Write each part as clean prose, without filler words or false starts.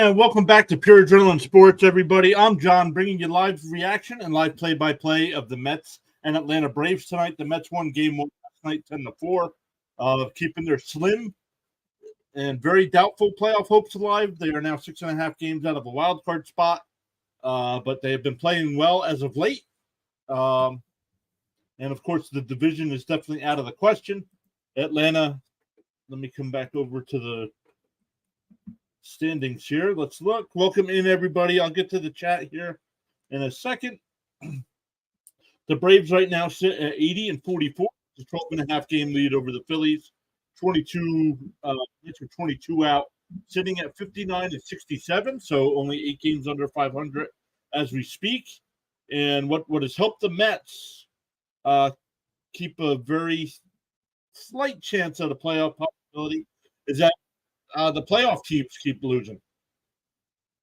And welcome back to Pure Adrenaline Sports, everybody. I'm John, bringing you live reaction and live play-by-play of the Mets and Atlanta Braves tonight. The Mets won Game 1 last night, 10-4, keeping their slim and very doubtful playoff hopes alive. They are now 6.5 games out of a wild card spot, but they have been playing well as of late. And, of course, the division is definitely out of the question. Atlanta, let me come back over to the standings here. Let's look. Welcome in, everybody. I'll get to the chat here in a second. The Braves right now sit at 80-44. It's a 12.5 game lead over the Phillies. 22 out, sitting at 59-67, so only 8 games under 500 as we speak. And what has helped the Mets keep a very slight chance at a playoff possibility is that the playoff teams keep losing.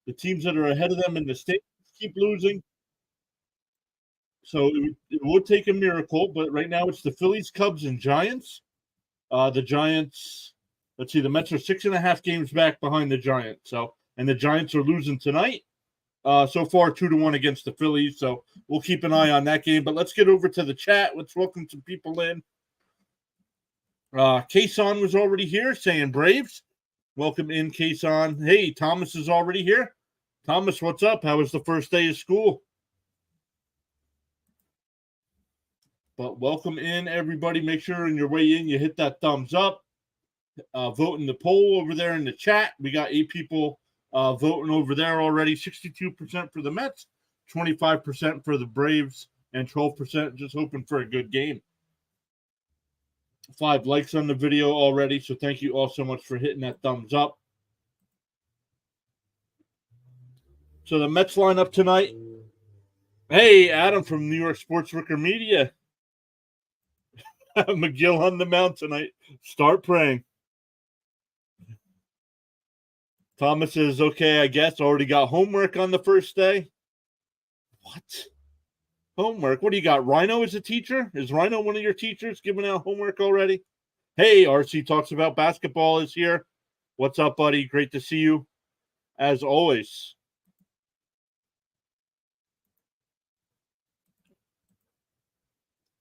The teams that are ahead of them in the state keep losing. So it would take a miracle, but right now it's the Phillies, Cubs, and Giants. The Giants, let's see, the Mets are 6.5 games back behind the Giants. And the Giants are losing tonight. So far, 2-1 against the Phillies. So we'll keep an eye on that game. But let's get over to the chat. Let's welcome some people in. Kason was already here saying Braves. Welcome in, Kason. Hey, Thomas is already here. Thomas, what's up? How was the first day of school? But welcome in, everybody. Make sure on your way in you hit that thumbs up. Vote in the poll over there in the chat. We got 8 people voting over there already. 62% for the Mets, 25% for the Braves, and 12% just hoping for a good game. 5 likes on the video already, so thank you all so much for hitting that thumbs up. So the Mets lineup tonight. Hey, Adam from New York Sports Wicker Media. McGill on the mound tonight. Start praying. Thomas is okay, I guess. Already got homework on the first day. What? Homework? What do you got? Rhino is a teacher? Is Rhino one of your teachers giving out homework already? Hey, RC Talks About Basketball is here. What's up, buddy? Great to see you, as always.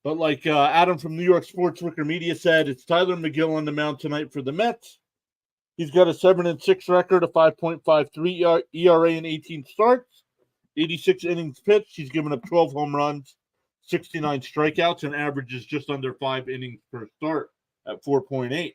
But like Adam from New York Sports Wicker Media said, it's Tyler McGill on the mound tonight for the Mets. He's got a 7-6 record, a 5.53 ERA in 18 starts, 86 innings pitched. He's given up 12 home runs, 69 strikeouts, and averages just under 5 innings per start at 4.8.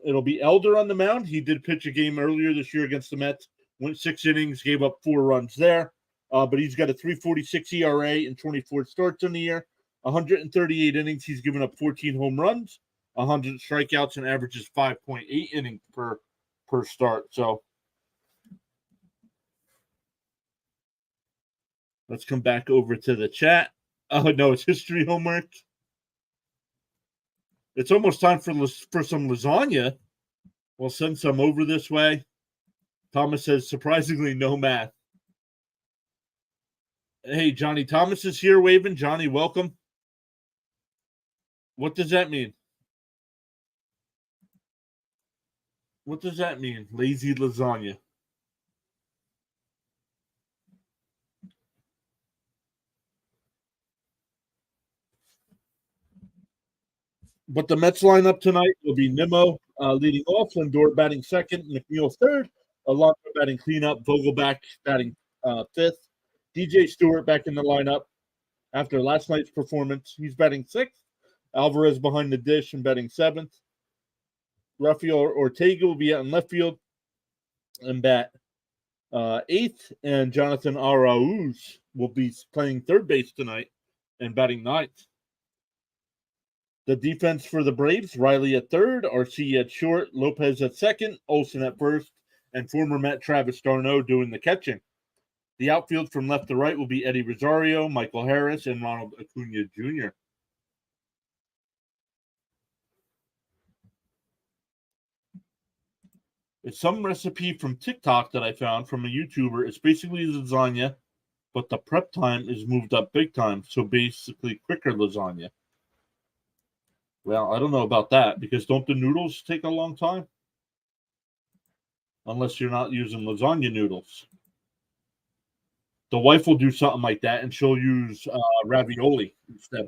It'll be Elder on the mound. He did pitch a game earlier this year against the Mets, went 6 innings, gave up 4 runs there. But he's got a 3.46 ERA and 24 starts in the year, 138 innings. He's given up 14 home runs, 100 strikeouts, and averages 5.8 innings per start. So let's come back over to the chat. Oh, no, it's history homework. It's almost time for some lasagna. We'll send some over this way. Thomas says, surprisingly, no math. Hey, Johnny Thomas is here waving. Johnny, welcome. What does that mean? What does that mean? Lazy lasagna. But the Mets lineup tonight will be Nimmo leading off, Lindor batting second, McNeil third, Alonso batting cleanup, Vogelback batting fifth, DJ Stewart back in the lineup after last night's performance. He's batting sixth. Alvarez behind the dish and batting seventh. Rafael Ortega will be out in left field and bat eighth. And Jonathan Arauz will be playing third base tonight and batting ninth. The defense for the Braves, Riley at third, RC at short, Lopez at second, Olsen at first, and former Met Travis d'Arnaud doing the catching. The outfield from left to right will be Eddie Rosario, Michael Harris, and Ronald Acuna Jr. It's some recipe from TikTok that I found from a YouTuber. It's basically lasagna, but the prep time is moved up big time. So basically quicker lasagna. Well, I don't know about that because don't the noodles take a long time? unless you're not using lasagna noodles. The wife will do something like that, and she'll use ravioli instead.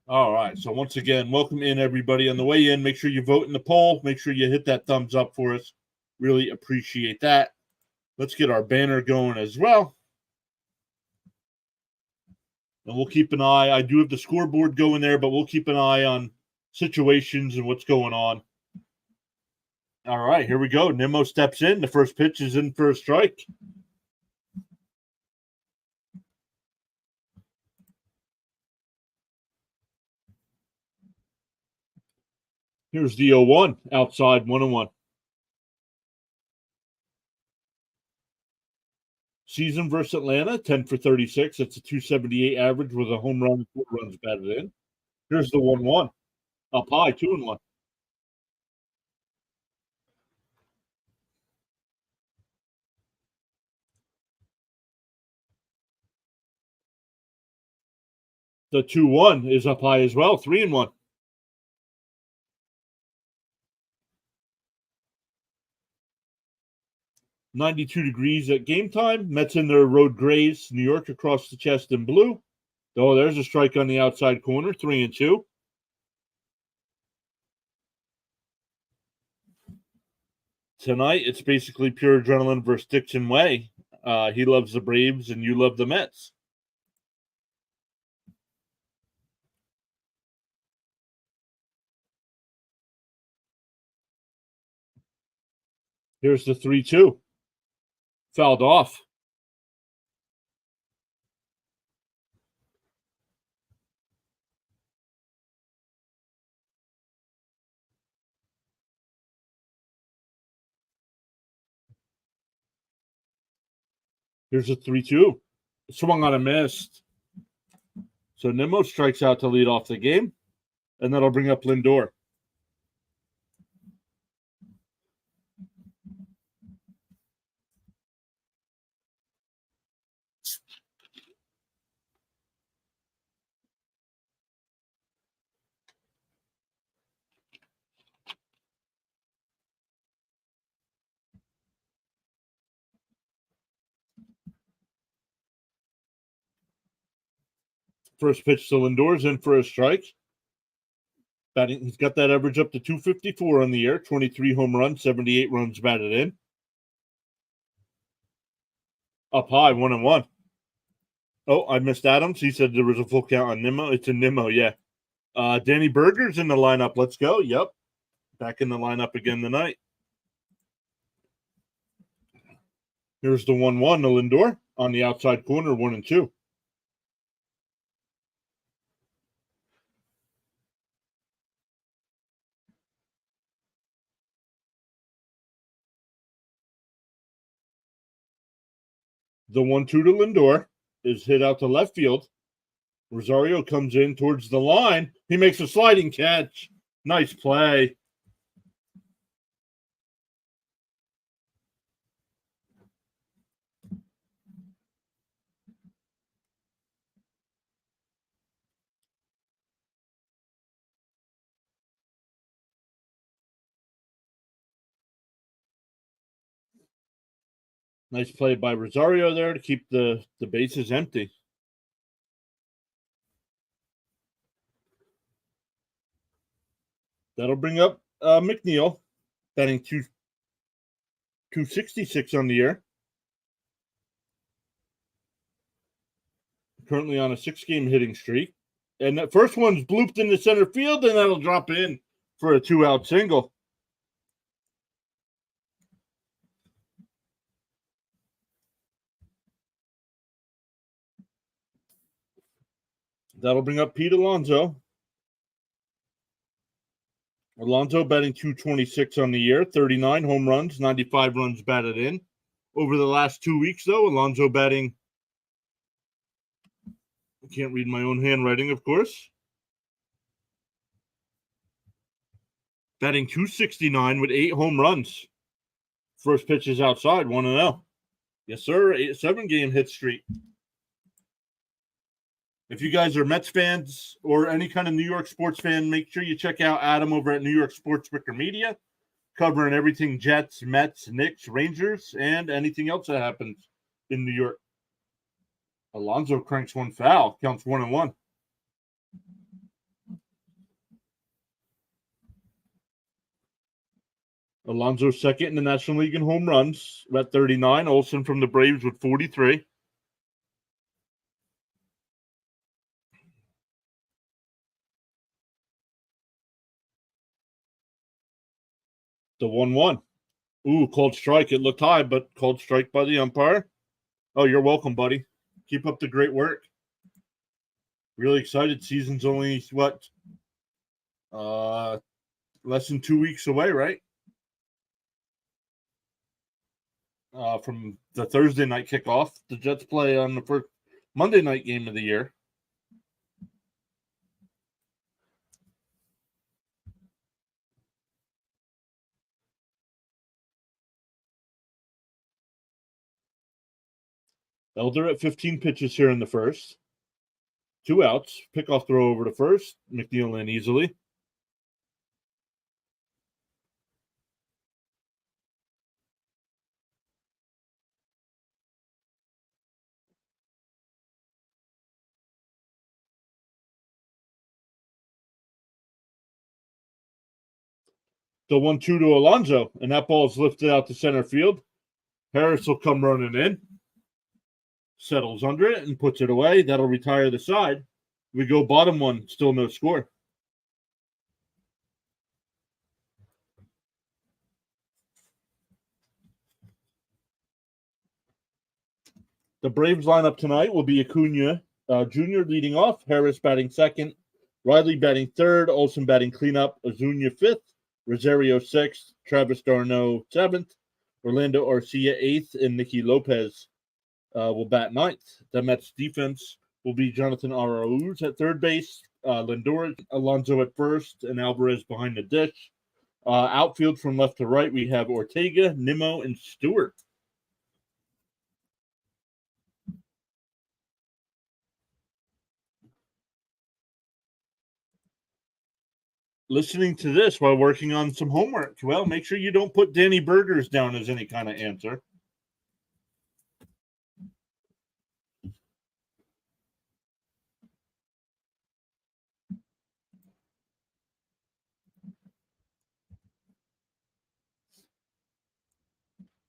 All right. So once again, welcome in everybody on the way in. Make sure you vote in the poll. Make sure you hit that thumbs up for us. Really appreciate that. Let's get our banner going as well. And we'll keep an eye. I do have the scoreboard going there, but we'll keep an eye on situations and what's going on. All right, here we go. Nimmo steps in. The first pitch is in for a strike. Here's the 0-1, outside 1-1. Season versus Atlanta, 10 for 36. It's a 278 average with a home run, 4 runs batted in. Here's the 1-1, up high, 2-1. The 2-1 is up high as well, 3-1. $92 at game time. Mets in their road grays. New York across the chest in blue. Oh, there's a strike on the outside corner, 3-2. Tonight, it's basically PureAdrenaline versus Dixon Way. He loves the Braves, and you love the Mets. Here's the 3-2. Fouled off. Here's a 3-2. Swung on a missed. So Nimmo strikes out to lead off the game, and that'll bring up Lindor. First pitch to Lindor's in for a strike. Batting, he's got that average up to 254 on the year, 23 home runs, 78 runs batted in. Up high, 1-1. Oh, I missed Adams. He said there was a full count on Nimmo. It's a Nimmo, yeah. Danny Berger's in the lineup. Let's go. Yep. Back in the lineup again tonight. Here's the 1-1 to Lindor on the outside corner, 1-2. The 1-2 to Lindor is hit out to left field. Rosario comes in towards the line. He makes a sliding catch. Nice play. Nice play by Rosario there to keep the bases empty. That'll bring up McNeil, batting 266 on the year. Currently on a 6-game hitting streak. And that first one's blooped into center field, and that'll drop in for a 2-out single. That'll bring up Pete Alonso. Alonso batting 226 on the year, 39 home runs, 95 runs batted in. Over the last 2 weeks, though, Alonso batting, I can't read my own handwriting, of course. Batting 269 with 8 home runs. First pitch is outside, 1-0. Yes, sir, 7-game hit streak. If you guys are Mets fans or any kind of New York sports fan, make sure you check out Adam over at New York Sports Wicker Media, covering everything Jets, Mets, Knicks, Rangers, and anything else that happens in New York. Alonso cranks one foul, counts 1-1. Alonso second in the National League in home runs at 39. Olsen from the Braves with 43. The 1-1. Ooh, called strike. It looked high, but called strike by the umpire. Oh, you're welcome, buddy. Keep up the great work. Really excited. Season's only, what, less than 2 weeks away, right? From the Thursday night kickoff. The Jets play on the first Monday night game of the year. Elder at 15 pitches here in the first. 2 outs. Pickoff throw over to first. McNeil in easily. The 1-2 to Alonso, and that ball is lifted out to center field. Harris will come running in. Settles under it and puts it away. That'll retire the side. We go bottom one, still no score. The Braves lineup tonight will be Acuna Jr. leading off, Harris batting second, Riley batting third, Olsen batting cleanup, Ozuna fifth, Rosario sixth, Travis d'Arnaud seventh, Orlando Arcia eighth, and Nicky Lopez will bat ninth. The Mets defense will be Jonathan Arauz at third base, Lindor, Alonso at first, and Alvarez behind the dish. Outfield from left to right, we have Ortega, Nimmo, and Stewart. Listening to this while working on some homework. Well, make sure you don't put Danny Burgers down as any kind of answer.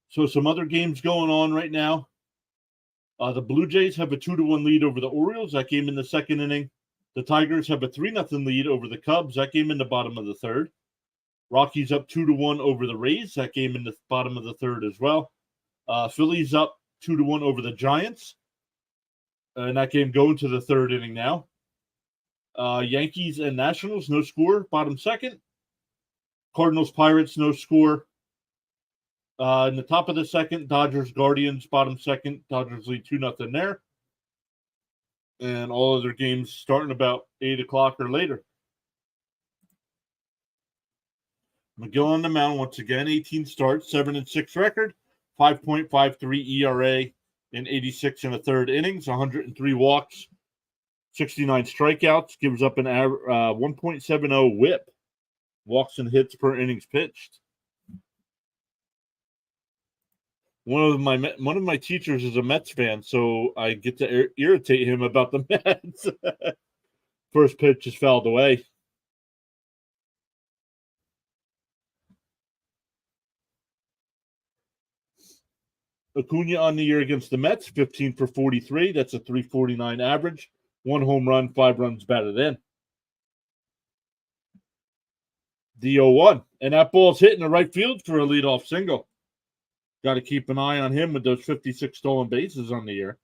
So some other games going on right now. The Blue Jays have a 2-1 lead over the Orioles. That game in the second inning. The Tigers have a 3-0 lead over the Cubs. That game in the bottom of the third. Rockies up 2-1 over the Rays. That game in the bottom of the third as well. Phillies up 2-1 over the Giants. And that game going to the third inning now. Yankees and Nationals, no score, bottom second. Cardinals, Pirates, no score. In the top of the second, Dodgers, Guardians, bottom second. Dodgers lead 2-0 there. And all other games starting about 8 o'clock or later. McGill on the mound once again, 18 starts, 7-6 record, 5.53 ERA in 86 and a third innings, 103 walks, 69 strikeouts, gives up an 1.70 whip, walks and hits per innings pitched. One of my teachers is a Mets fan, so I get to irritate him about the Mets. First pitch is fouled away. Acuna on the year against the Mets, 15 for 43. That's a 349 average. 1 home run, 5 runs batted in. The 0-1. And that ball's hitting the right field for a leadoff single. Got to keep an eye on him with those 56 stolen bases on the year.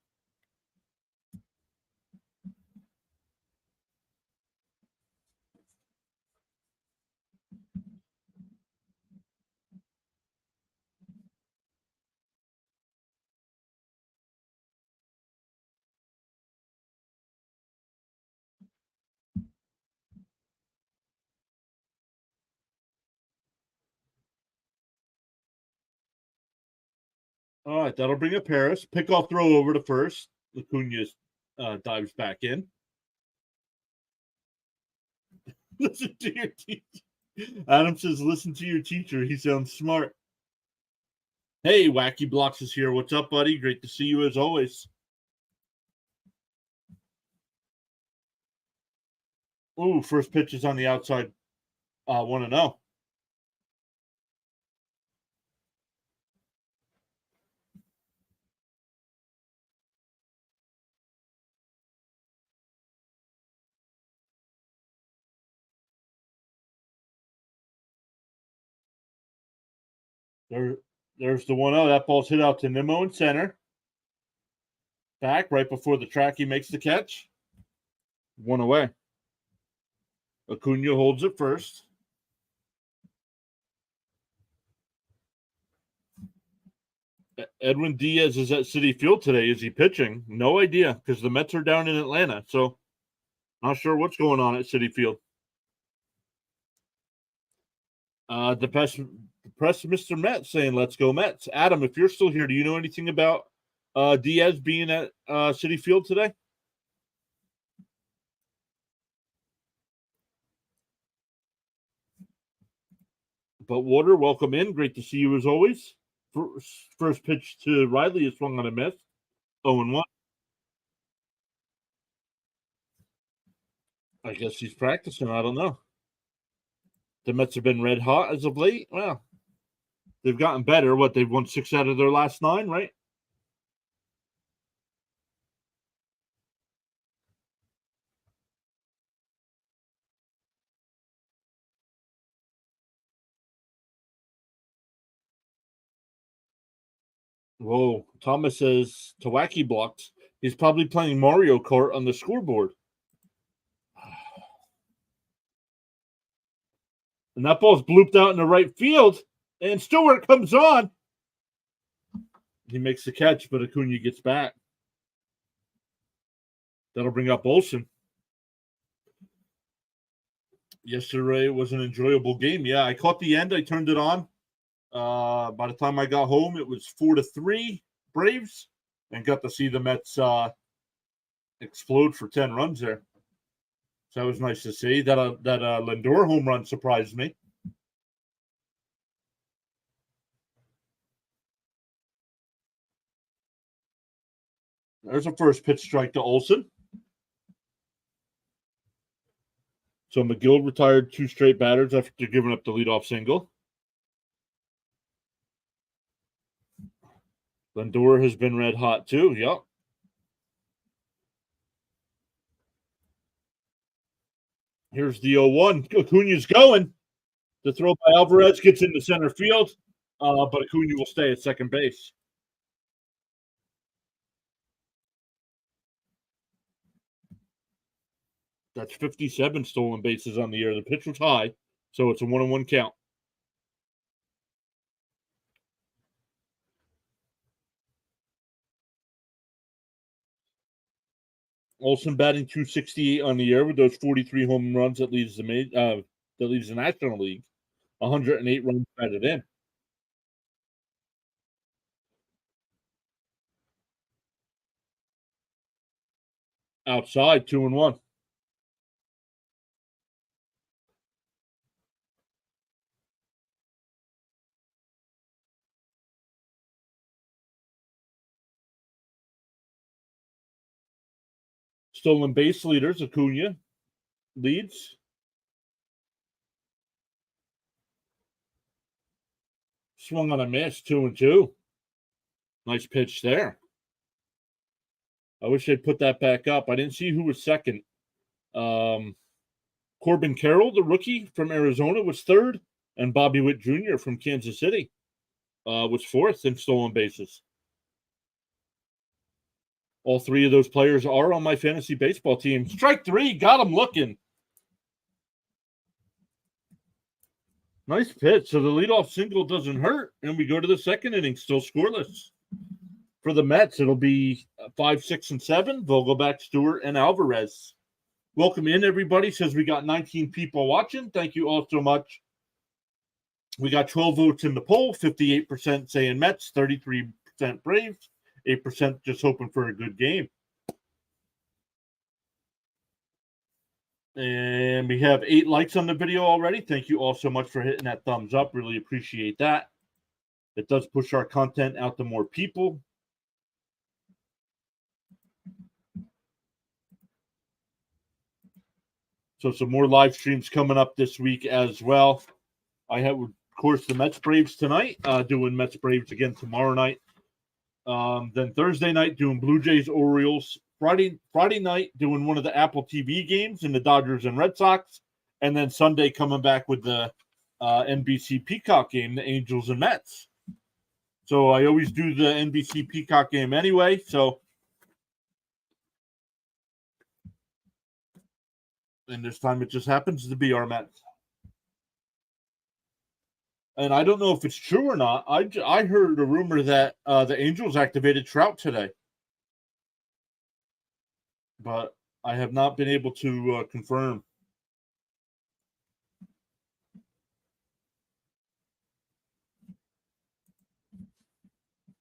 All right, that'll bring up Harris. Pickoff throw over to first. Acuna dives back in. Listen to your teacher. Adam says, listen to your teacher. He sounds smart. Hey, Wacky Blocks is here. What's up, buddy? Great to see you as always. Ooh, first pitch is on the outside. 1-0. There's the 1-0. That ball's hit out to Nimmo in center. Back right before the track. He makes the catch. 1 away. Acuna holds it first. Edwin Diaz is at Citi Field today. Is he pitching? No idea, because the Mets are down in Atlanta. So not sure what's going on at Citi Field. The press Mr. Mets saying, let's go Mets. Adam, if you're still here, do you know anything about Diaz being at Citi Field today? But Water, welcome in. Great to see you as always. First pitch to Riley is swung on a miss. 0-1. I guess he's practicing. I don't know. The Mets have been red hot as of late. Well, they've gotten better. What, they've won 6 out of their last 9, right? Whoa. Thomas says to Wacky Blocks, he's probably playing Mario Kart on the scoreboard. And that ball's blooped out in the right field. And Stewart comes on. He makes the catch, but Acuna gets back. That'll bring up Olsen. Yesterday was an enjoyable game. Yeah, I caught the end. I turned it on. By the time I got home, it was 4-3 Braves, and got to see the Mets explode for 10 runs there. So that was nice to see. That Lindor home run surprised me. There's a first pitch strike to Olsen. So McGill retired 2 straight batters after giving up the leadoff single. Lindor has been red hot too. Yep. Here's the 0-1. Acuna's going. The throw by Alvarez gets into center field, but Acuna will stay at second base. That's 57 stolen bases on the year. The pitch was high, so it's a 1-1 count. Olsen batting .268 on the year with those 43 home runs that leads the National League. 108 runs batted in. Outside, 2-1. Stolen base leaders, Acuna leads. Swung on a miss, 2-2. Nice pitch there. I wish they'd put that back up. I didn't see who was second. Corbin Carroll, the rookie from Arizona, was third, and Bobby Witt Jr. from Kansas City was fourth in stolen bases. All 3 of those players are on my fantasy baseball team. Strike 3, got him looking. Nice pitch. So the leadoff single doesn't hurt, and we go to the second inning, still scoreless. For the Mets, it'll be 5, 6, and 7. Vogelbach, Stewart, and Alvarez. Welcome in, everybody. Says we got 19 people watching. Thank you all so much. We got 12 votes in the poll. 58% saying Mets, 33% Braves, 8% just hoping for a good game. And we have 8 likes on the video already. Thank you all so much for hitting that thumbs up. Really appreciate that. It does push our content out to more people. So some more live streams coming up this week as well. I have, of course, the Mets Braves tonight, doing Mets Braves again tomorrow night. Then Thursday night doing Blue Jays Orioles. Friday night doing one of the Apple TV games in the Dodgers and Red Sox. And then Sunday coming back with the NBC Peacock game, the Angels and Mets. So I always do the NBC Peacock game anyway. So, and this time it just happens to be our Mets. And I don't know if it's true or not. I heard a rumor that the Angels activated Trout today, but I have not been able to confirm.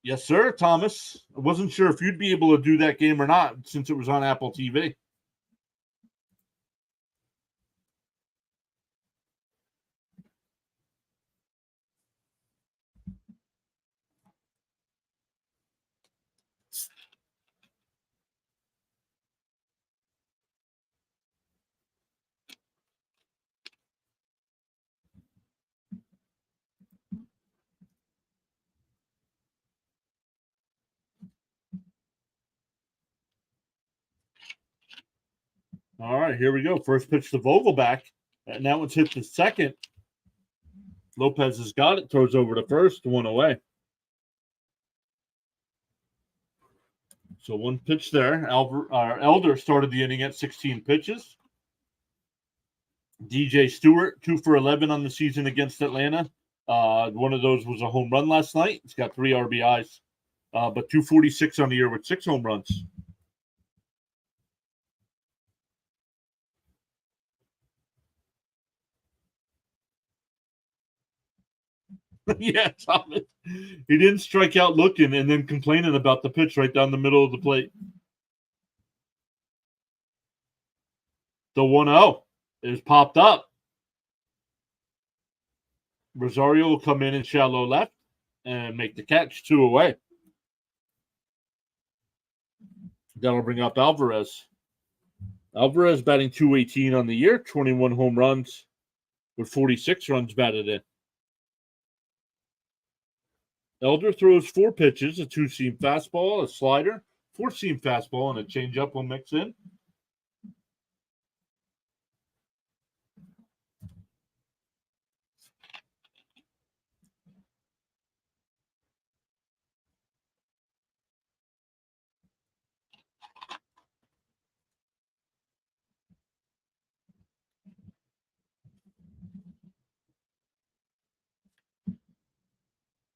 Yes, sir, Thomas. I wasn't sure if you'd be able to do that game or not since it was on Apple TV. All right, here we go. First pitch to Vogelback. And that one's hit the second. Lopez has got it. Throws over to first. 1 away. So 1 pitch there. Elder started the inning at 16 pitches. DJ Stewart, 2 for 11 on the season against Atlanta. One of those was a home run last night. He's got 3 RBIs, but 246 on the year with 6 home runs. Yeah, Thomas. He didn't strike out looking and then complaining about the pitch right down the middle of the plate. The 1-0 is popped up. Rosario will come in shallow left and make the catch. 2 away. That'll bring up Alvarez. Alvarez batting .218 on the year, 21 home runs with 46 runs batted in. Elder throws 4 pitches, a 2-seam fastball, a slider, 4-seam fastball, and a changeup will mix in.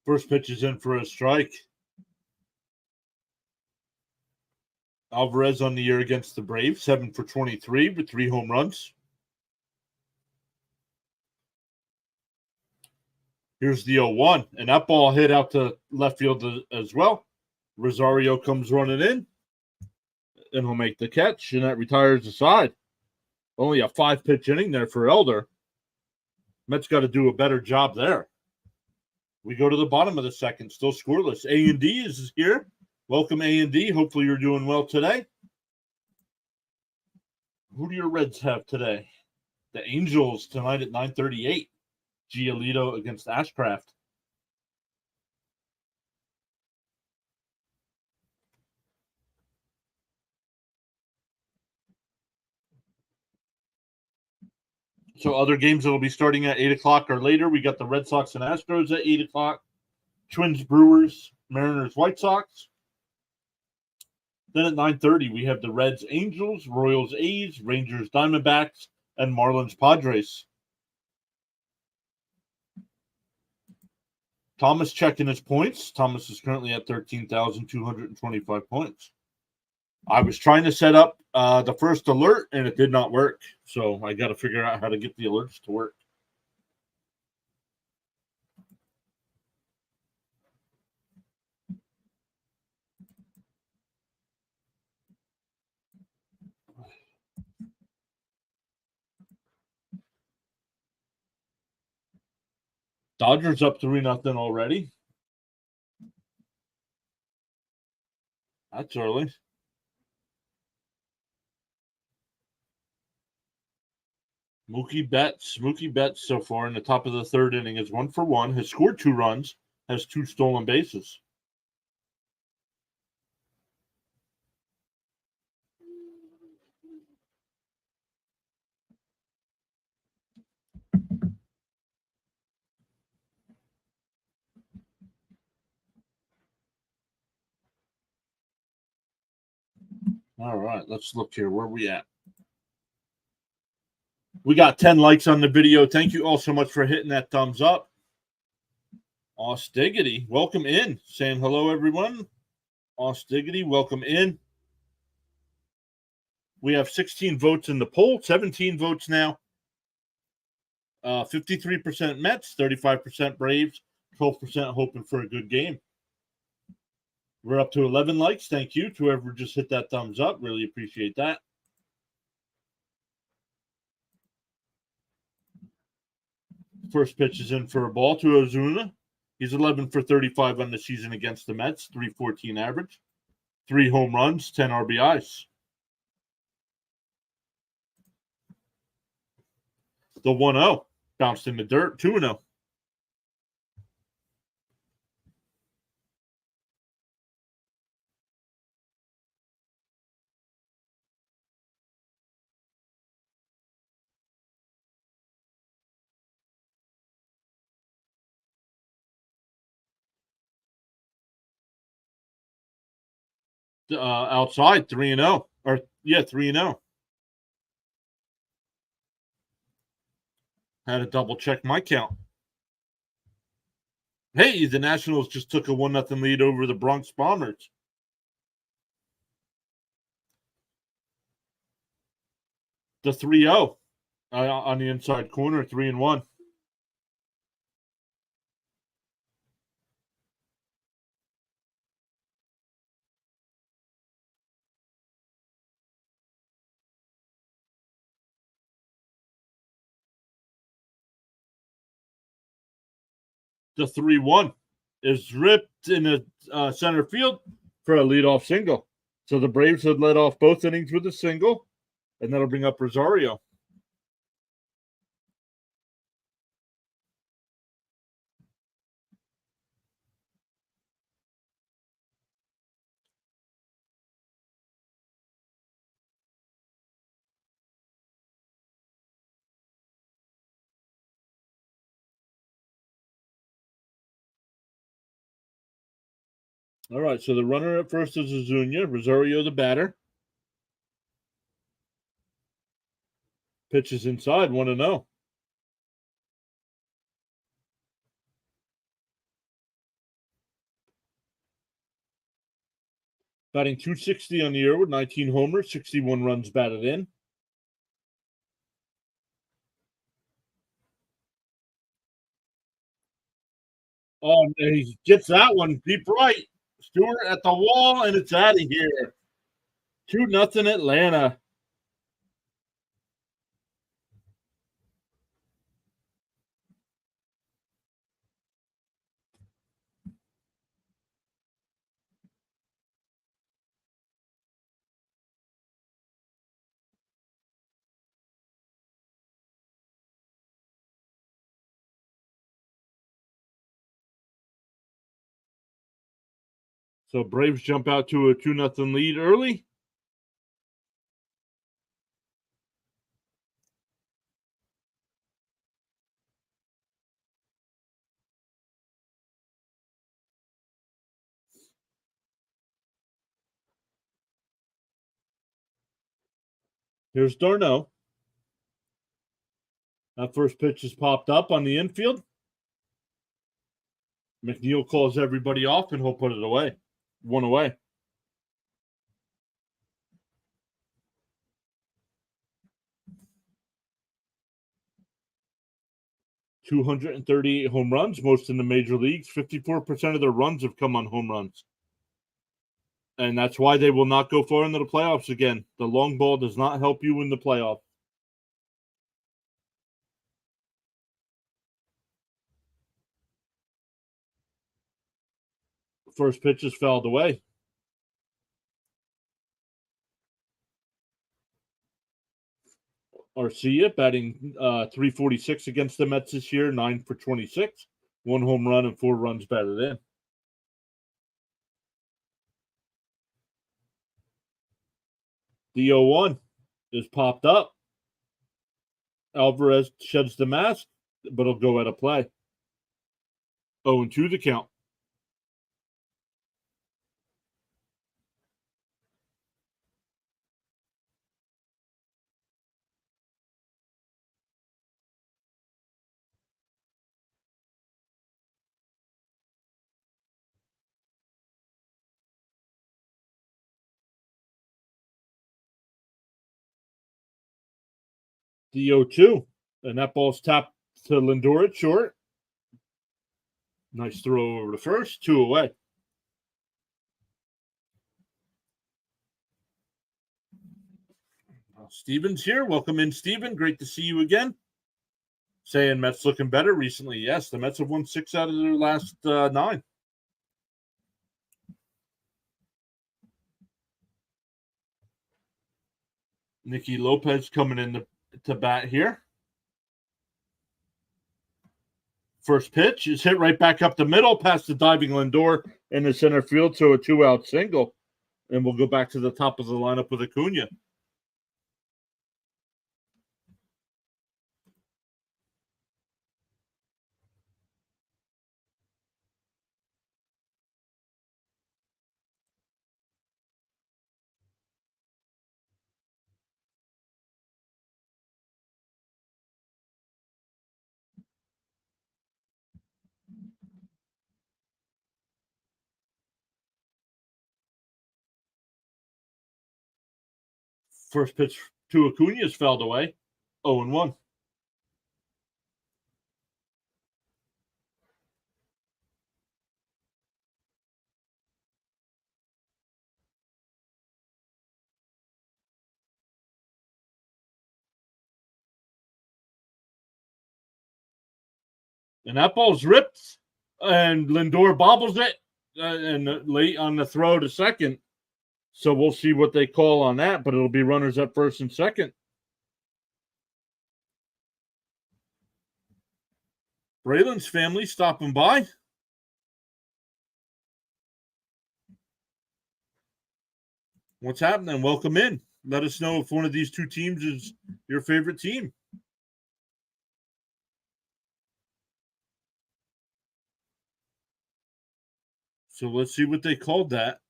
First pitch is in for a strike. Alvarez on the year against the Braves, 7 for 23 with 3 home runs. Here's the 0-1, and that ball hit out to left field as well. Rosario comes running in, and he'll make the catch, and that retires the side. Only a 5-pitch inning there for Elder. Mets got to do a better job there. We go to the bottom of the second, still scoreless. A&D is here. Welcome, A&D. Hopefully you're doing well today. Who do your Reds have today? The Angels tonight at 9:38. Giolito against Ashcraft. So other games that will be starting at 8 o'clock or later. We got the Red Sox and Astros at 8 o'clock. Twins, Brewers, Mariners, White Sox. Then at 9:30, we have the Reds, Angels, Royals, A's, Rangers, Diamondbacks, and Marlins, Padres. Thomas checking his points. Thomas is currently at 13,225 points. I was trying to set up the first alert, and it did not work. So I got to figure out how to get the alerts to work. Dodgers up 3-0 already. That's early. Mookie Betts so far in the top of the third inning is 1 for 1, has scored 2 runs, has 2 stolen bases. All right, let's look here. Where are we at? We got 10 likes on the video. Thank you all so much for hitting that thumbs up. Austiggity, welcome in. Saying hello, everyone. Austiggity, welcome in. We have 16 votes in the poll, 17 votes now. 53% Mets, 35% Braves, 12% hoping for a good game. We're up to 11 likes. Thank you to whoever just hit that thumbs up. Really appreciate that. First pitch is in for a ball to Ozuna. He's 11 for 35 on the season against the Mets, 314 average, 3 home runs, 10 RBIs. The 1-0 bounced in the dirt, 2-0. Outside 3-0, or 3-0. Had to double check my count. Hey, the Nationals just took a 1-0 lead over the Bronx Bombers. The 3-0 on the inside corner, 3-1. The 3-1 is ripped in the center field for a leadoff single. So the Braves had led off both innings with a single, and that'll bring up Rosario. All right, so the runner at first is Ozuna, Rosario the batter. Pitches inside, 1-0. Batting .260 on the year with 19 homers, 61 runs batted in. Oh, he gets that one deep right. Stewart at the wall, and it's out of here. 2-0 Atlanta. So Braves jump out to a 2-0 lead early. Here's d'Arnaud. That first pitch is popped up on the infield. McNeil calls everybody off, and he'll put it away. 1 away. .238 home runs, most in the major leagues. 54% of their runs have come on home runs. And that's why they will not go far into the playoffs again. The long ball does not help you in the playoffs. First pitch is fouled away. Arcia batting .346 against the Mets this year, 9 for 26. 1 home run and 4 runs batted in. The 0-1 is popped up. Alvarez sheds the mask, but it'll go out of play. 0-2 the count. The 0-2, and that ball's tapped to Lindor at short. Nice throw over to first, 2 away. Steven's here. Welcome in, Steven. Great to see you again. Saying Mets looking better recently. Yes, the Mets have won 6 out of their last 9. Nicky Lopez coming in to bat here. First pitch is hit right back up the middle past the diving Lindor in the center field, so a 2-out single. And we'll go back to the top of the lineup with Acuna. First pitch to Acuna is fouled away. 0-1. And that ball's ripped, and Lindor bobbles it and late on the throw to second. So we'll see what they call on that, but it'll be runners at first and second. Braylon's family stopping by. What's happening? Welcome in. Let us know if one of these two teams is your favorite team. So let's see what they called that.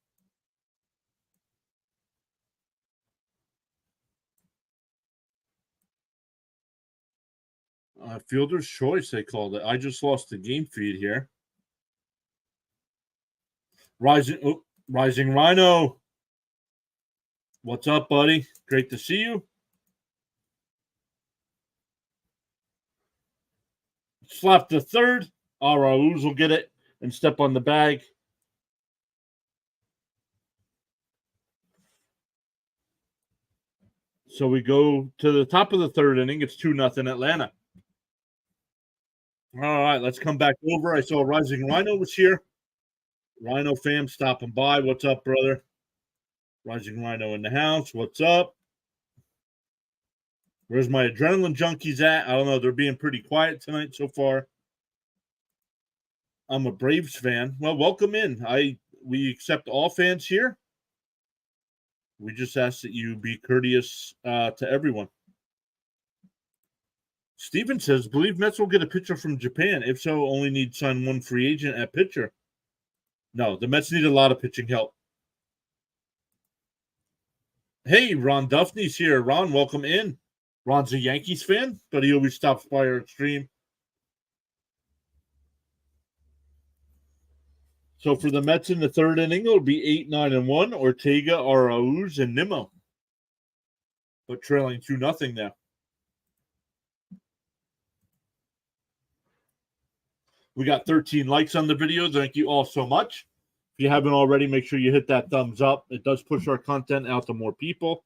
Fielder's choice, they called it. I just lost the game feed here. Rising Rhino. What's up, buddy? Great to see you. Slap the third. Arauz will get it and step on the bag. So we go to the top of the third inning. It's 2-0 Atlanta. All right, let's come back over. I saw Rising Rhino was here. Rhino fam stopping by. What's up, brother? Rising Rhino in the house. What's up? Where's my adrenaline junkies at? I don't know. They're being pretty quiet tonight so far. I'm a Braves fan. Well, welcome in. We accept all fans here. We just ask that you be courteous to everyone. Steven says, believe Mets will get a pitcher from Japan. If so, only need to sign one free agent at pitcher. No, the Mets need a lot of pitching help. Hey, Ron Duffney's here. Ron, welcome in. Ron's a Yankees fan, but he always stops by our stream. So for the Mets in the third inning, it'll be 8-9-1. Ortega, Arauz, and Nimmo. But trailing 2-0 now. We got 13 likes on the video. Thank you all so much. If you haven't already, make sure you hit that thumbs up. It does push our content out to more people.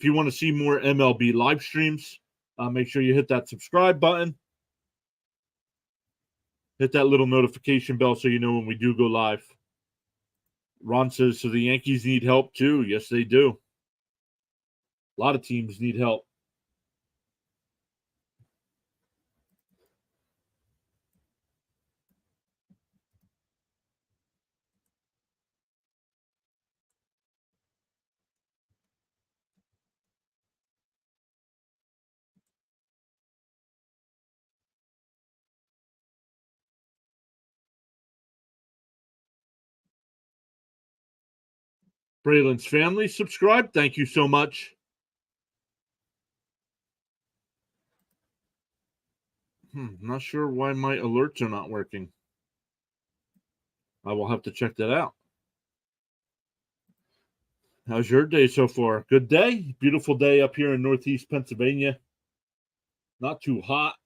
If you want to see more MLB live streams, make sure you hit that subscribe button. Hit that little notification bell so you know when we do go live. Ron says, so the Yankees need help too. Yes, they do. A lot of teams need help. Braylon's family subscribe. Thank you so much. Not sure why my alerts are not working. I will have to check that out. How's your day so far? Good day? Beautiful day up here in Northeast Pennsylvania. Not too hot.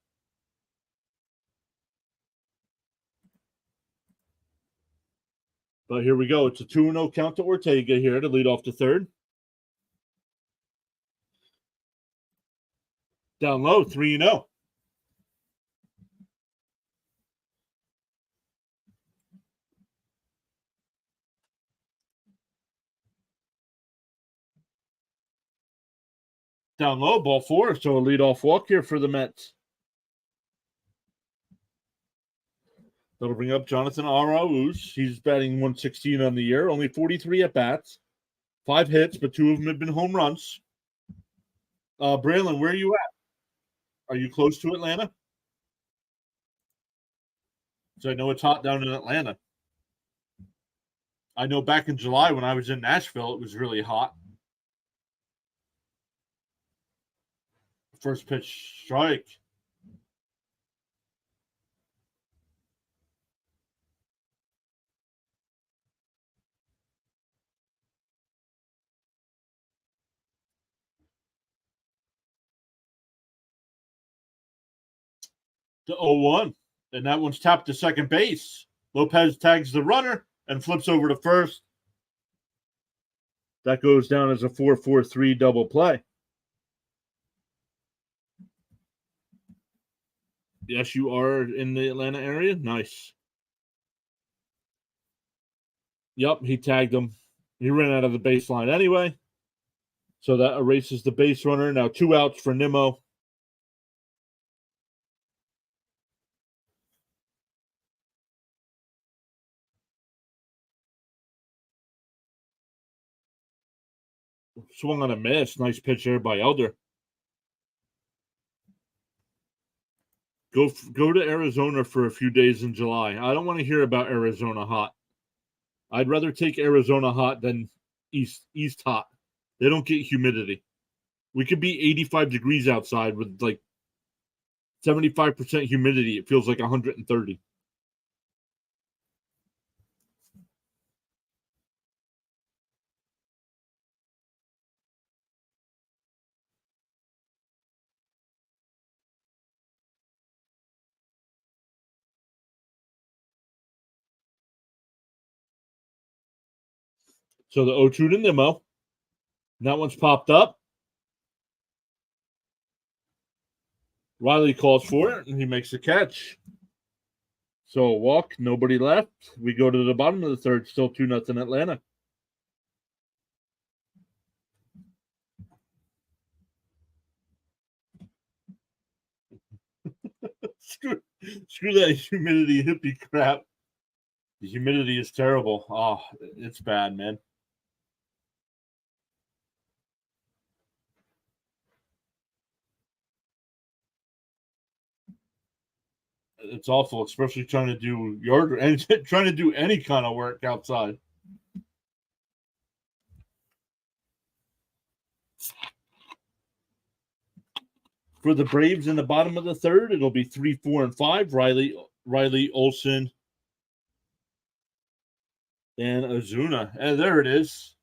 But here we go. It's a 2-0 count to Ortega here to lead off the third. Down low, 3-0. Down low, ball 4. So a leadoff walk here for the Mets. That'll bring up Jonathan Arauz. He's batting 116 on the year, only 43 at bats, 5 hits, but 2 of them have been home runs. Braylon, where are you at? Are you close to Atlanta? So I know it's hot down in Atlanta. I know back in July when I was in Nashville, it was really hot. First pitch strike. To 0-1. And that one's tapped to second base. Lopez tags the runner and flips over to first. That goes down as a 4-4-3 double play. Yes, you are in the Atlanta area. Nice. Yep, he tagged him. He ran out of the baseline anyway. So that erases the base runner. Now 2 outs for Nimmo. Swung on a miss. Nice pitch there by Elder. Go to Arizona for a few days in July. I don't want to hear about Arizona hot. I'd rather take Arizona hot than East hot. They don't get humidity. We could be 85 degrees outside with like 75% humidity. It feels like 130. So the 0-2 to Nimmo. That one's popped up. Riley calls for it, and he makes a catch. So a walk, nobody left. We go to the bottom of the third, still 2-0 Atlanta. screw that humidity hippie crap. The humidity is terrible. Oh, it's bad, man. It's awful, especially trying to do yard and trying to do any kind of work outside. For the Braves in the bottom of the third, it'll be 3, 4, and 5. Riley Olsen, and Azuna. And there it is.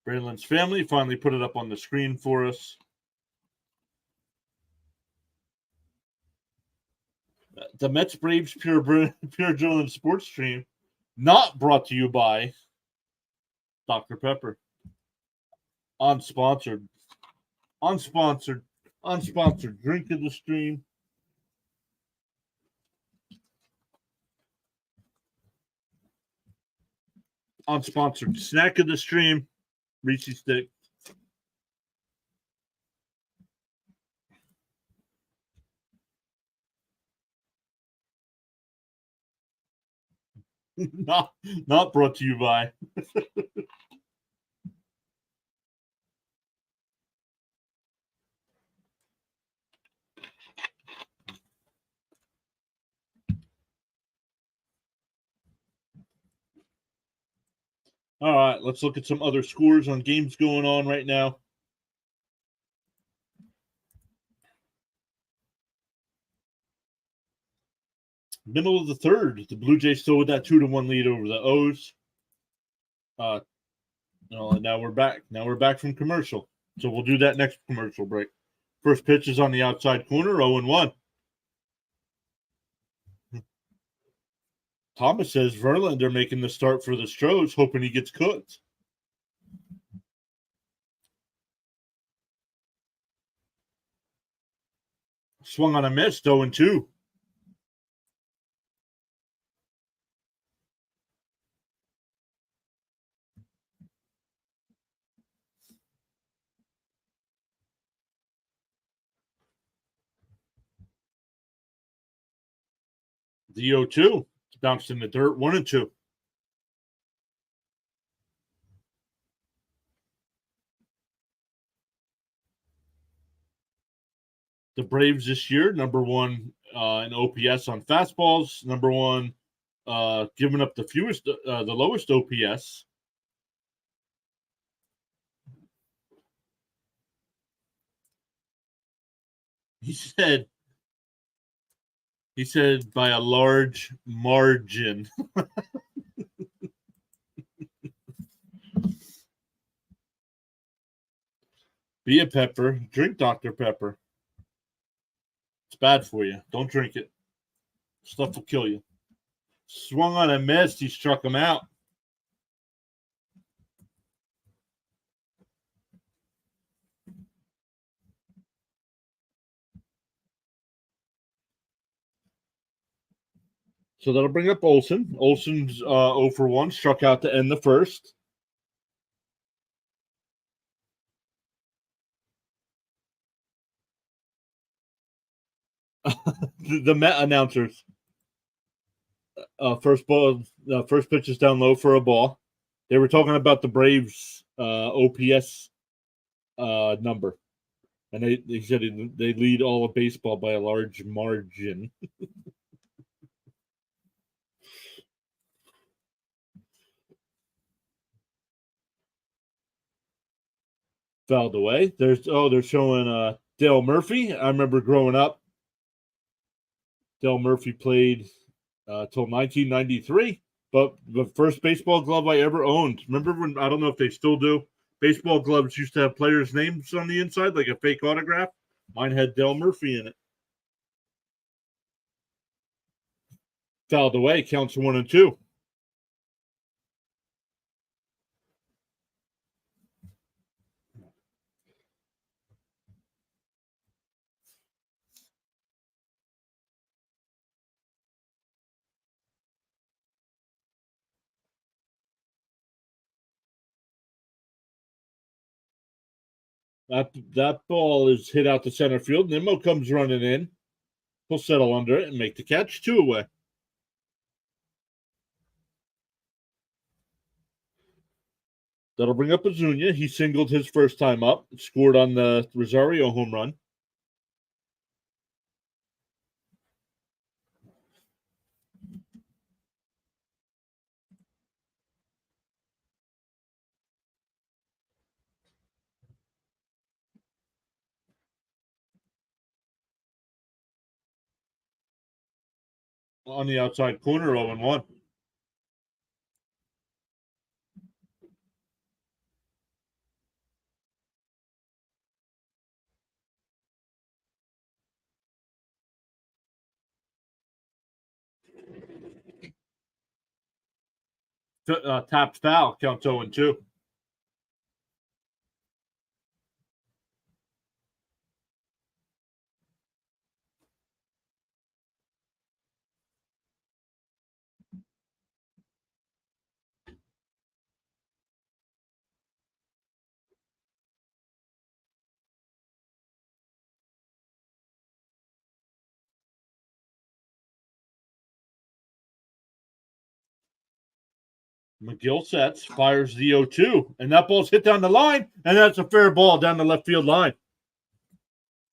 Braylon's family finally put it up on the screen for us. The Mets Braves PureAdrenaline Sports Stream, not brought to you by Dr. Pepper. Unsponsored drink of the stream. Unsponsored snack of the stream, Reese's Stick. not brought to you by. All right, let's look at some other scores on games going on right now. Middle of the third, the Blue Jays still with that 2-1 lead over the O's. And now we're back. Now we're back from commercial. So we'll do that next commercial break. First pitch is on the outside corner, 0-1. Thomas says Verlander making the start for the Stros, hoping he gets cooked. Swung on a miss, 0-2. The 0-2 bounced in the dirt, 1-2. The Braves this year, number one in OPS on fastballs, number one giving up the lowest OPS. He said by a large margin. Be a Pepper, drink Dr. Pepper. It's bad for you. Don't drink it. Stuff will kill you. Swung on a miss. He struck him out. So that'll bring up Olsen. Olsen's 0 for 1, struck out to end the first. The Met announcers. First pitch is down low for a ball. They were talking about the Braves' OPS number, and they said they lead all of baseball by a large margin. Fouled away. They're showing Dale Murphy. I remember growing up. Dale Murphy played till 1993, but the first baseball glove I ever owned. Remember when, I don't know if they still do, baseball gloves used to have players' names on the inside, like a fake autograph? Mine had Dale Murphy in it. Fouled away, counts 1-2. That ball is hit out to center field. Nimmo comes running in. He'll settle under it and make the catch. 2 away. That'll bring up Azuña. He singled his first time up, scored on the Rosario home run. On the outside corner, 0-1. Tapped foul, counts 0-2. McGill sets, fires the 0-2, and that ball's hit down the line, and that's a fair ball down the left field line.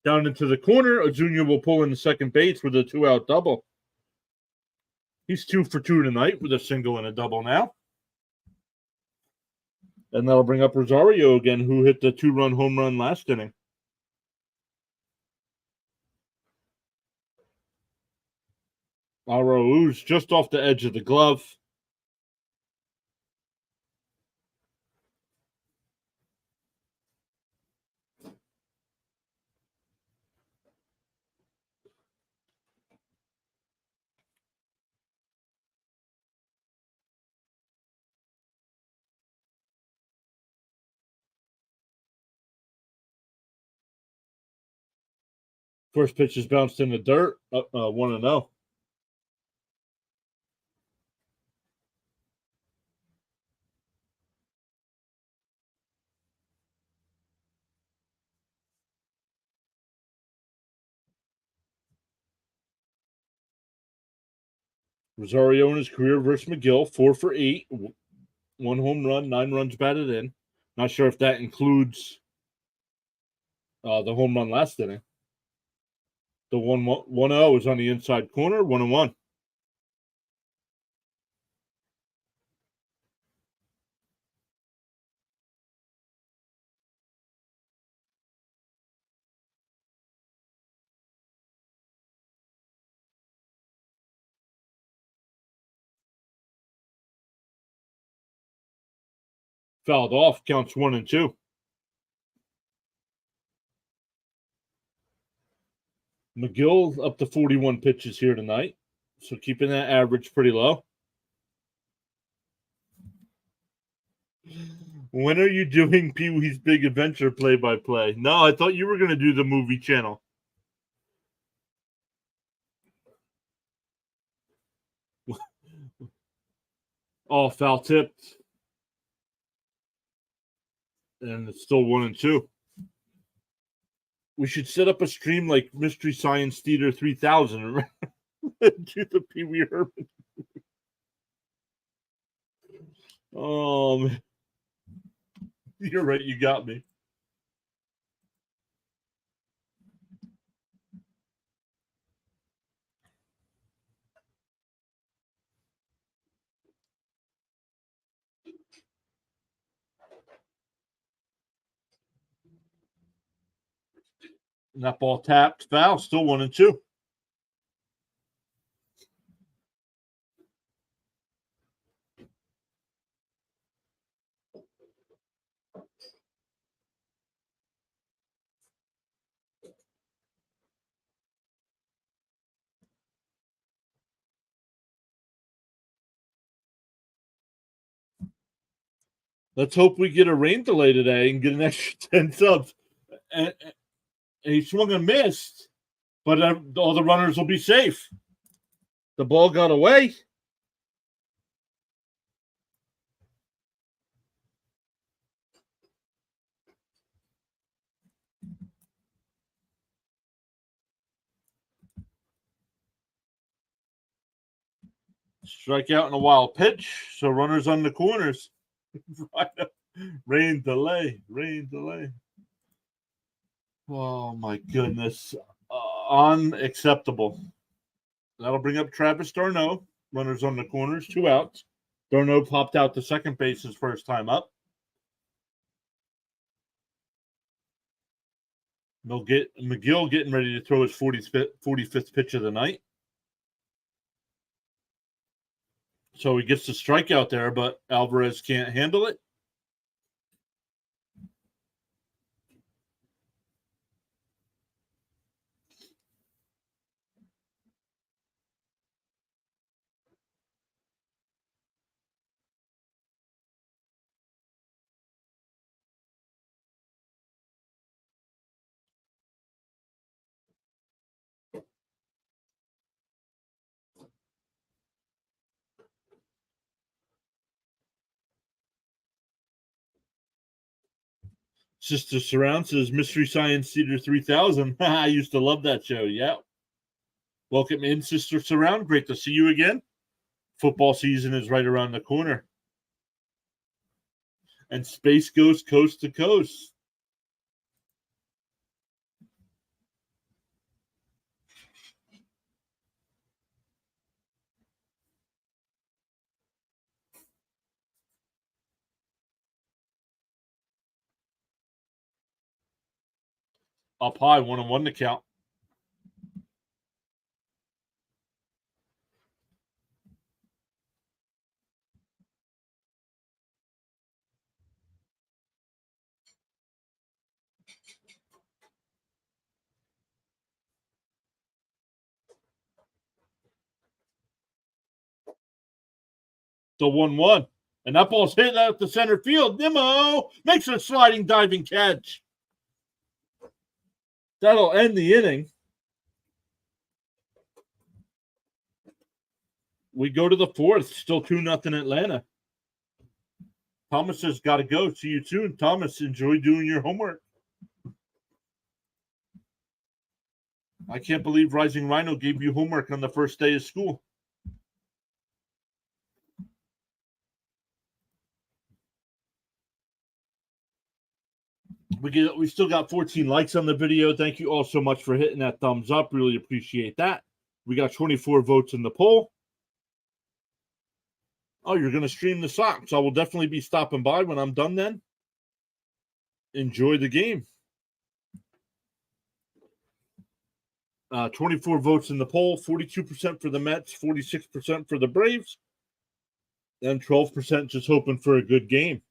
Down into the corner, Ozuna will pull in the second base with a 2-out double. He's 2 for 2 tonight with a single and a double now. And that'll bring up Rosario again, who hit the 2-run home run last inning. Araújo's just off the edge of the glove. First pitch is bounced in the dirt, 1-0. Rosario in his career versus McGill, 4 for 8, 1 home run, 9 runs batted in. Not sure if that includes the home run last inning. The 1-0 is on the inside corner, 1-1. Fouled off, counts 1-2. McGill up to 41 pitches here tonight, so keeping that average pretty low. When are you doing Pee-wee's Big Adventure play-by-play? No, I thought you were going to do the movie channel. Oh, foul tipped. And it's still 1-2. We should set up a stream like Mystery Science Theater 3000. Do the Pee Wee Herman. Man. You're right. You got me. And that ball tapped, foul, still 1-2. Let's hope we get a rain delay today and get an extra 10 subs. And he swung and missed, but all the runners will be safe. The ball got away. Strikeout and a wild pitch, so runners on the corners. Rain delay. Oh, my goodness. Unacceptable. That'll bring up Travis d'Arnaud. Runners on the corners, 2 outs. d'Arnaud popped out to second base his first time up. McGill getting ready to throw his 45th pitch of the night. So he gets the strikeout there, but Alvarez can't handle it. Sister Surround says Mystery Science Theater 3000. I used to love that show. Yeah. Welcome in, Sister Surround. Great to see you again. Football season is right around the corner. And Space Ghost Coast to Coast. Up high, 1-1 to count. The 1-1. And that ball's hit out the center field. Nimmo makes a sliding diving catch. That'll end the inning. We go to the fourth. Still 2-0 Atlanta. Thomas has got to go. See you soon. Thomas, enjoy doing your homework. I can't believe Rising Rhino gave you homework on the first day of school. We still got 14 likes on the video. Thank you all so much for hitting that thumbs up. Really appreciate that. We got 24 votes in the poll. Oh, you're going to stream the Sox. I will definitely be stopping by when I'm done then. Enjoy the game. 24 votes in the poll, 42% for the Mets, 46% for the Braves, and 12% just hoping for a good game.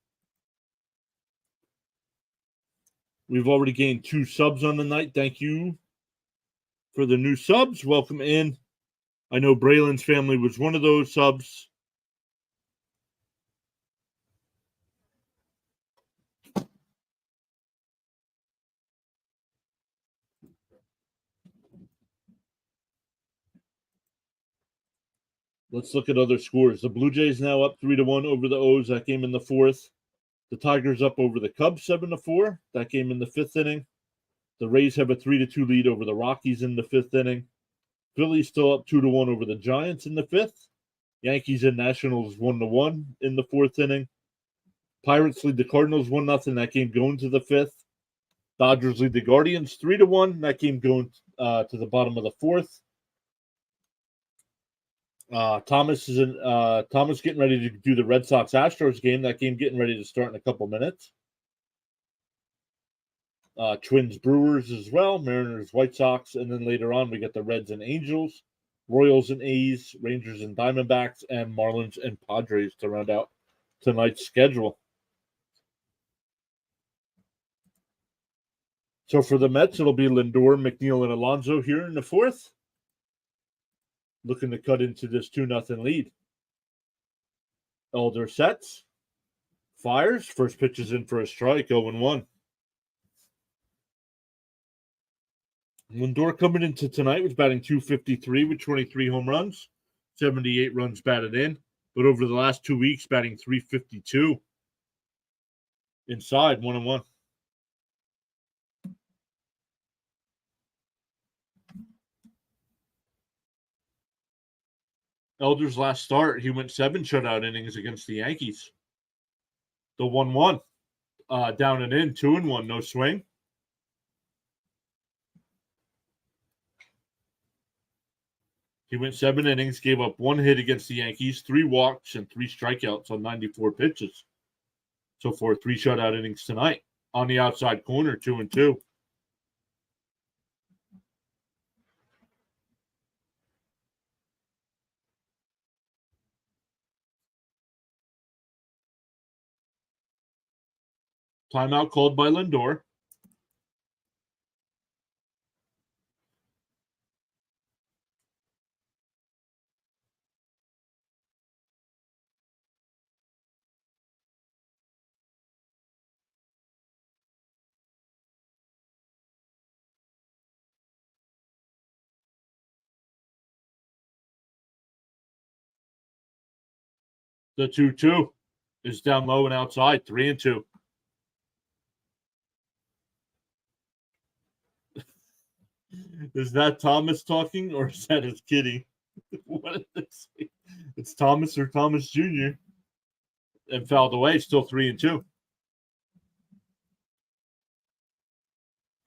We've already gained 2 subs on the night. Thank you for the new subs. Welcome in. I know Braylon's family was one of those subs. Let's look at other scores. The Blue Jays now up 3-1 over the O's. That game in the fourth. The Tigers up over the Cubs 7-4. That game in the fifth inning. The Rays have a 3-2 lead over the Rockies in the fifth inning. Phillies still up 2-1 over the Giants in the fifth. Yankees and Nationals 1-1 in the fourth inning. Pirates lead the Cardinals 1-0. That game going to the fifth. Dodgers lead the Guardians 3-1. That game going to the bottom of the fourth. Thomas getting ready to do the Red Sox Astros game. That game getting ready to start in a couple minutes. Twins Brewers as well, Mariners White Sox, and then later on we get the Reds and Angels, Royals and A's, Rangers and Diamondbacks, and Marlins and Padres to round out tonight's schedule. So for the Mets, it'll be Lindor, McNeil, and Alonso here in the fourth. Looking to cut into this 2-0 lead. Elder sets. Fires. First pitch is in for a strike, 0-1. Lindor coming into tonight was batting .253 with 23 home runs, 78 runs batted in. But over the last 2 weeks, batting .352. Inside, 1-1. Elder's last start, he went 7 shutout innings against the Yankees. The 1-1. Down and in, 2-1, no swing. He went 7 innings, gave up 1 hit against the Yankees, 3 walks, and 3 strikeouts on 94 pitches. So for 3 shutout innings tonight. On the outside corner, 2-2. Timeout called by Lindor. The 2-2 is down low and outside, 3-2. Is that Thomas talking or is that his kitty? What did they say? It's Thomas or Thomas Jr. And fouled away, still 3-2.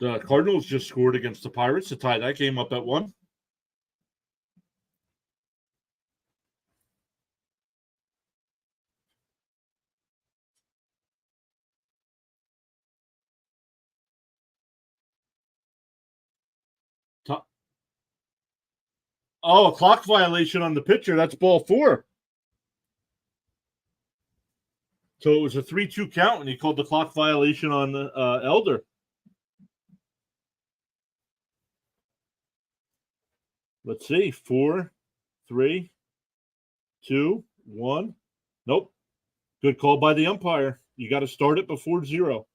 The Cardinals just scored against the Pirates to tie that game up at 1. Oh, a clock violation on the pitcher. That's ball 4. So it was a 3-2 count, and he called the clock violation on the Elder. Let's see. 4, 3, 2, 1. Nope. Good call by the umpire. You got to start it before 0.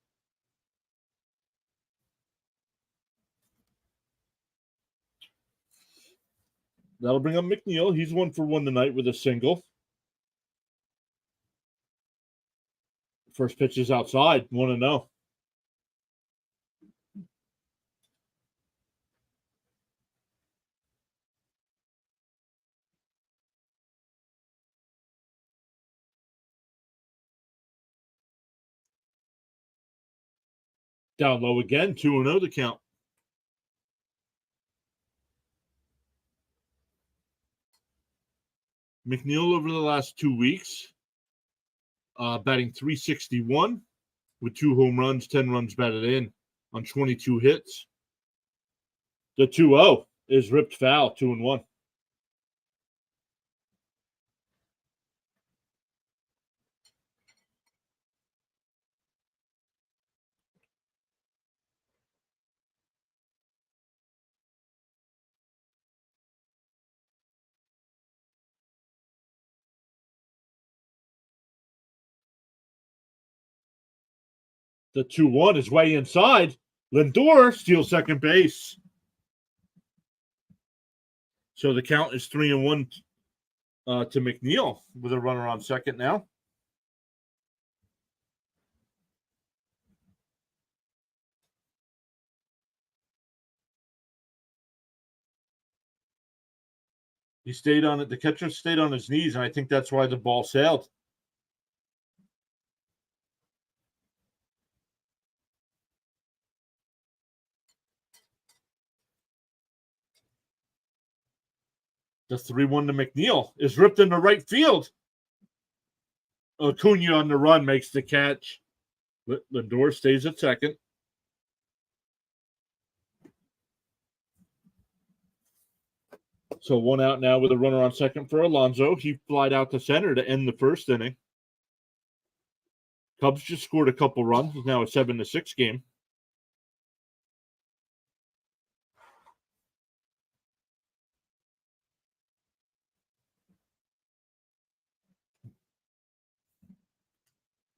That'll bring up McNeil. He's 1 for 1 tonight with a single. First pitch is outside. 1-0. Down low again. 2-0 the count. McNeil over the last 2 weeks, batting .361 with 2 home runs, 10 runs batted in on 22 hits. The 2-0 is ripped foul, 2-1. The 2-1 is way inside. Lindor steals second base. So the count is 3-1 to McNeil with a runner on second now. He stayed on it. The catcher stayed on his knees, and I think that's why the ball sailed. The 3-1 to McNeil is ripped into right field. Acuna on the run makes the catch. Lindor stays at second. So 1 out now with a runner on second for Alonso. He flied out to center to end the first inning. Cubs just scored a couple runs. It's now a 7-6 game.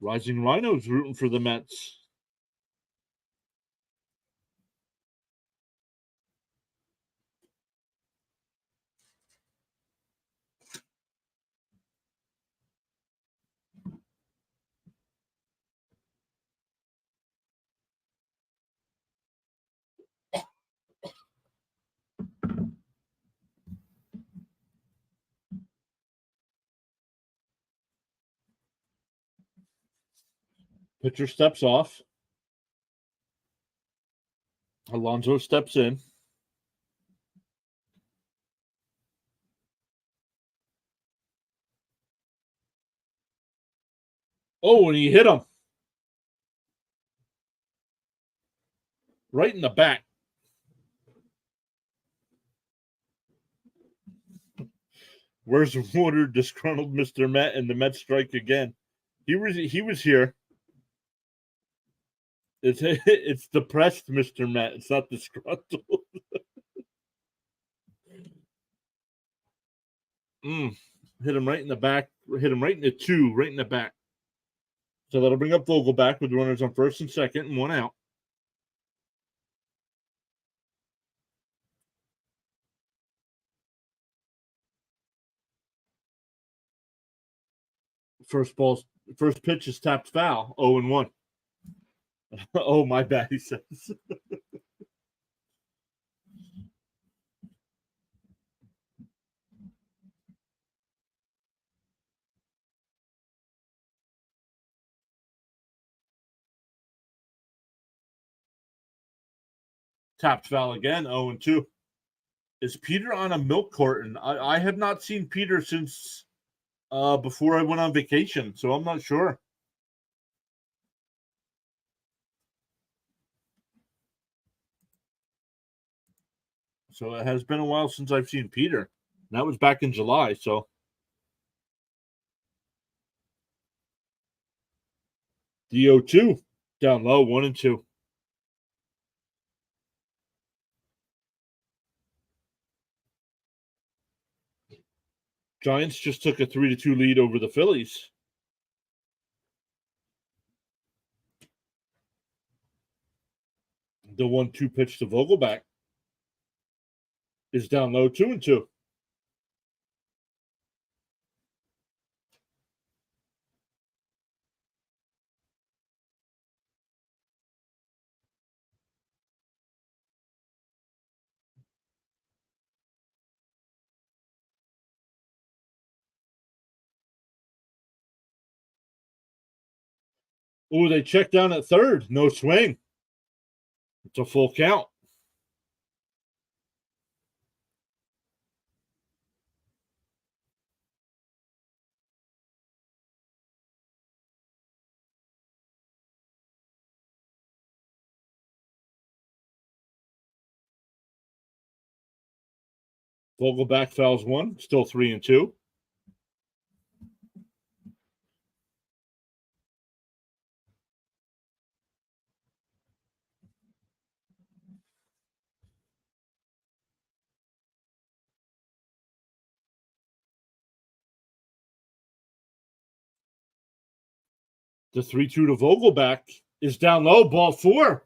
Rising Rhinos rooting for the Mets. Pitcher steps off. Alonso steps in. Oh, and he hit him. Right in the back. Where's the water? Disgruntled Mr. Met, and the Mets strike again. He was here. It's depressed Mr. Met. It's not disgruntled. Hit him right in the back. Hit him right in the 2, right in the back. So that'll bring up Vogelback with runners on first and second and 1 out. First pitch is tapped foul. 0-1. Oh, my bad, he says. Tapped foul again, 0-2. Is Peter on a milk carton? I have not seen Peter since before I went on vacation, so I'm not sure. So it has been a while since I've seen Peter. And that was back in July, so. The 0-2 down low, 1-2. Giants just took a 3-2 lead over the Phillies. The 1-2 pitch to Vogelback is down low, 2-2. Oh, they checked down at third. No swing. It's a full count. Vogelback fouls one, still 3-2. The 3-2 to Vogelback is down low, ball 4.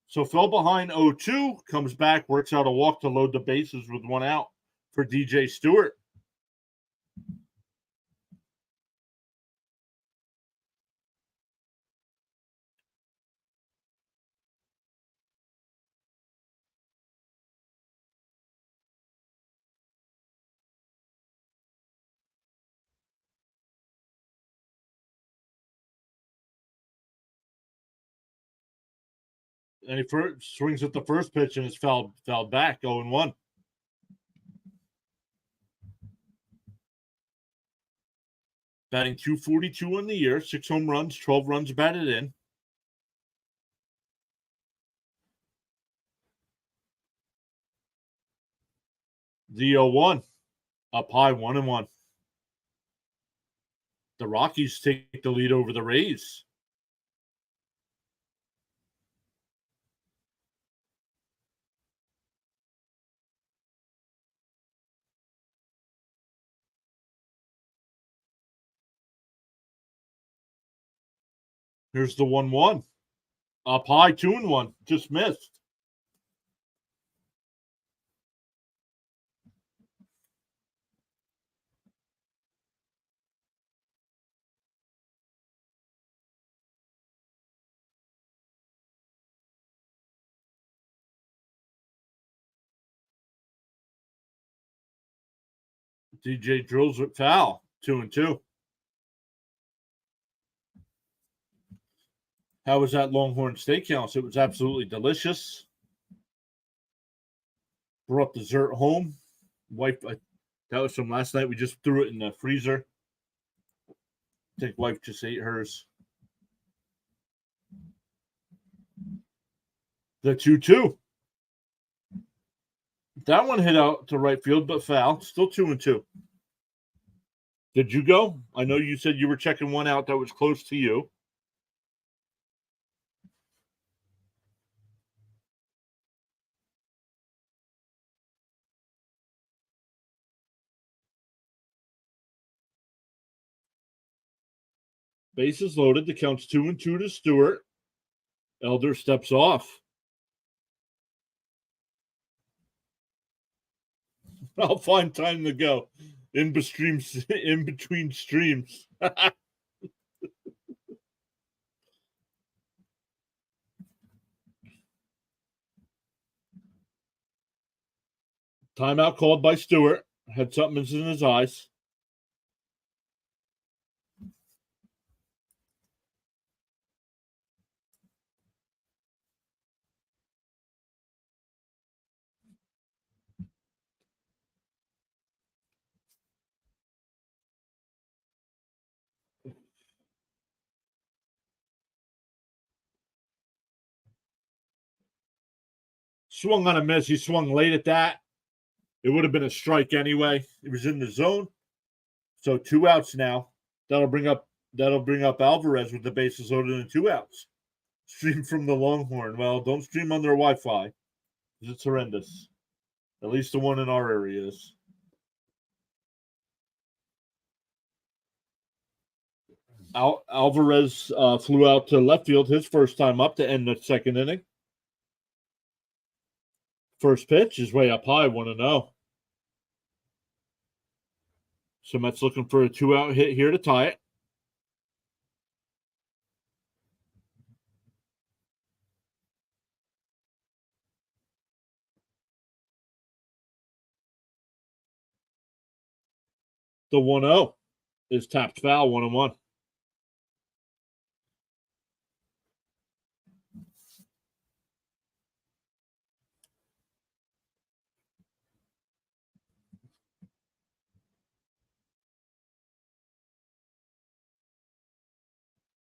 So fell behind 0-2, comes back, works out a walk to load the bases with 1 out for DJ Stewart. And he swings at the first pitch and is fouled back, 0-1. Batting .242 on the year, 6 home runs, 12 runs batted in. The 0-1, up high, 1-1. The Rockies take the lead over the Rays. Here's the 1-1. Up high, 2-1. Just missed. DJ drills it foul, 2-2. How was that Longhorn Steakhouse? It was absolutely delicious. Brought dessert home. Wife, that was from last night. We just threw it in the freezer. I think wife just ate hers. The 2-2. That one hit out to right field, but foul. Still 2-2. Did you go? I know you said you were checking one out that was close to you. Bases loaded. The count's 2-2 to Stewart. Elder steps off. I'll find time to go in between streams. Timeout called by Stewart. Had something in his eyes. Swung on a miss. He swung late at that. It would have been a strike anyway. It was in the zone. So 2 outs now. That'll bring up Alvarez with the bases loaded and 2 outs. Stream from the Longhorn. Well, don't stream on their Wi-Fi. It's horrendous. At least the one in our area is. Alvarez flew out to left field his first time up to end the second inning. First pitch is way up high, 1-0. So Mets looking for a 2-out hit here to tie it. The 1-0 is tapped foul, 1-1.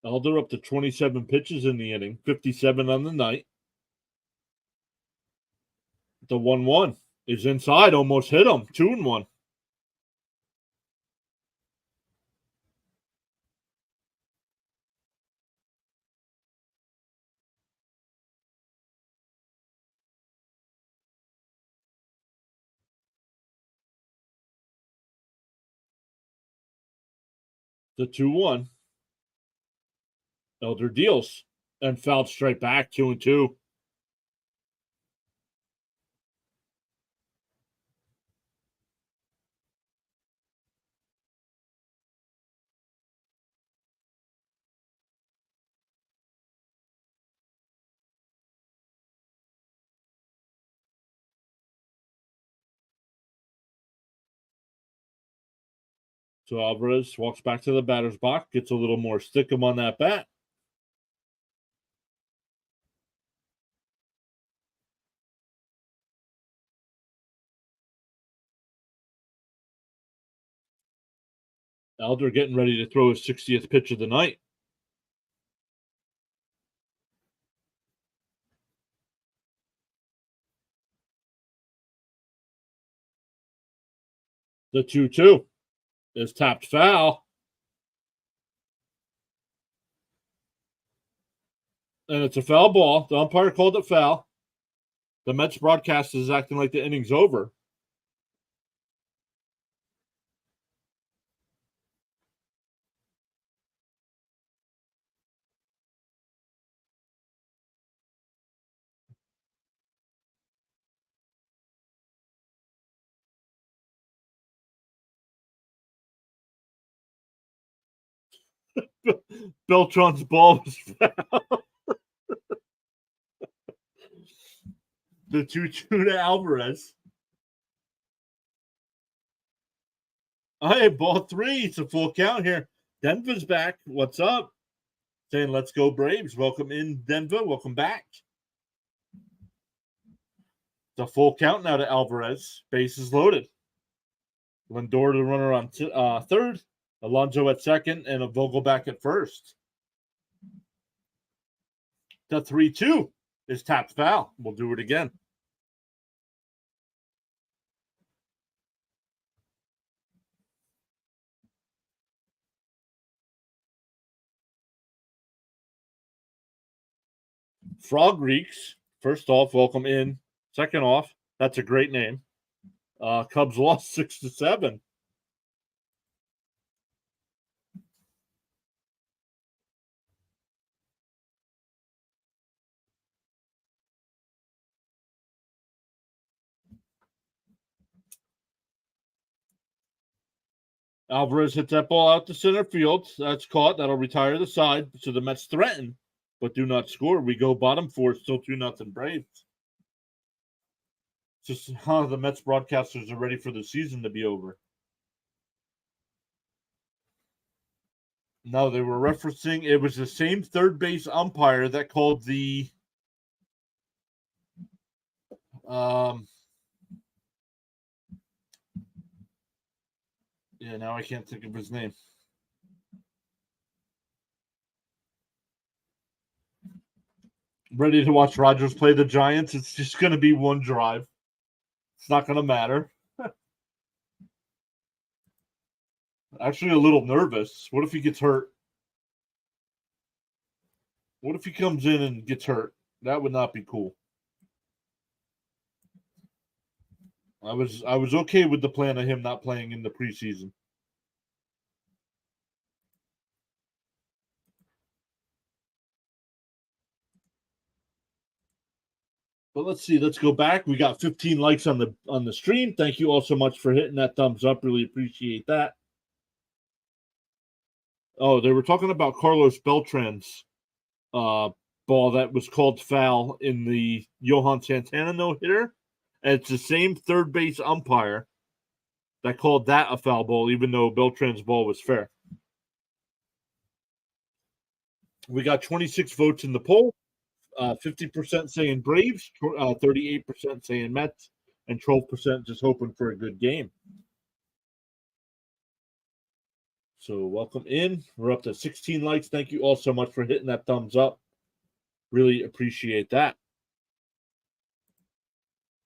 Elder up to 27 pitches in the inning, 57 on the night. The 1-1 is inside, almost hit him, 2-1. The 2-1. Elder deals and fouled straight back, 2-2. So Alvarez walks back to the batter's box, gets a little more stickum on that bat. Elder getting ready to throw his 60th pitch of the night. The 2-2 is tapped foul. And it's a foul ball. The umpire called it foul. The Mets broadcast is acting like the inning's over. Beltran's ball was foul. The 2-2 to Alvarez. All right, ball 3. It's a full count here. Denver's back. What's up? Saying, let's go Braves. Welcome in, Denver. Welcome back. It's a full count now to Alvarez. Bases loaded. Lindor the runner on third. Alonso at second. And a Vogelback at first. The 3-2 is tapped foul. We'll do it again. Frog Reeks, first off, welcome in. Second off, that's a great name. Cubs lost 6-7. Alvarez hits that ball out to center field. That's caught. That'll retire the side. So the Mets threaten, but do not score. We go bottom 4, still 2-0 Braves. Just how the Mets broadcasters are ready for the season to be over. No, they were referencing, it was the same third base umpire that called the now I can't think of his name. Ready to watch Rodgers play the Giants? It's just going to be one drive. It's not going to matter. Actually, a little nervous. What if he gets hurt? What if he comes in and gets hurt? That would not be cool. I was okay with the plan of him not playing in the preseason. But let's see. Let's go back. We got 15 likes on the stream. Thank you all so much for hitting that thumbs up. Really appreciate that. Oh, they were talking about Carlos Beltran's ball that was called foul in the Johan Santana no-hitter. And it's the same third base umpire that called that a foul ball, even though Beltran's ball was fair. We got 26 votes in the poll. 50% saying Braves, 38% saying Mets, and 12% just hoping for a good game. So welcome in. We're up to 16 likes. Thank you all so much for hitting that thumbs up. Really appreciate that.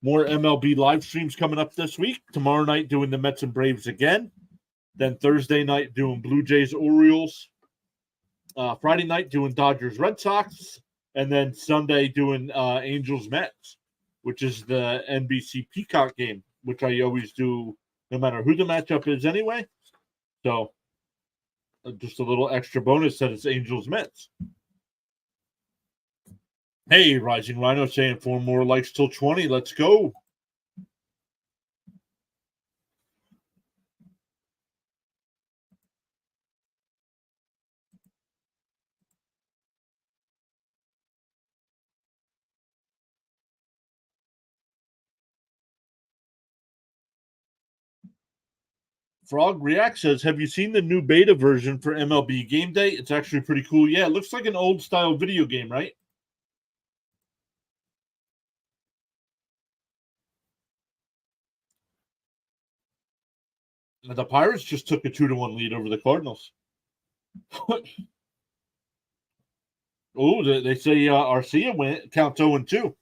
More MLB live streams coming up this week. Tomorrow night doing the Mets and Braves again. Then Thursday night doing Blue Jays, Orioles. Friday night doing Dodgers, Red Sox. And then Sunday doing Angels, Mets, which is the NBC Peacock game, which I always do no matter who the matchup is anyway. So just a little extra bonus that it's Angels, Mets. Hey, Rising Rhino saying 4 more likes till 20. Let's go. Frog React says, have you seen the new beta version for MLB Game Day? It's actually pretty cool. Yeah, it looks like an old style video game, right? The Pirates just took a 2-1 lead over the Cardinals. Oh, they say Arcia counts 0-2.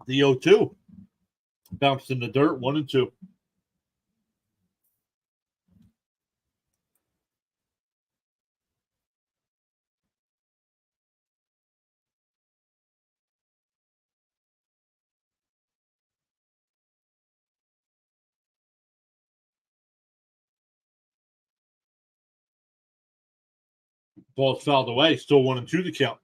The 0-2 bounced in the dirt, 1-2. Ball's fouled away, still 1-2 to count.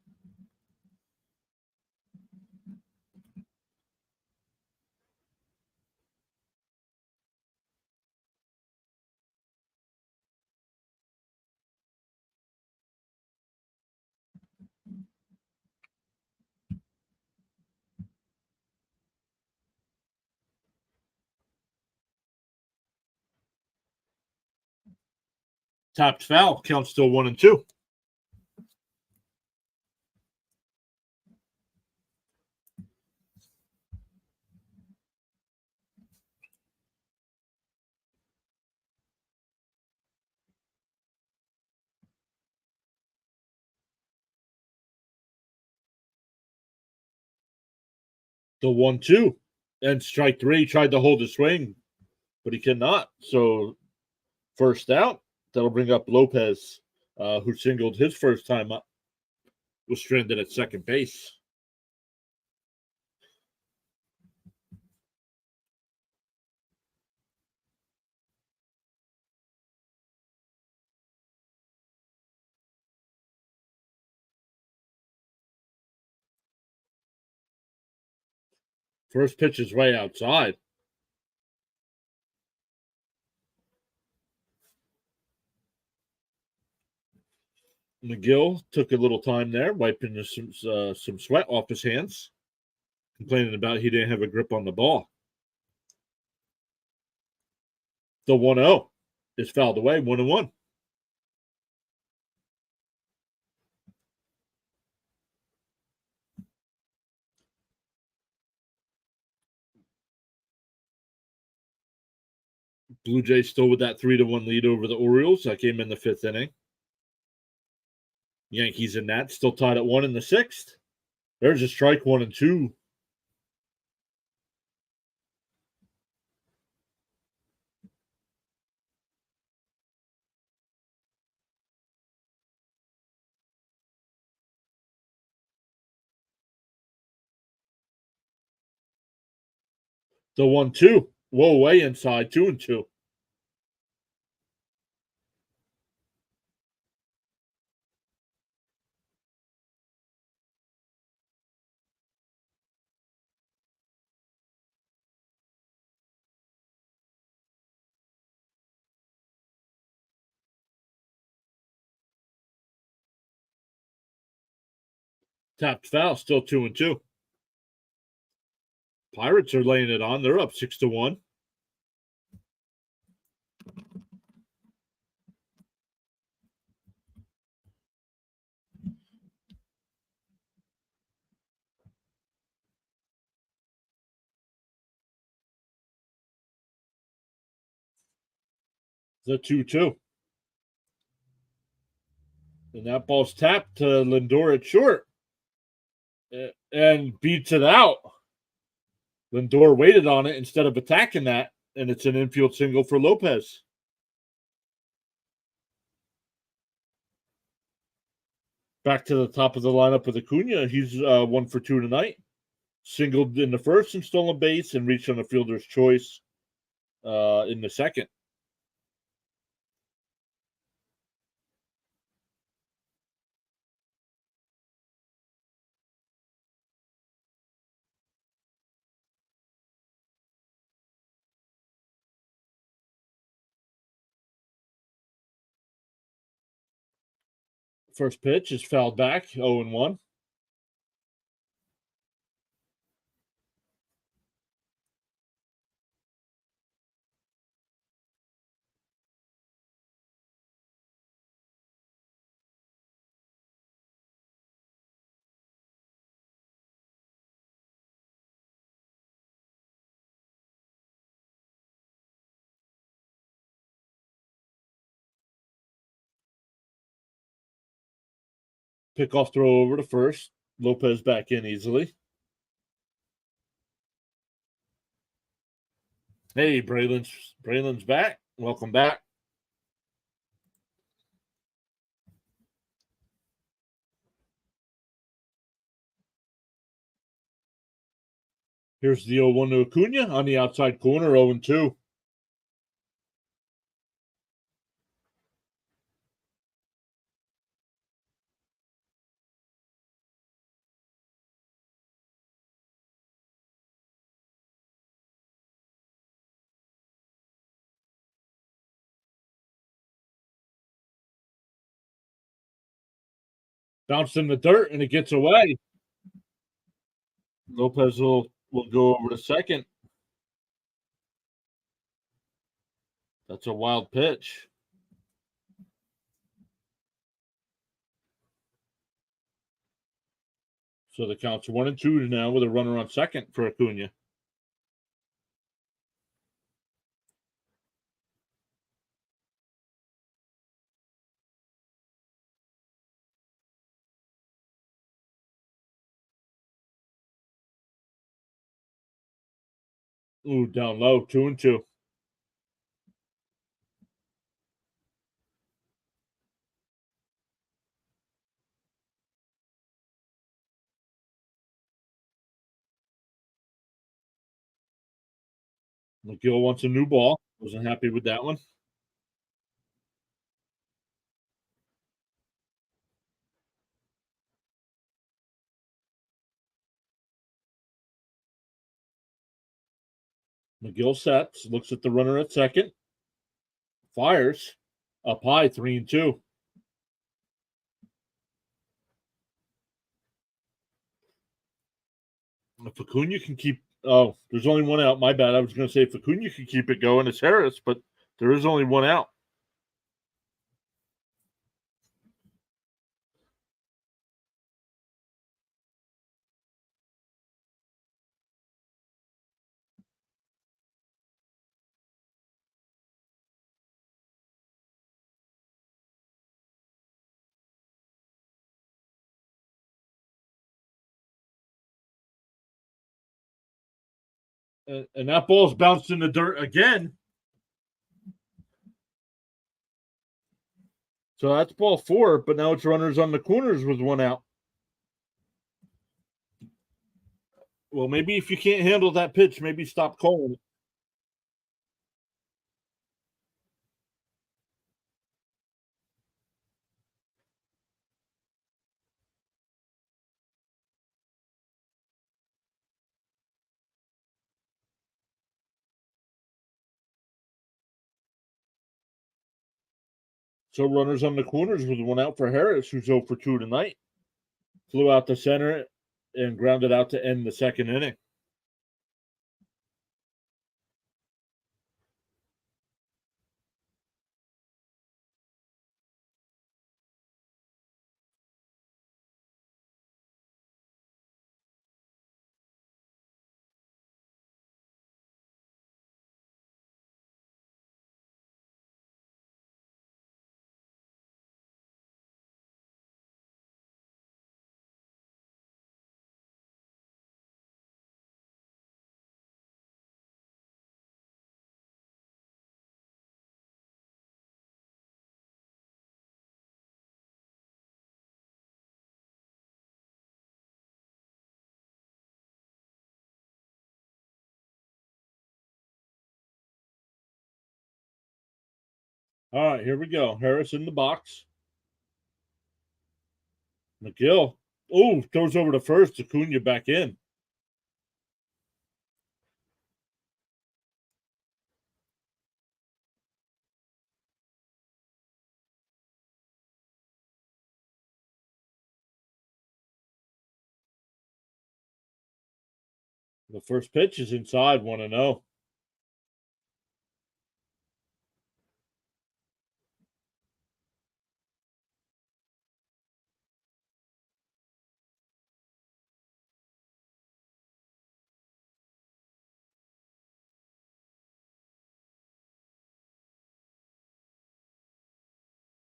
Tapped foul, count still 1-2. The 1-2. And strike 3, tried to hold the swing, but he cannot. So first out, that'll bring up Lopez, who singled his first time up, was stranded at second base. First pitch is way outside. McGill took a little time there, wiping some sweat off his hands, complaining about he didn't have a grip on the ball. The 1-0 is fouled away, 1-1. Blue Jays still with that 3-1 lead over the Orioles. That came in the 5th inning. Yankees and Nats still tied at 1 in the 6th. There's a strike, 1-2. The 1-2. Whoa, way inside, 2-2. Tapped foul, still 2-2. Pirates are laying it on. They're up 6-1. The 2-2. And that ball's tapped to Lindor at short. And beats it out. Lindor waited on it instead of attacking that, and it's an infield single for Lopez. Back to the top of the lineup with Acuna. He's 1 for 2 tonight. Singled in the first and stolen base, and reached on the fielder's choice in the second. First pitch is fouled back, 0-1. Pickoff throw over to first. Lopez back in easily. Hey, Braylon's back. Welcome back. Here's the 0-1 to Acuna on the outside corner, 0-2. Bounced in the dirt, and it gets away. Lopez will go over to second. That's a wild pitch. So the count's 1-2 now with a runner on second for Acuna. Ooh, down low, 2-2. McGill wants a new ball. Wasn't happy with that one. McGill sets, looks at the runner at second, fires, up high, 3-2. If Acuna can keep, there's only one out. My bad. I was going to say if Acuna can keep it going, it's Harris, but there is only one out. And that ball's bounced in the dirt again. So that's ball 4, but now it's runners on the corners with 1 out. Well, maybe if you can't handle that pitch, maybe stop calling it. So runners on the corners with 1 out for Harris, who's 0 for 2 tonight. Flew out to center and grounded out to end the 2nd inning. All right, here we go. Harris in the box. McGill. Oh, throws over to first. Acuna back in. The first pitch is inside, 1-0.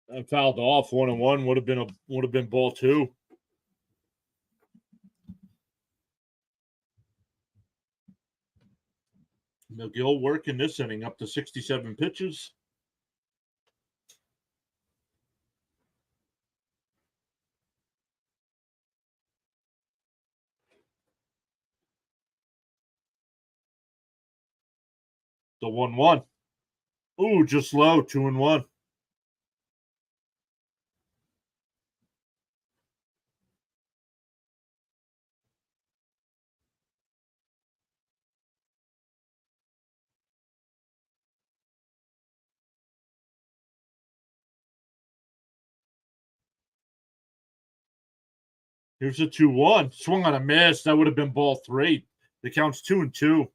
And fouled off 1-1 would have been ball 2. McGill working this inning up to 67 pitches. The 1-1. Ooh, just low, 2-1. Here's a 2-1. Swung on a miss. That would have been ball 3. The count's 2-2.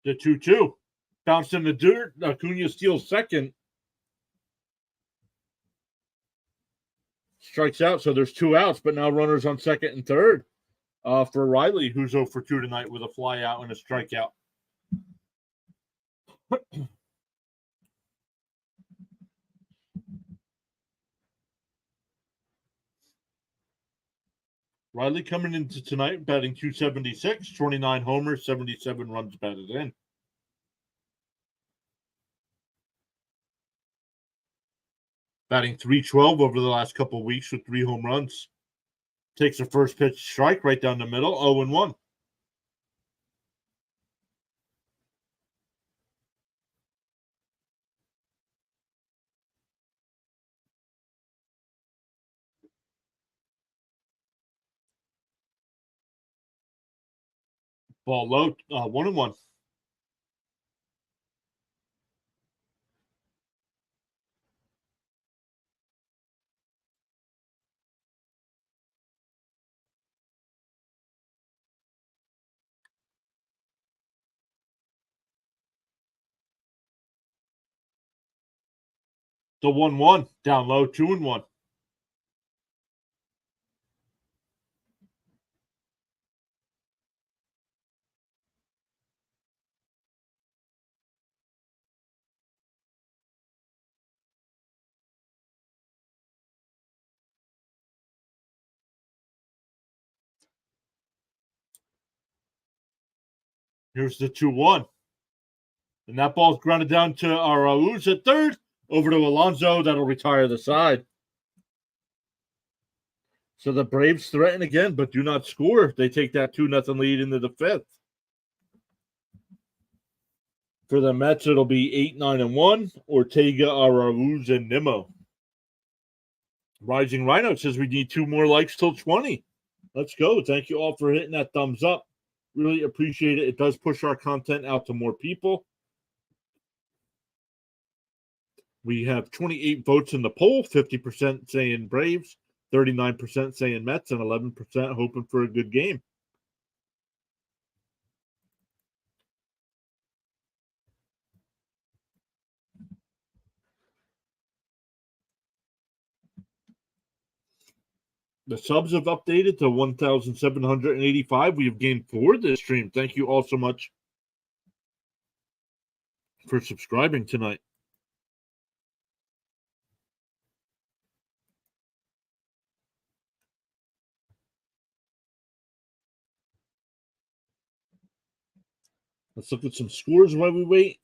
The 2-2. Bounced in the dirt. Acuna steals second. Strikes out, so there's 2 outs, but now runners on second and third for Riley, who's 0 for 2 tonight with a fly out and a strikeout. Riley coming into tonight, batting .276, 29 homers, 77 runs batted in. Batting .312 over the last couple of weeks with 3 home runs. Takes a first pitch strike right down the middle, 0-1. Ball low, 1-1. The 1-1, down low, 2-1. Here's the 2-1. And that ball's grounded down to Arauz at third. Over to Alonso. That'll retire the side. So the Braves threaten again, but do not score. They take that 2-0 lead into the fifth. For the Mets, it'll be 8-9-1. Ortega, Arauz, and Nimmo. Rising Rhino says we need 2 more likes till 20. Let's go. Thank you all for hitting that thumbs up. Really appreciate it. It does push our content out to more people. We have 28 votes in the poll, 50% saying Braves, 39% saying Mets, and 11% hoping for a good game. The subs have updated to 1,785. We have gained 4 this stream. Thank you all so much for subscribing tonight. Let's look at some scores while we wait.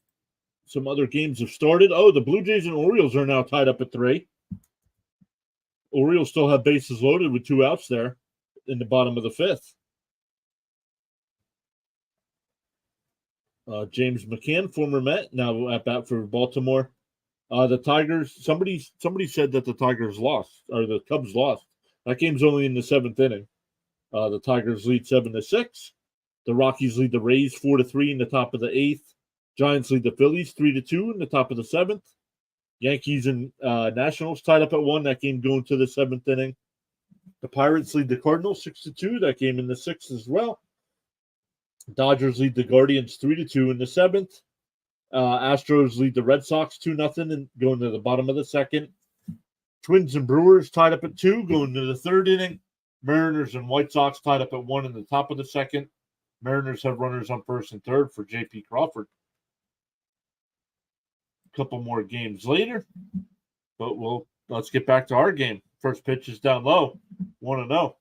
Some other games have started. Oh, the Blue Jays and Orioles are now tied up at 3. Orioles still have bases loaded with 2 outs there in the bottom of the 5th. James McCann, former Met, now at bat for Baltimore. The Tigers, somebody said that the Tigers lost, or the Cubs lost. That game's only in the 7th inning. The Tigers lead 7-6. The Rockies lead the Rays 4-3 in the top of the 8th. Giants lead the Phillies 3-2 in the top of the 7th. Yankees and Nationals tied up at 1. That game going to the 7th inning. The Pirates lead the Cardinals 6-2. That game in the 6th as well. Dodgers lead the Guardians 3-2 in the 7th. Astros lead the Red Sox 2-0 and going to the bottom of the 2nd. Twins and Brewers tied up at 2 going to the 3rd inning. Mariners and White Sox tied up at 1 in the top of the 2nd. Mariners have runners on 1st and 3rd for J.P. Crawford. A couple more games later, but let's get back to our game. First pitch is down low, 1-0.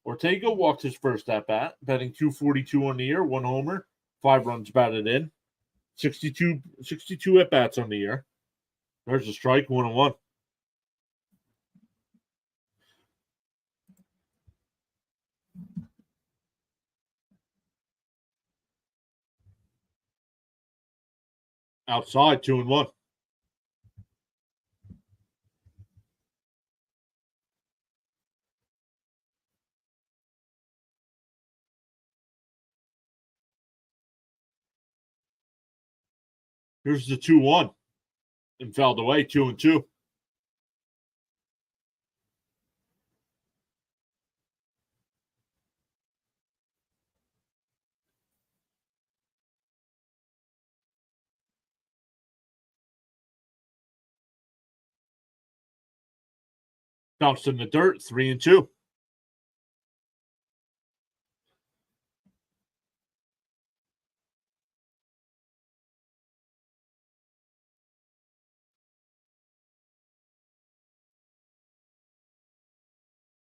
Ortega walked his first at bat, batting .242 on the year, 1 homer, 5 runs batted in, 62 at bats on the year. There's a strike, 1-1. Outside, 2-1. Here's the 2-1. And fouled away, 2-2. Bounced in the dirt, 3-2.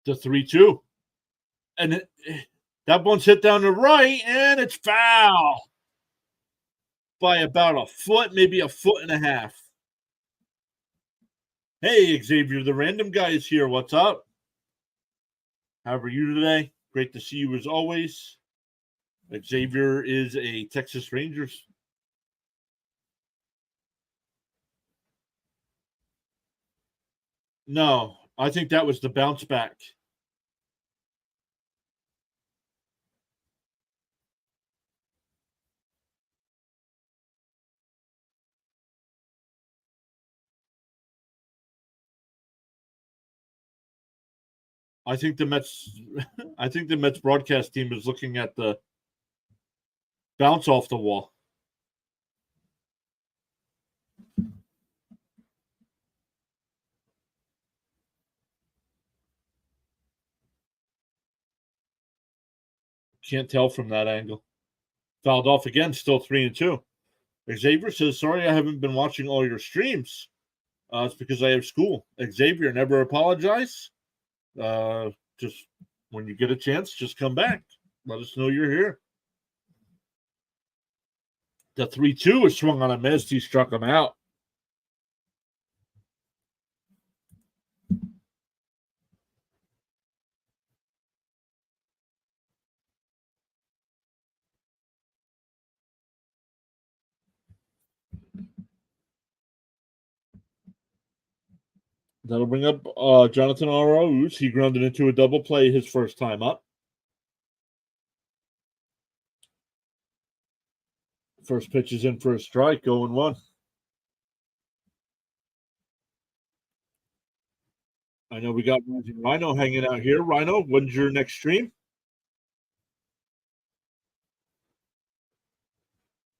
The 3-2. And that one's hit down the right, and it's foul by about a foot, maybe a foot and a half. Hey, Xavier, the random guy is here. What's up? How are you today? Great to see you as always. Xavier is a Texas Rangers. No, I think that was the bounce back. I think the Mets broadcast team is looking at the bounce off the wall. Can't tell from that angle. Fouled off again, still 3-2. Xavier says, sorry I haven't been watching all your streams. It's because I have school. Xavier, never apologize. Just when you get a chance, just come back. Let us know you're here. The 3-2 is swung on a miss. He struck him out. That'll bring up Jonathan Arauz. He grounded into a double play his first time up. First pitch is in for a strike, 0-1. I know we got Rhino hanging out here. Rhino, when's your next stream?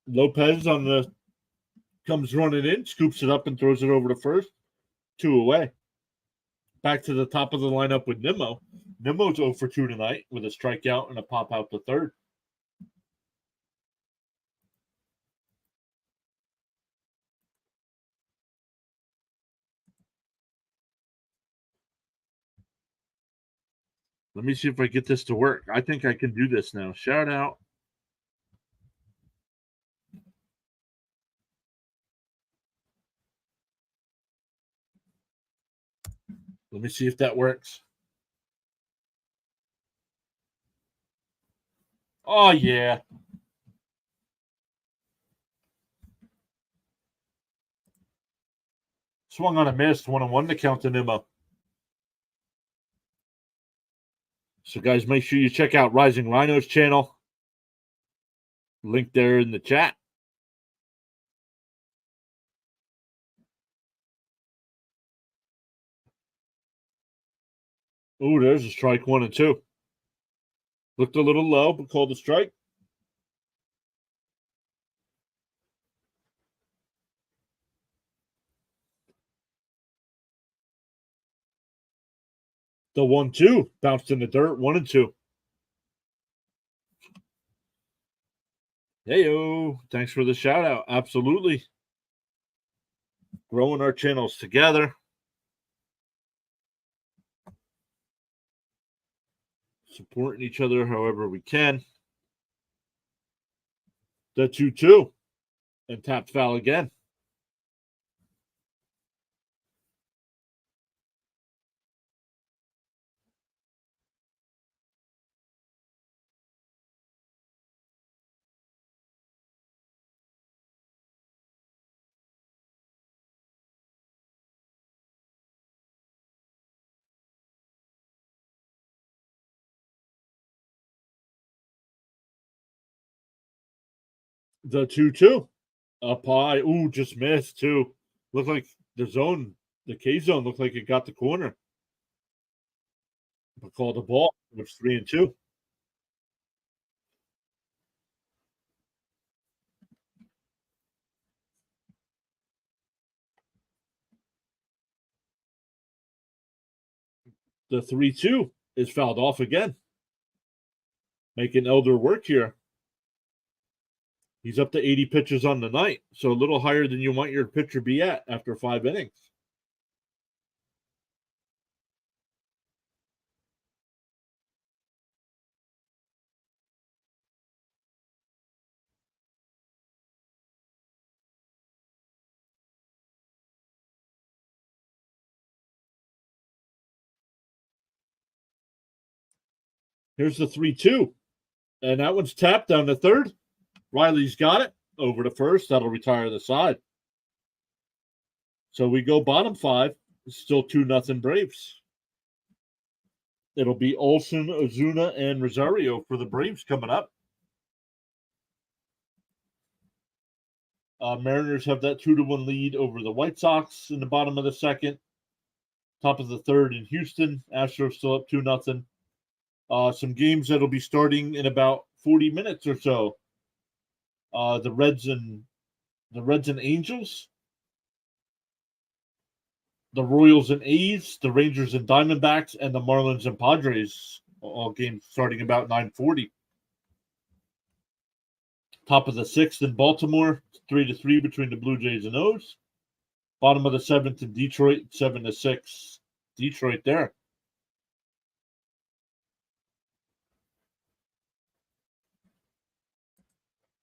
Lopez comes running in, scoops it up and throws it over to first. 2 away. Back to the top of the lineup with Nimmo. Nimmo's 0 for 2 tonight with a strikeout and a pop out to third. Let me see if I get this to work. I think I can do this now. Shout out. Let me see if that works. Oh, yeah. Swung on a miss, 1-1 to count to Nimmo. So, guys, make sure you check out Rising Rhino's channel. Link there in the chat. Ooh, there's a strike 1 and 2. Looked a little low, but called a strike. The 1-2 bounced in the dirt, 1 and 2. Hey-o, thanks for the shout out. Absolutely. Growing our channels together. Supporting each other however we can. The 2-2 and tapped foul again. The 2-2. Up high. Ooh, just missed too. Looked like the K zone looked like it got the corner. But called the ball. It was 3 and 2. The 3-2 is fouled off again. Making Elder work here. He's up to 80 pitches on the night, so a little higher than you want your pitcher be at after 5 innings. Here's the 3-2. And that one's tapped down to third. Riley's got it over to first. That'll retire the side. So we go bottom 5. Still 2-0 Braves. It'll be Olsen, Ozuna, and Rosario for the Braves coming up. Mariners have that 2-1 lead over the White Sox in the bottom of the second. Top of the third in Houston. Astros still up 2-0. Some games that'll be starting in about 40 minutes or so. The Reds and Angels, the Royals and A's, the Rangers and Diamondbacks, and the Marlins and Padres. All games starting about 9:40. Top of the 6th in Baltimore, 3-3 between the Blue Jays and O's. Bottom of the 7th in Detroit, 7-6. Detroit there.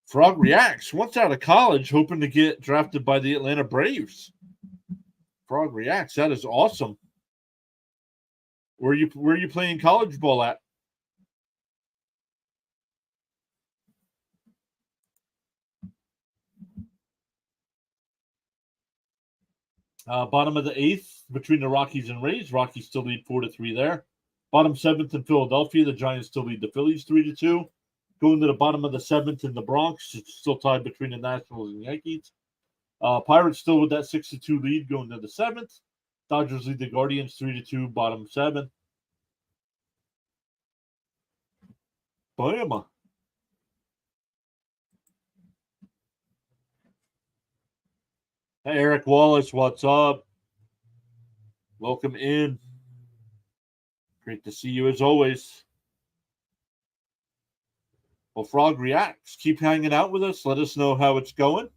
Frog reacts. Once out of college, hoping to get drafted by the Atlanta Braves. Frog reacts. That is awesome. Where are you playing college ball at? Bottom of the 8th between the Rockies and Rays. Rockies still lead 4-3 there. Bottom 7th in Philadelphia. The Giants still lead the Phillies 3-2. Going to the bottom of the 7th in the Bronx. It's still tied between the Nationals and Yankees. Pirates still with that 6-2 lead going to the 7th. Dodgers lead the Guardians 3-2, bottom 7. Bam. Hey, Eric Wallace, what's up? Welcome in. Great to see you as always. Well, Frog reacts. Keep hanging out with us. Let us know how it's going.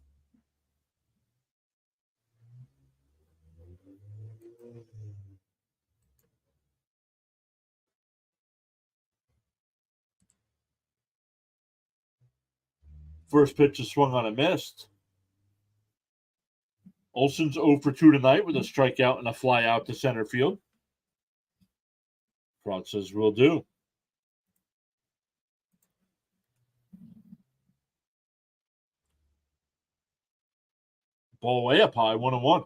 First pitch is swung on and missed. Olson's 0 for 2 tonight with a strikeout and a fly out to center field. Frog says, will do. Ball way up high, 1-1.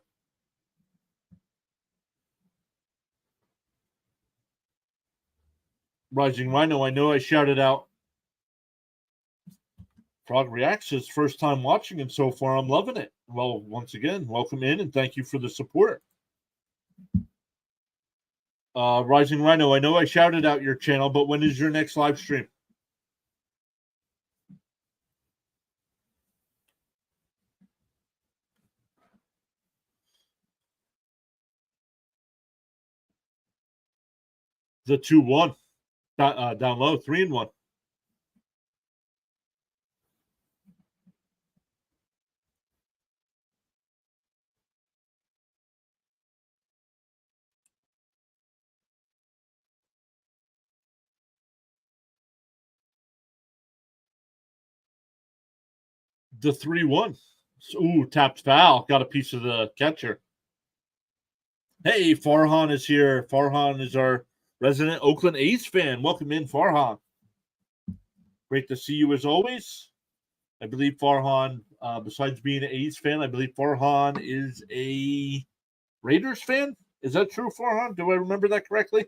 Rising Rhino, I know I shouted out. Frog reacts his first time watching him so far. I'm loving it. Well, once again, welcome in and thank you for the support. Rising Rhino, I know I shouted out your channel, but when is your next live stream? The 2-1. Down low, 3-1. The 3-1. Ooh, tapped foul. Got a piece of the catcher. Hey, Farhan is here. Farhan is our resident Oakland A's fan. Welcome in, Farhan. Great to see you as always. I believe Farhan, besides being an A's fan, I believe Farhan is a Raiders fan. Is that true, Farhan? Do I remember that correctly?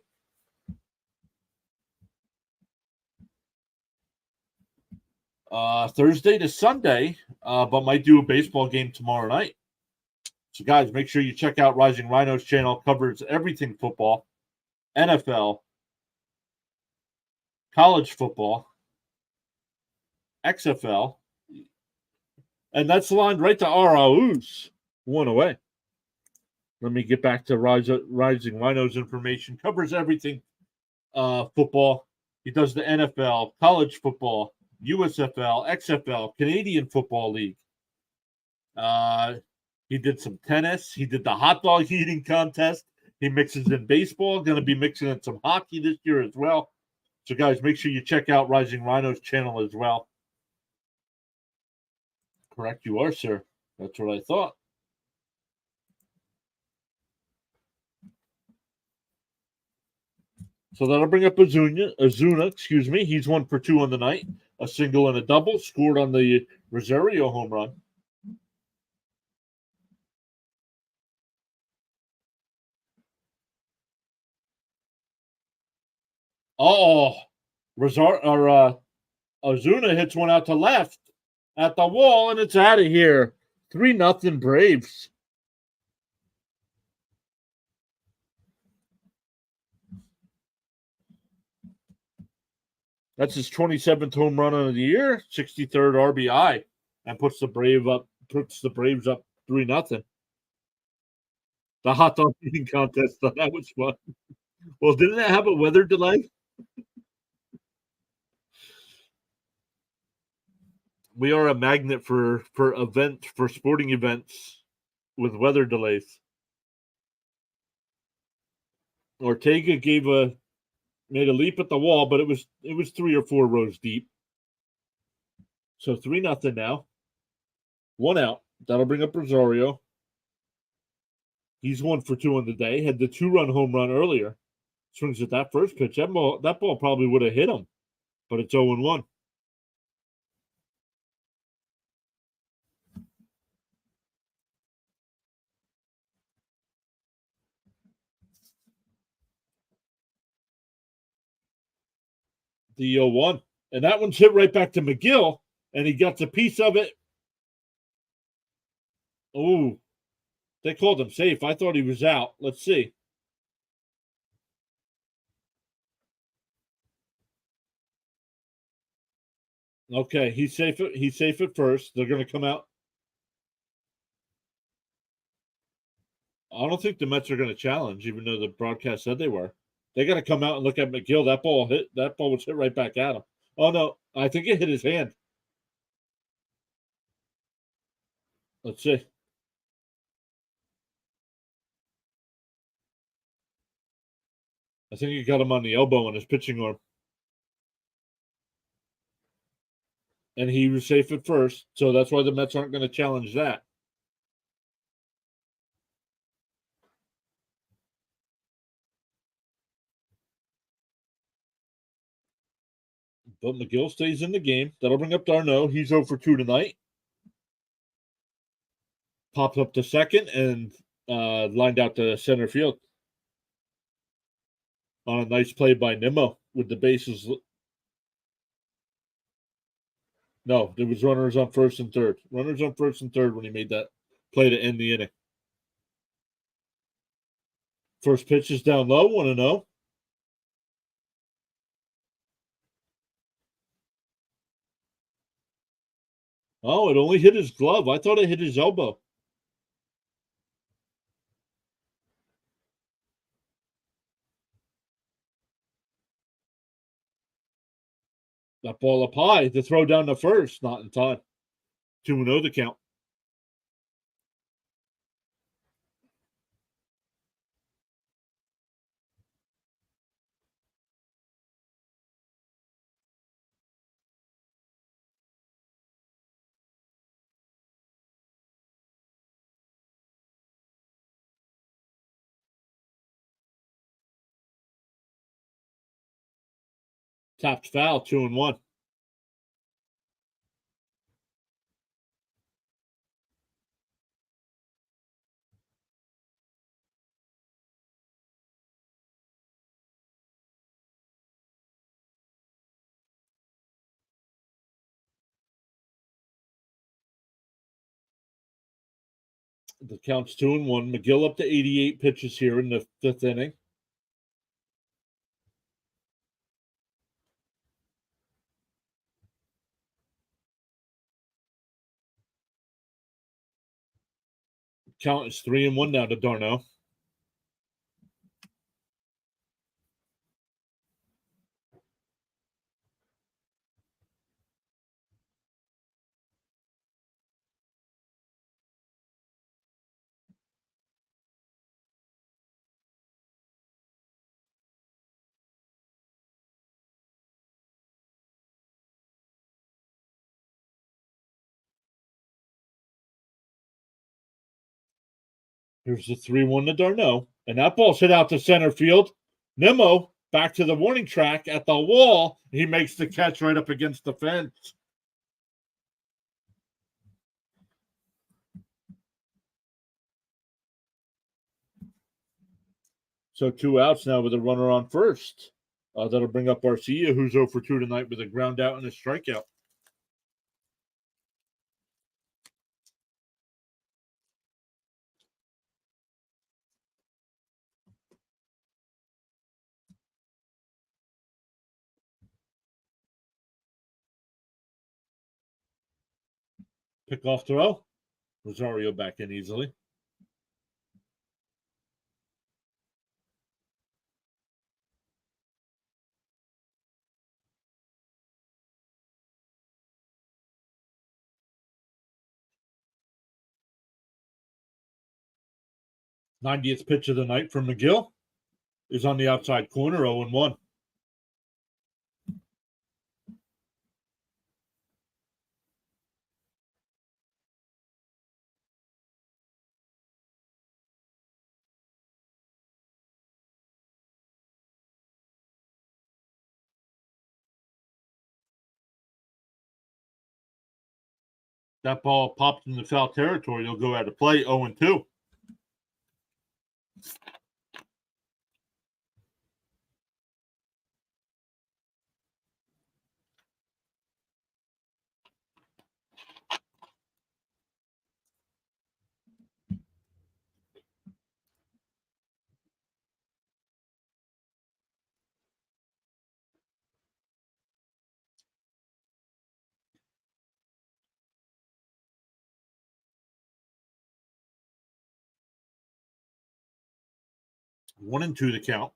Thursday to Sunday, but might do a baseball game tomorrow night. So, guys, make sure you check out Rising Rhino's channel. Covers everything football, NFL, college football, XFL, and that's aligned right to RAUs. One away. Let me get back to Rising Rhino's information. Covers everything football. He does the NFL, college football, USFL, XFL, Canadian Football League. He did some tennis. He did the hot dog eating contest. He mixes in baseball. Going to be mixing in some hockey this year as well. So, guys, make sure you check out Rising Rhino's channel as well. Correct, you are, sir. That's what I thought. So that'll bring up Azuna, excuse me. He's 1 for 2 on the night. A single and a double. Scored on the Rosario home run. Oh, Azuna hits one out to left at the wall, and it's out of here. 3-0 Braves. That's his 27th home run of the year, 63rd RBI, and puts the Braves up 3-0. The hot dog eating contest, that was fun. Well, didn't it have a weather delay? We are a magnet for sporting events with weather delays. Ortega made a leap at the wall, but it was 3 or 4 rows deep. So 3-0 now. 1 out. That'll bring up Rosario. He's 1 for 2 on the day. Had the 2-run home run earlier. Swings at that first pitch. That ball probably would have hit him, but it's 0-1. The 0-1. And that one's hit right back to McGill, and he gets a piece of it. Oh, they called him safe. I thought he was out. Let's see. Okay, he's safe. He's safe at first. They're going to come out. I don't think the Mets are going to challenge, even though the broadcast said they were. They got to come out and look at McGill. That ball was hit right back at him. Oh no, I think it hit his hand. Let's see. I think he got him on the elbow on his pitching arm. And he was safe at first, so that's why the Mets aren't going to challenge that. But McGill stays in the game. That'll bring up d'Arnaud. He's 0 for 2 tonight. Pops up to second and lined out to center field. On a nice play by Nimmo with the bases. No, there was runners on first and third. Runners on first and third when he made that play to end the inning. First pitch is down low, 1-0. Oh, it only hit his glove. I thought it hit his elbow. That ball up high to throw down the first, not in time. 2-0 the count. Tapped foul, 2-1. The count's 2-1. McGill up to 88 pitches here in the 5th inning. Count is 3-1 now to d'Arnaud. Here's the 3-1 to d'Arnaud. And that ball's hit out to center field. Nimmo back to the warning track at the wall. He makes the catch right up against the fence. So 2 outs now with a runner on first. That'll bring up Arcia, who's 0 for 2 tonight with a ground out and a strikeout. Pick off throw. Rosario back in easily. '90th pitch of the night from McGill is on the outside corner, 0-1. That ball popped in the foul territory. He'll go out of play 0-2. One and two to count.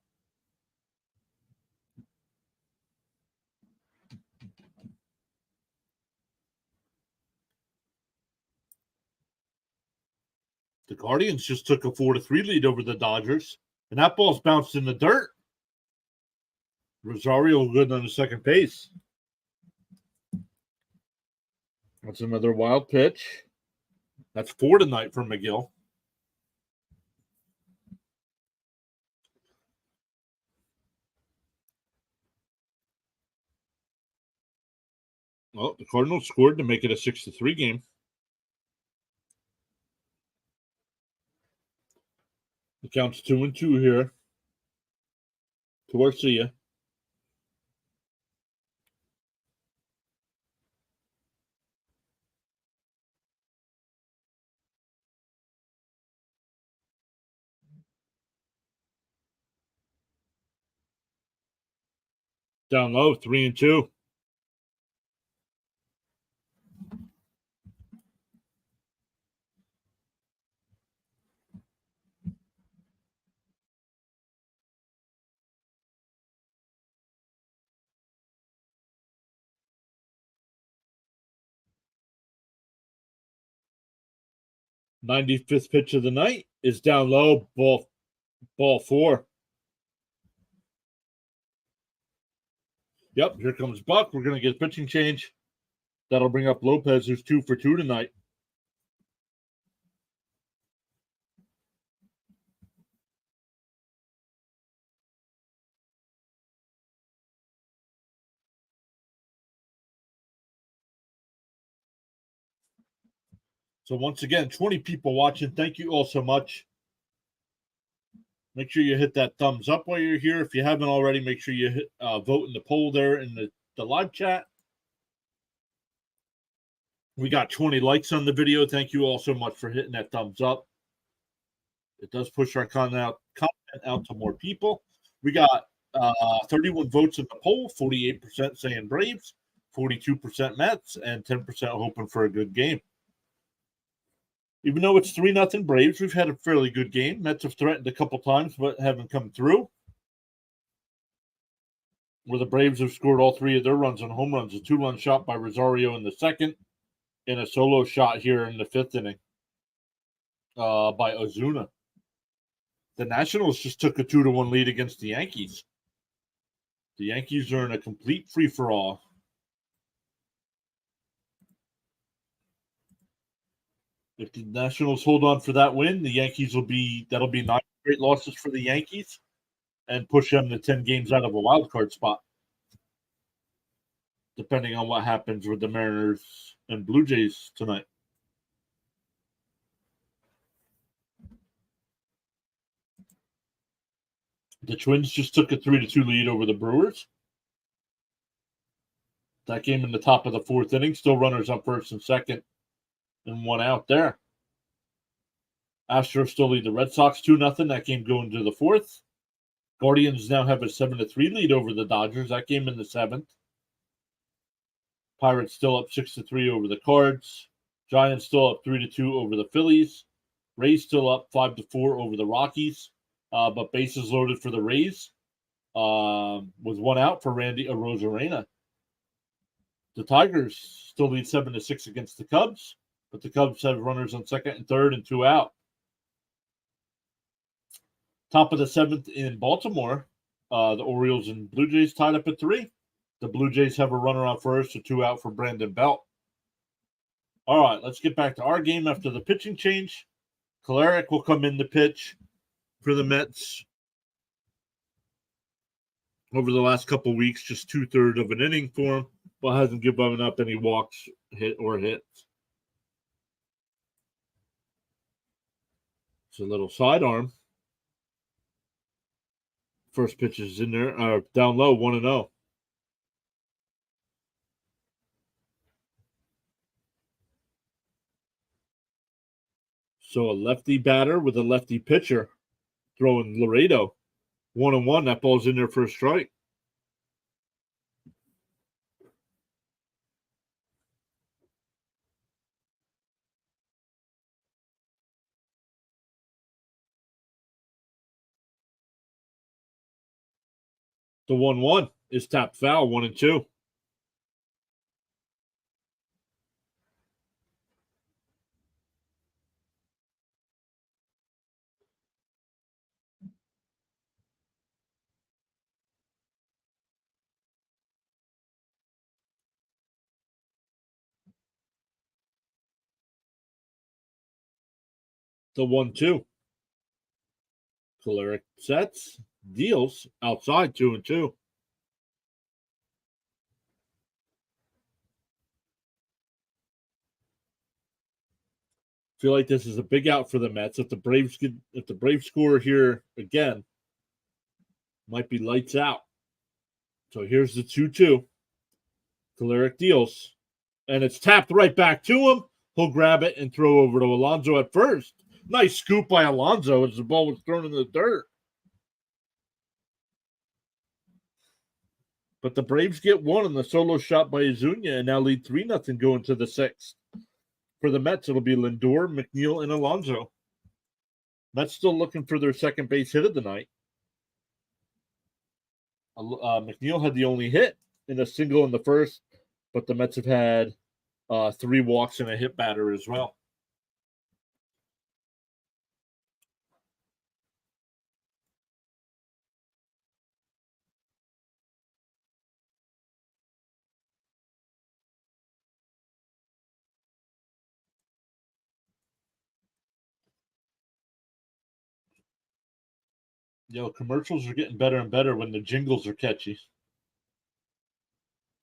The Guardians just took a 4-3 lead over the Dodgers, and that ball's bounced in the dirt. Rosario good on the second base. That's another wild pitch. That's 4 tonight for McGill. Well, the Cardinals scored to make it a 6-3 game. The count's 2-2 here to Garcia. Down low, 3-2. '95th pitch of the night is down low, ball 4. Yep, here comes Buck. We're going to get a pitching change. That'll bring up Lopez, who's 2 for 2 tonight. So once again, 20 people watching. Thank you all so much. Make sure you hit that thumbs up while you're here. If you haven't already, make sure you hit vote in the poll there in the live chat. We got 20 likes on the video. Thank you all so much for hitting that thumbs up. It does push our content out to more people. We got 31 votes in the poll, 48% saying Braves, 42% Mets, and 10% hoping for a good game. Even though it's 3-0 Braves, we've had a fairly good game. Mets have threatened a couple times, but haven't come through. Where the Braves have scored all 3 of their runs on home runs. A 2-run shot by Rosario in the second, and a solo shot here in the 5th inning by Ozuna. The Nationals just took a 2-1 lead against the Yankees. The Yankees are in a complete free-for-all. If the Nationals hold on for that win, the Yankees that'll be 9 straight losses for the Yankees and push them to 10 games out of a wild card spot, depending on what happens with the Mariners and Blue Jays tonight. The Twins just took a 3-2 lead over the Brewers. That game in the top of the 4th inning, still runners on first and second, and 1 out there. Astros still lead the Red Sox 2-0. That game going to the 4th. Guardians now have a 7-3 lead over the Dodgers. That game in the 7th. Pirates still up 6-3 over the Cards. Giants still up 3-2 over the Phillies. Rays still up 5-4 over the Rockies. But bases loaded for the Rays with 1 out for Randy Arozarena. The Tigers still lead 7-6 against the Cubs, but the Cubs have runners on second and third and 2 out. Top of the 7th in Baltimore, the Orioles and Blue Jays tied up at 3. The Blue Jays have a runner on first, so 2 out for Brandon Belt. All right, let's get back to our game after the pitching change. Kolarek will come in to pitch for the Mets. Over the last couple of weeks, just 2/3 of an inning for him, but hasn't given up any walks, hit or hits. It's a little sidearm. First pitch is in there, down low, 1-0. So a lefty batter with a lefty pitcher throwing Laredo. 1-1. That ball's in there for a strike. The 1-1 is tapped foul, 1-2. The 1-2. Caleric sets, deals outside, 2-2. Feel like this is a big out for the Mets. If the Braves score here again, might be lights out. So here's the 2-2. Caleric deals, and it's tapped right back to him. He'll grab it and throw over to Alonso at first. Nice scoop by Alonso as the ball was thrown in the dirt. But the Braves get one on the solo shot by Azuña and now lead 3-0 going to the sixth. For the Mets, it'll be Lindor, McNeil, and Alonso. Mets still looking for their second base hit of the night. McNeil had the only hit in a single in the first, but the Mets have had 3 walks and a hit batter as well. Commercials are getting better and better when the jingles are catchy.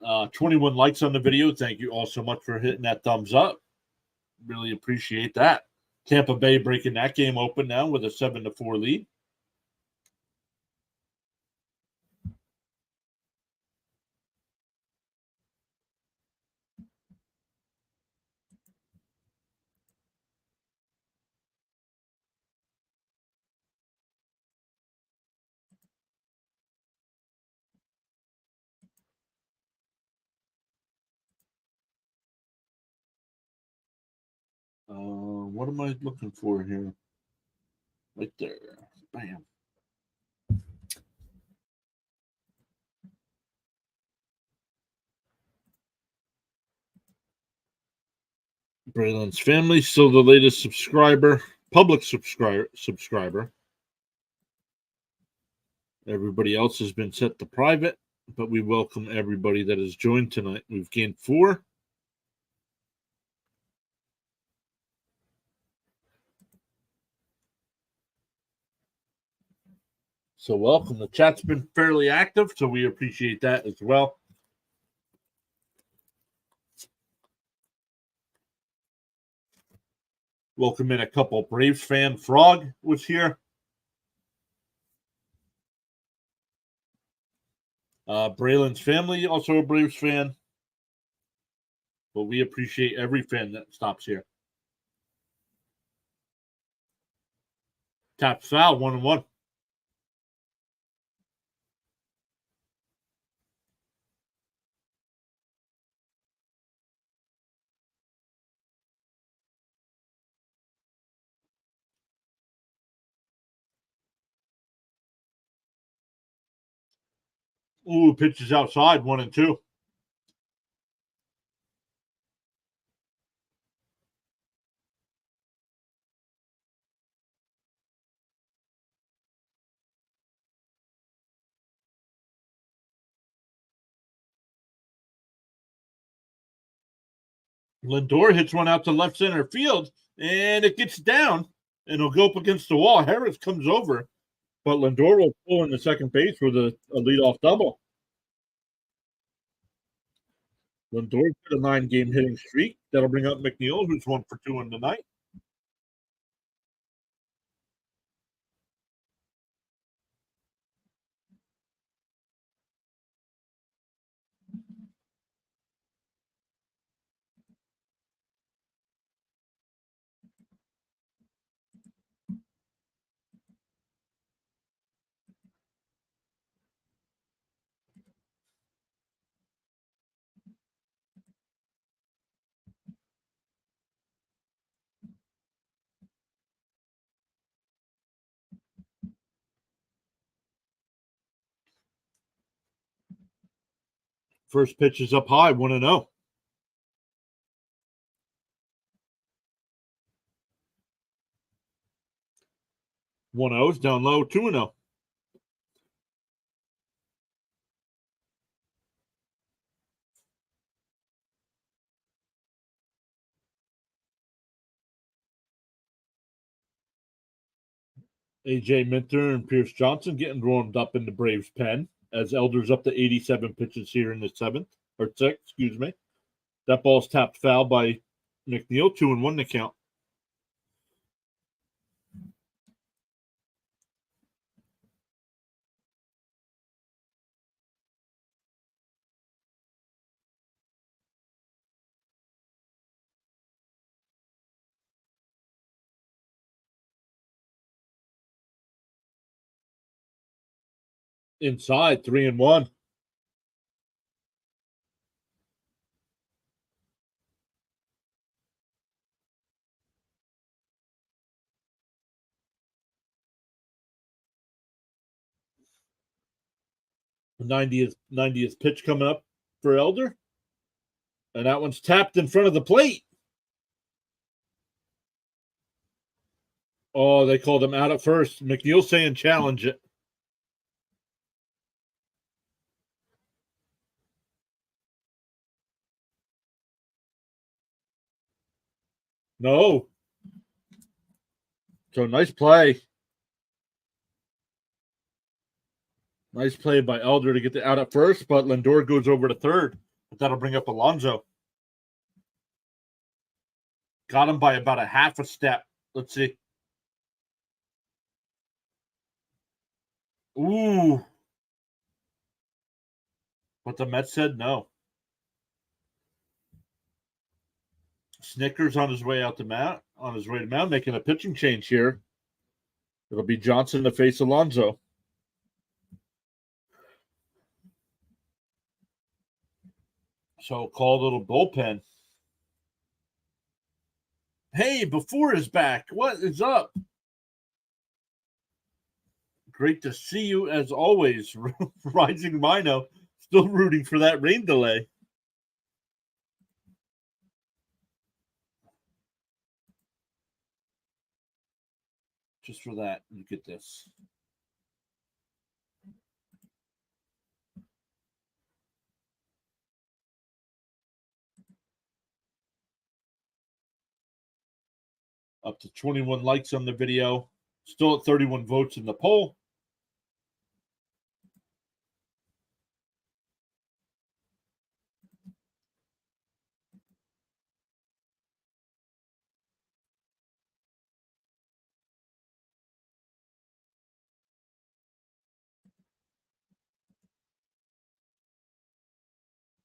21 likes on the video. Thank you all so much for hitting that thumbs up. Really appreciate that. Tampa Bay breaking that game open now with a 7-4 lead. What am I looking for here? Right there. Bam. Braylon's family, still the latest public subscriber. Everybody else has been set to private, but we welcome everybody that has joined tonight. We've gained 4. So welcome. The chat's been fairly active, so we appreciate that as well. Welcome in a couple Braves fan. Frog was here. Braylon's family, also a Braves fan. But we appreciate every fan that stops here. Tap foul, 1-1. Ooh, pitches outside, 1-2. Lindor hits one out to left center field, and it gets down, and it'll go up against the wall. Harris comes over, but Lindor will pull in the second base with a leadoff double. Lindor's got a 9-game hitting streak. That'll bring up McNeil, who's 1 for 2 in the night. First pitch is up high, 1-0. 1-0 is down low, 2-0. AJ Minter and Pierce Johnson getting warmed up in the Braves pen as Elder's up to 87 pitches here in the sixth. That ball's tapped foul by McNeil, 2-1 to count. Inside, 3-1. The 90th pitch coming up for Elder. And that one's tapped in front of the plate. Oh, they called him out at first. McNeil saying challenge it. No. So nice play. Nice play by Elder to get the out at first, but Lindor goes over to third. But that'll bring up Alonso. Got him by about a half a step. Let's see. Ooh. But the Mets said no. Snickers on his way out to mound, making a pitching change here. It'll be Johnson to face Alonso. So call a little bullpen. Hey, Before is back. What is up? Great to see you as always. Rising Mino. Still rooting for that rain delay. Just for that, you get this. Up to 21 likes on the video. Still at 31 votes in the poll.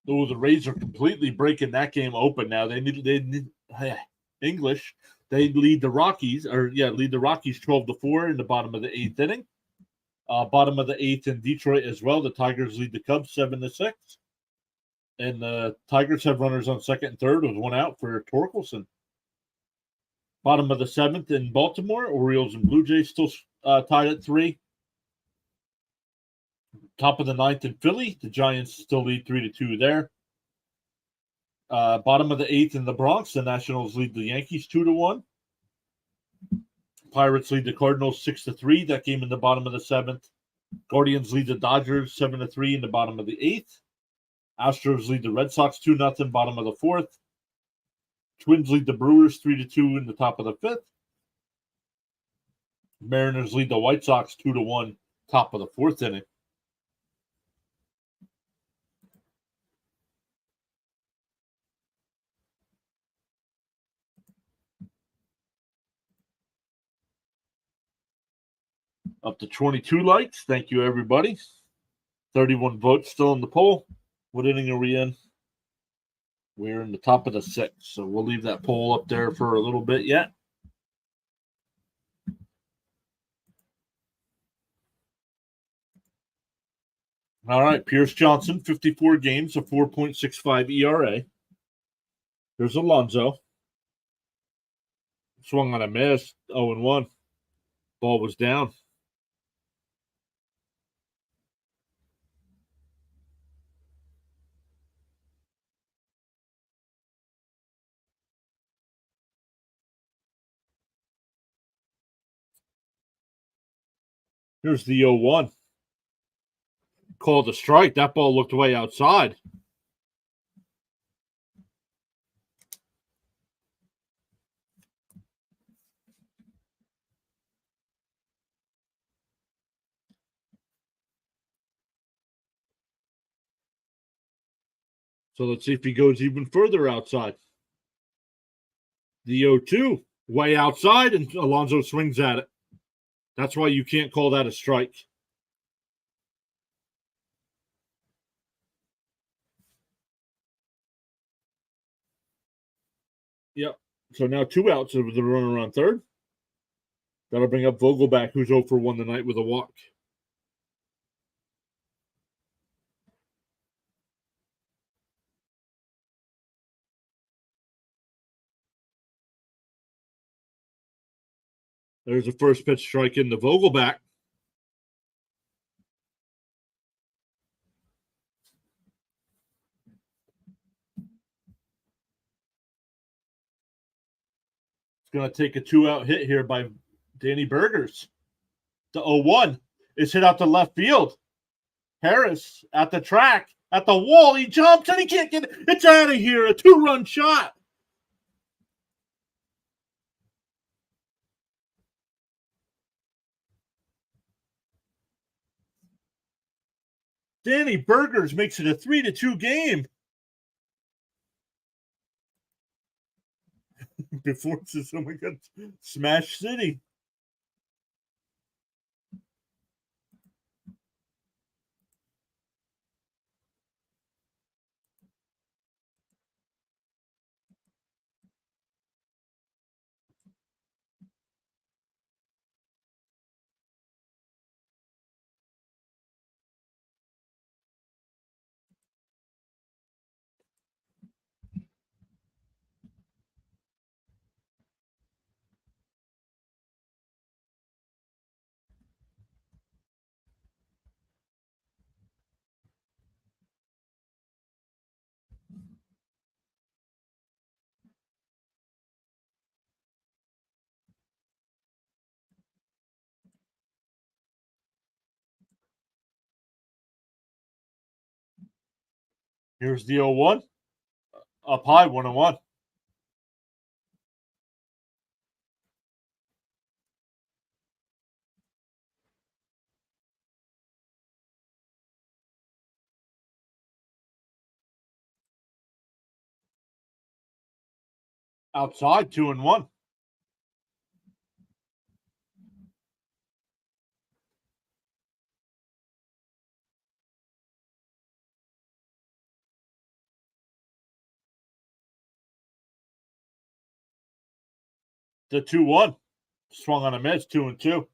Oh, the Rays are completely breaking that game open now. They need English. They lead the Rockies 12-4 in the bottom of the eighth inning. Bottom of the eighth in Detroit as well. The Tigers lead the Cubs 7-6. And the Tigers have runners on second and third with one out for Torkelson. Bottom of the seventh in Baltimore. Orioles and Blue Jays still tied at 3. Top of the ninth in Philly. The Giants still lead 3-2 there. Bottom of the eighth in the Bronx. The Nationals lead the Yankees 2-1. Pirates lead the Cardinals 6-3. That game in the bottom of the seventh. Guardians lead the Dodgers 7-3 in the bottom of the eighth. Astros lead the Red Sox 2-0, bottom of the fourth. Twins lead the Brewers 3-2 in the top of the fifth. Mariners lead the White Sox 2-1, top of the fourth inning. Up to 22 likes. Thank you, everybody. 31 votes still in the poll. What inning are we in? We're in the top of the sixth, so we'll leave that poll up there for a little bit yet. All right, Pierce Johnson, 54 games, a 4.65 ERA. There's Alonso. Swung on a miss, 0-1. Ball was down. Here's the 0-1. Called a strike. That ball looked way outside. So let's see if he goes even further outside. The 0-2, way outside, and Alonso swings at it. That's why you can't call that a strike. Yep. So now 2 outs with the runner on third. That'll bring up Vogelback, who's 0 for 1 tonight with a walk. There's a first pitch strike into Vogelback. It's going to take a 2-out hit here by Danny Burgers. The 0-1 is hit out to left field. Harris at the track, at the wall. He jumps and he can't get it. It's out of here. A 2-run shot. Danny Burgers makes it a 3-2 game. Before it says, oh my God, Smash City. Here's the 0-1. Up high, 1-1. Outside, 2-1. The 2-1. Swung on a miss, 2-2.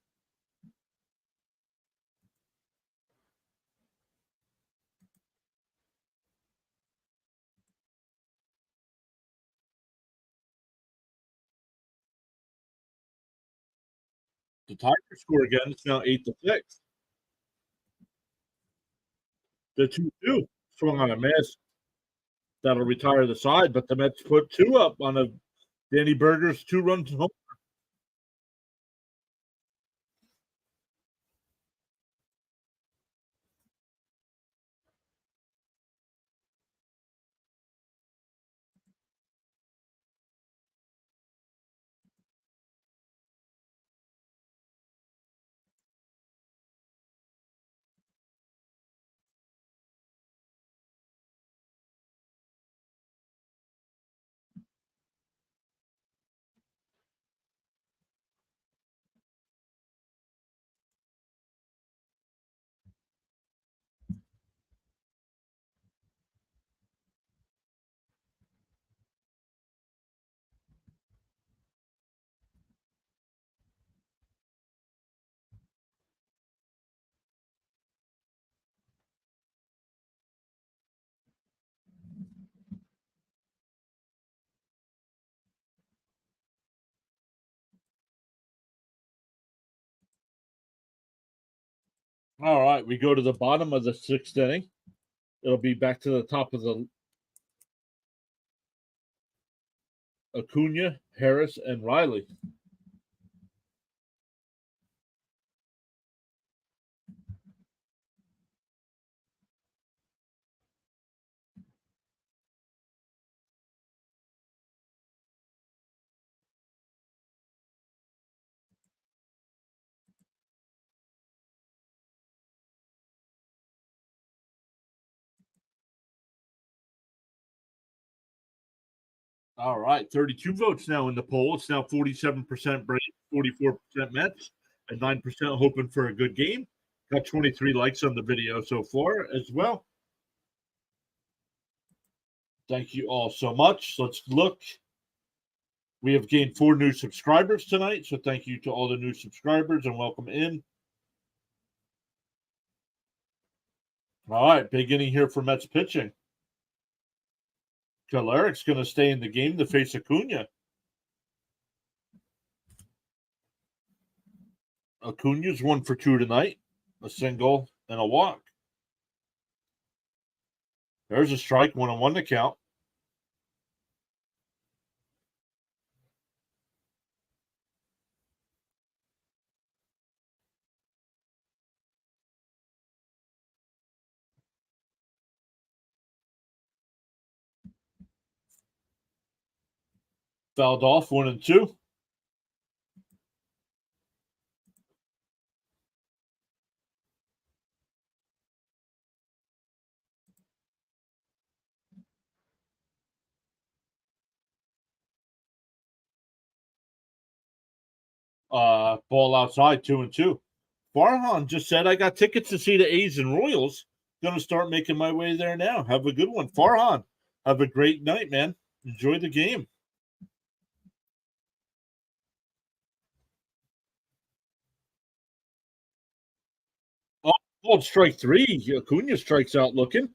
The Tigers score again. It's now 8-6. The 2-2 swung on a miss. That'll retire the side, but the Mets put 2 up on a Danny Burgers 2-run home. All right, we go to the bottom of the 6th inning. It'll be back to the top of the Acuna, Harris, and Riley. All right, 32 votes now in the poll. It's now 47% Braves, 44% Mets, and 9% hoping for a good game. Got 23 likes on the video so far as well. Thank you all so much. Let's look. We have gained 4 new subscribers tonight, so thank you to all the new subscribers and welcome in. All right, big inning here for Mets pitching. Galeric's going to stay in the game to face Acuna. Acuna's 1 for 2 tonight, a single and a walk. There's a strike, 1-1 to count. Fouled off, 1-2. Ball outside, 2-2. Farhan just said, I got tickets to see the A's and Royals. Going to start making my way there now. Have a good one. Farhan, have a great night, man. Enjoy the game. Oh, called strike 3. Acuna strikes out looking.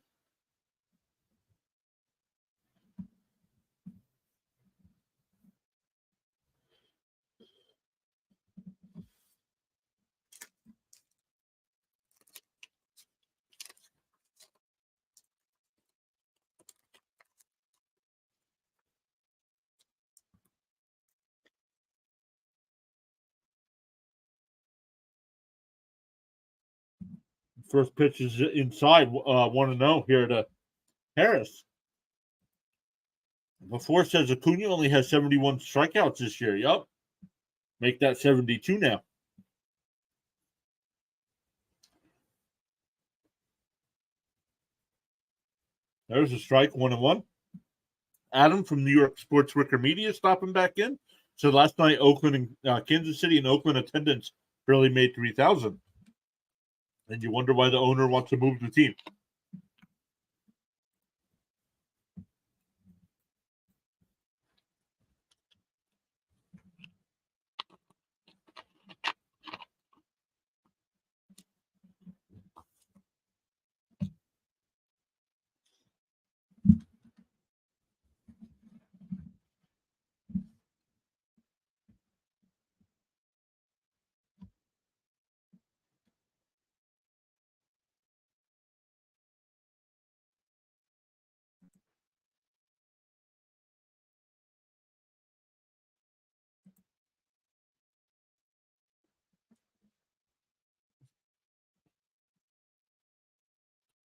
First pitch is inside, 1-0 here to Harris. Before says Acuna only has 71 strikeouts this year. Yup. Make that 72 now. There's a strike, 1-1. Adam from New York Sports Wicker Media stopping back in. So last night, Oakland and Kansas City and Oakland attendance barely made 3,000. And you wonder why the owner wants to move the team.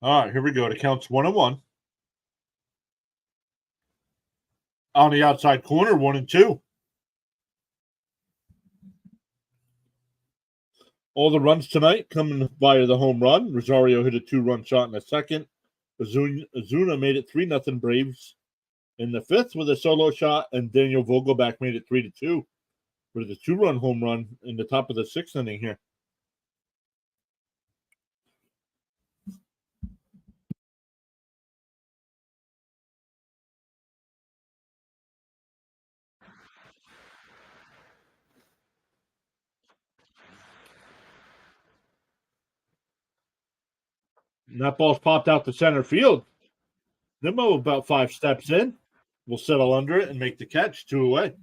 All right, here we go. It counts 1-1. On the outside corner, 1-2. All the runs tonight coming via the home run. Rosario hit a 2-run shot in the second. Azuna made it 3-0 Braves in the fifth with a solo shot, and Daniel Vogelback made it 3-2 with a 2-run home run in the top of the sixth inning here. And that ball's popped out to center field. Nimmo about 5 steps in. Will settle under it and make the catch, 2 away.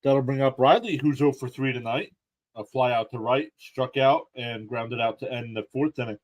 That'll bring up Riley, who's 0 for 3 tonight. A fly out to right, struck out, and grounded out to end the fourth inning.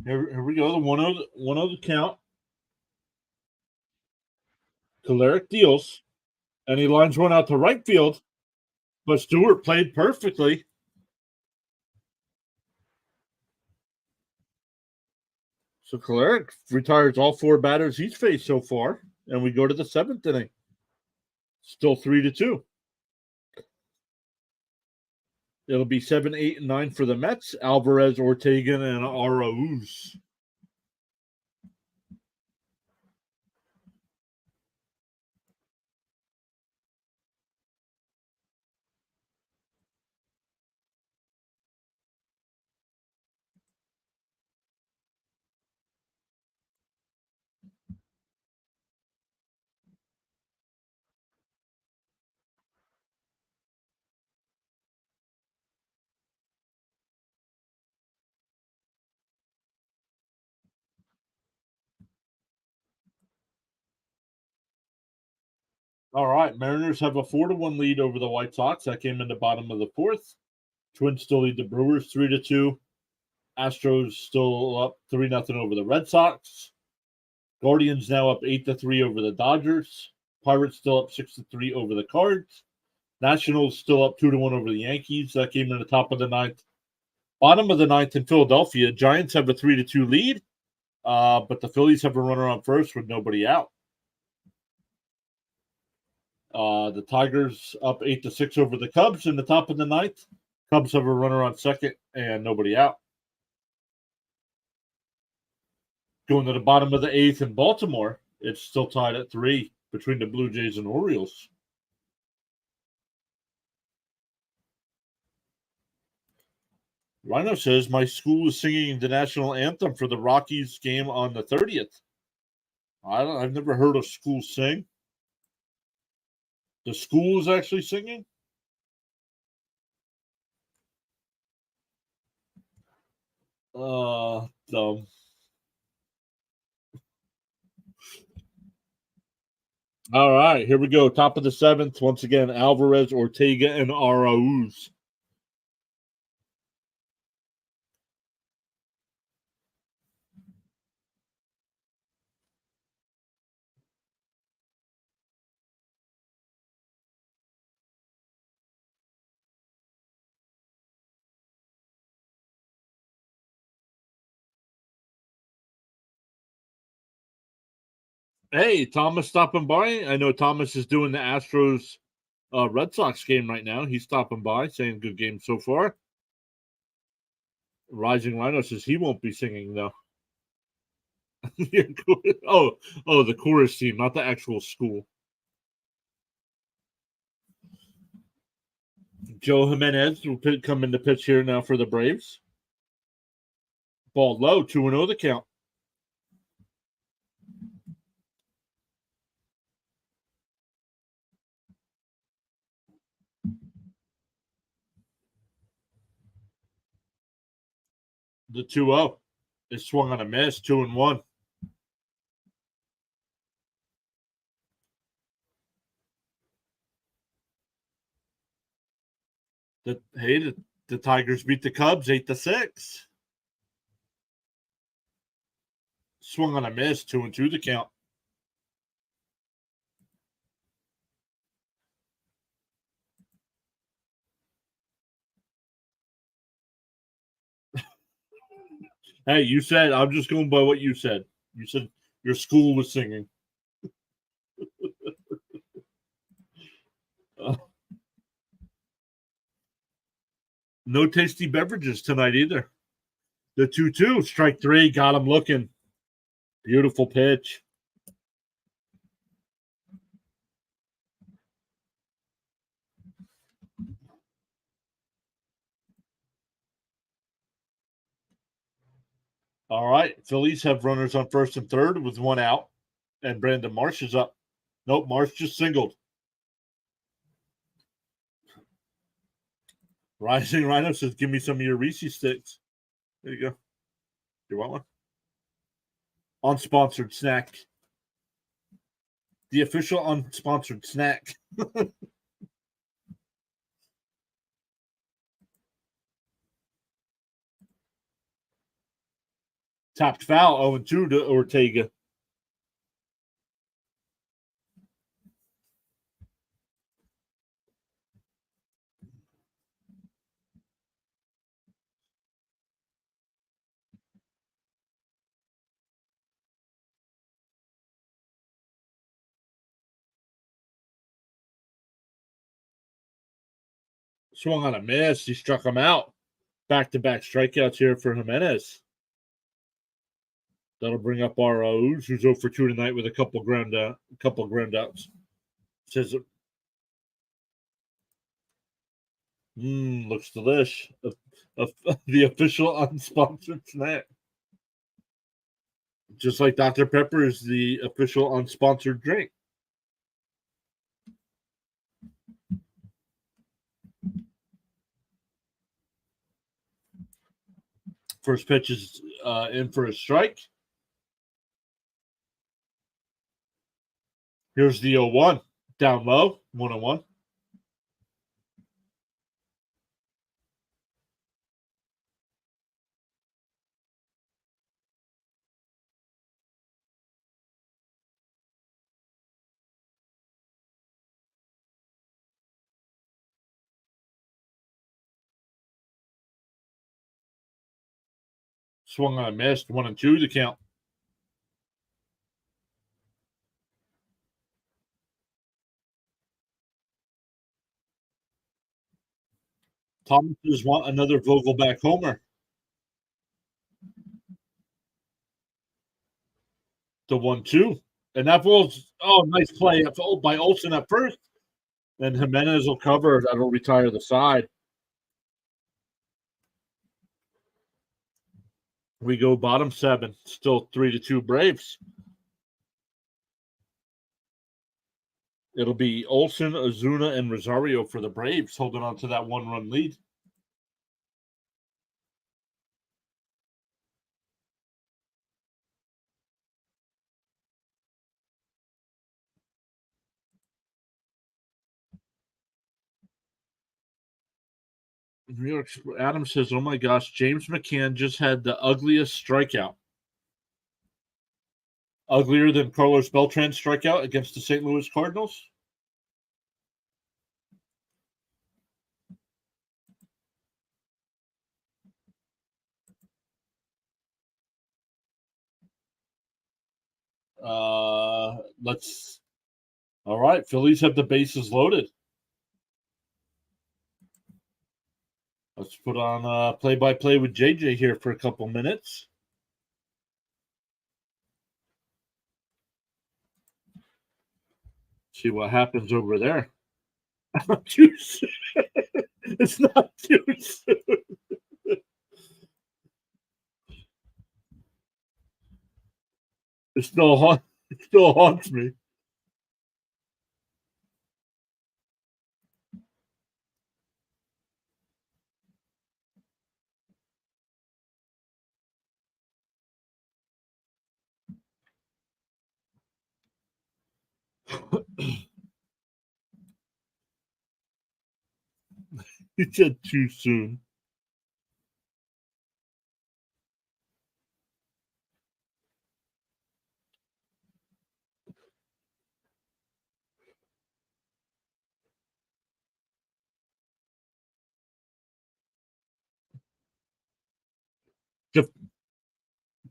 Here we go. The 1-0 count. Kolarek deals, and he lines one out to right field, but Stewart played perfectly. So Kolarek retires all 4 batters he's faced so far, and we go to the 7th inning. Still 3-2. It'll be 7, 8, and 9 for the Mets. Alvarez, Ortega, and Arauz. All right, Mariners have a 4-1 lead over the White Sox. That came in the bottom of the 4th. Twins still lead the Brewers 3-2. Astros still up 3-0 over the Red Sox. Guardians now up 8-3 over the Dodgers. Pirates still up 6-3 over the Cards. Nationals still up 2-1 over the Yankees. That came in the top of the 9th. Bottom of the 9th in Philadelphia, Giants have a 3-2 lead, but the Phillies have a runner on first with nobody out. The Tigers up 8-6 over the Cubs in the top of the 9th. Cubs have a runner on second and nobody out. Going to the bottom of the 8th in Baltimore, it's still tied at 3 between the Blue Jays and Orioles. Rhino says, my school is singing the national anthem for the Rockies game on the 30th. I've never heard a school sing. The school is actually singing? Dumb. All right, here we go. Top of the 7th. Once again, Alvarez, Ortega, and Arauz. Hey, Thomas stopping by. I know Thomas is doing the Astros Red Sox game right now. He's stopping by, saying good game so far. Rising Rhino says he won't be singing though. The chorus team, not the actual school. Joe Jimenez will come into pitch here now for the Braves. Ball low, 2-0 the count. The 2-0. It swung on a miss, 2-1. The Tigers beat the Cubs 8-6. Swung on a miss, 2-2 the count. Hey, you said, I'm just going by what you said. You said your school was singing. No tasty beverages tonight either. The 2-2, strike 3, got him looking. Beautiful pitch. All right. Phillies have runners on first and third with 1 out, and Brandon Marsh is up. Nope, Marsh just singled. Rising Rhino says, give me some of your Reese sticks. There you go. You want one? Unsponsored snack. The official unsponsored snack. Tapped foul, 0-2 to Ortega. Swung on a miss. He struck him out. Back-to-back strikeouts here for Jimenez. That'll bring up our Ooze, who's 0 for 2 tonight with a couple groundouts. Says, looks delish. The official unsponsored snack. Just like Dr. Pepper is the official unsponsored drink. First pitch is in for a strike. Here's the 0-1. Down low, 1-1. Swung on a miss, 1-2 the count. Thomas just want another Vogelback homer. The 1-2. And that ball's, nice play by Olsen at first. And Jimenez will cover. That'll retire the side. We go bottom 7. Still 3-2 Braves. It'll be Olsen, Ozuna, and Rosario for the Braves, holding on to that 1-run lead. New York Adam says, "Oh my gosh, James McCann just had the ugliest strikeout. Uglier than Carlos Beltran's strikeout against the St. Louis Cardinals." Let's. All right, Phillies have the bases loaded. Let's put on play-by-play with JJ here for a couple minutes. See what happens over there. Too soon. It's not too soon. It still haunts me. You said too soon.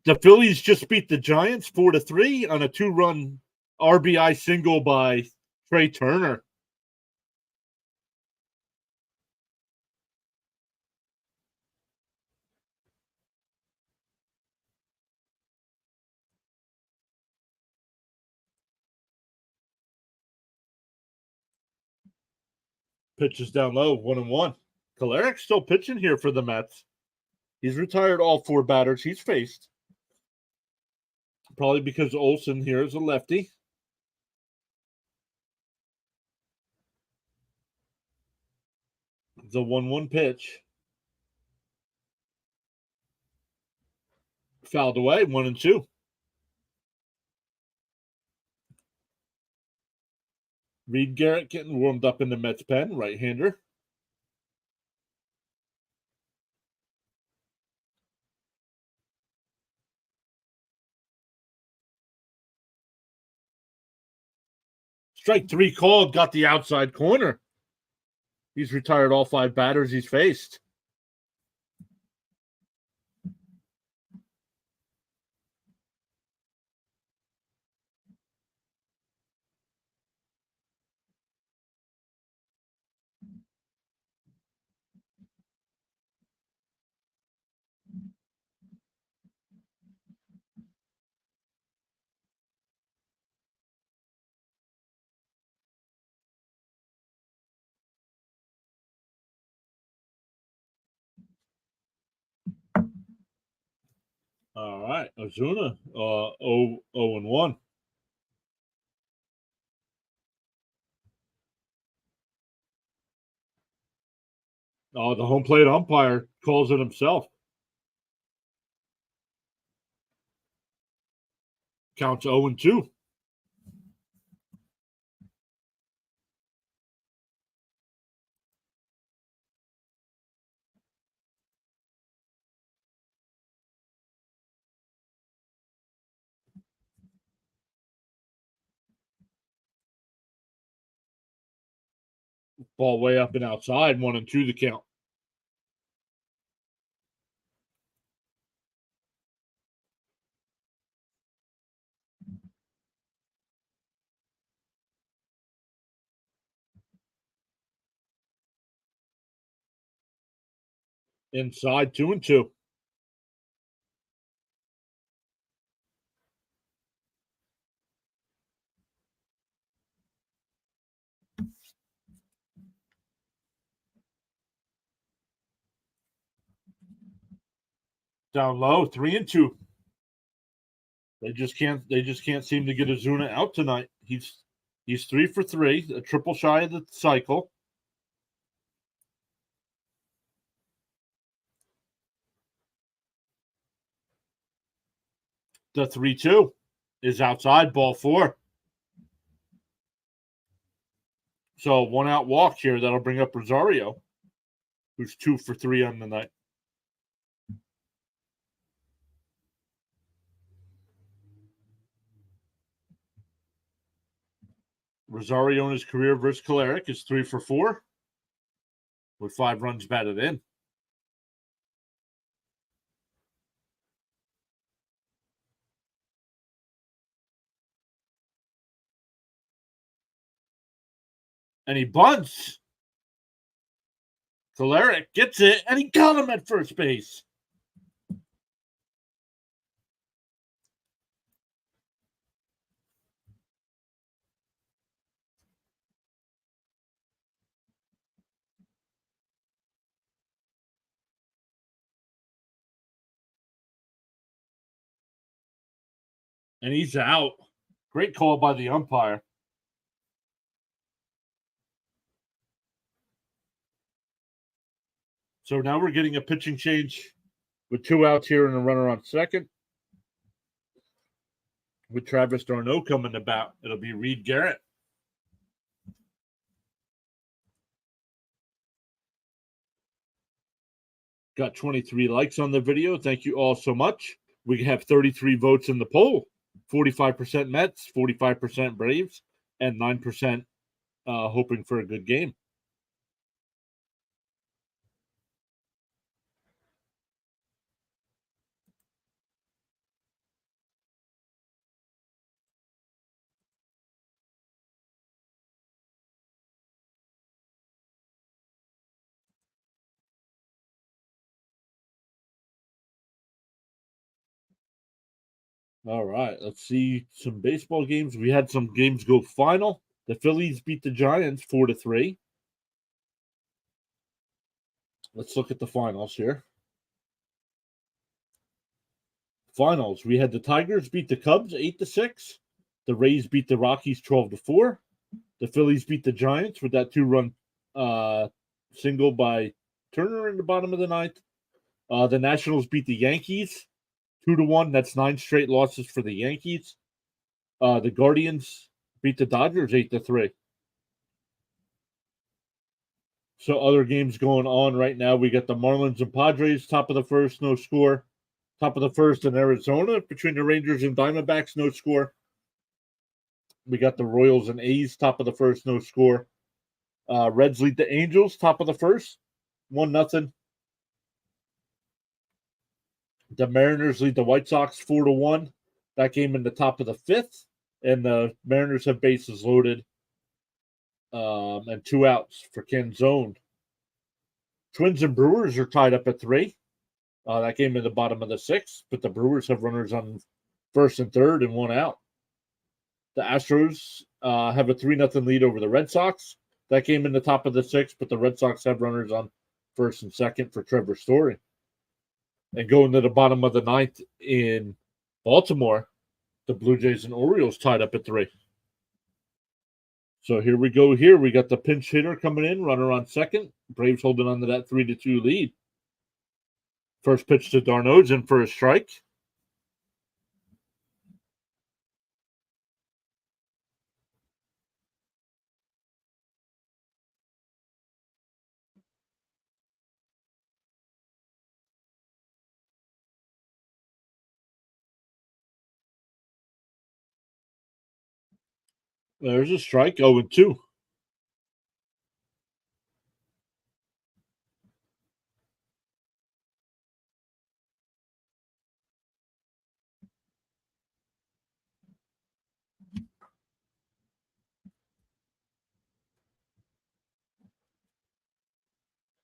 The Phillies just beat the Giants 4-3 on a 2-run RBI single by Trey Turner. Pitches down low, 1-1. Kolarik's still pitching here for the Mets. He's retired all 4 batters he's faced. Probably because Olsen here is a lefty. The 1-1 pitch. Fouled away, 1-2. Reed Garrett getting warmed up in the Mets pen, right-hander. Strike 3 called, got the outside corner. He's retired all 5 batters he's faced. All right, Ozuna, 0-1. The home plate umpire calls it himself. Counts 0-2. Ball way up and outside, 1-2 the count. Inside, 2-2. Down low, 3-2. They just can't seem to get Ozuna out tonight. He's 3 for 3, a triple shy of the cycle. The 3-2 is outside, ball 4. So 1 out walk here. That'll bring up Rosario, who's 2 for 3 on the night. Rosario in his career versus Kolarek is 3 for 4 with 5 runs batted in. And he bunts. Kolarek gets it, and he got him at first base. And he's out. Great call by the umpire. So now we're getting a pitching change with 2 outs here and a runner on second. With Travis d'Arnaud coming to bat, it'll be Reed Garrett. Got 23 likes on the video. Thank you all so much. We have 33 votes in the poll. 45% Mets, 45% Braves, and 9% hoping for a good game. All right, let's see some baseball games. We had some games go final. The Phillies beat the Giants 4-3. Let's look at the finals here. Finals, we had the Tigers beat the Cubs 8-6. The Rays beat the Rockies 12-4. The Phillies beat the Giants with that 2-run single by Turner in the bottom of the ninth. The Nationals beat the Yankees 2-1. That's 9 straight losses for the Yankees. The Guardians beat the Dodgers 8-3. So other games going on right now. We got the Marlins and Padres, top of the first, no score. Top of the first in Arizona between the Rangers and Diamondbacks, no score. We got the Royals and A's, top of the first, no score. Reds lead the Angels, top of the first, 1-0. The Mariners lead the White Sox 4-1. That game in the top of the fifth, and the Mariners have bases loaded and 2 outs for Canzone. Twins and Brewers are tied up at 3. That game in the bottom of the sixth, but the Brewers have runners on first and third and 1 out. The Astros have a 3-0 lead over the Red Sox. That game in the top of the sixth, but the Red Sox have runners on first and second for Trevor Story. And going to the bottom of the ninth in Baltimore, the Blue Jays and Orioles tied up at 3. So here we go. Here we got the pinch hitter coming in, runner on second. Braves holding on to that 3-2 lead. First pitch to d'Arnaud's in for a strike. There's a strike, 0-2.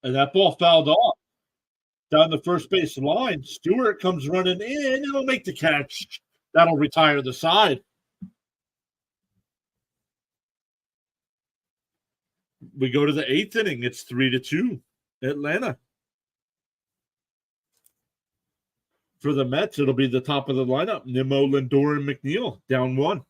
And that ball fouled off down the first base line. Stewart comes running in, and he'll make the catch. That'll retire the side. We go to the 8th inning. It's 3-2, Atlanta. For the Mets, it'll be the top of the lineup. Nimmo, Lindor, and McNeil down 1.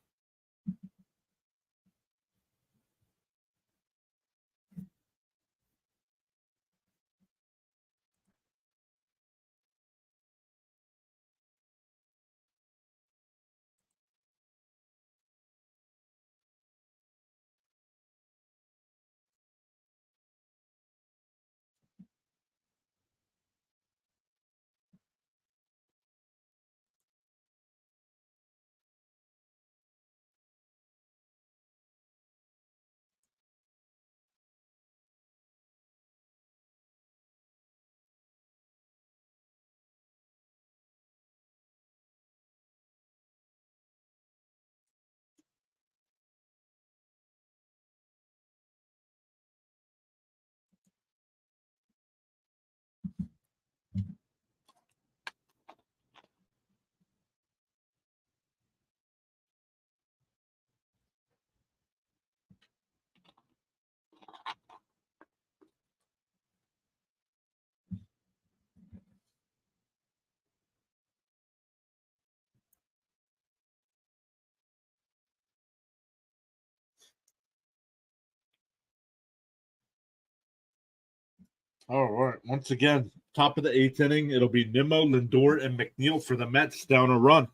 All right. Once again, top of the 8th inning, it'll be Nimmo, Lindor, and McNeil for the Mets down a run.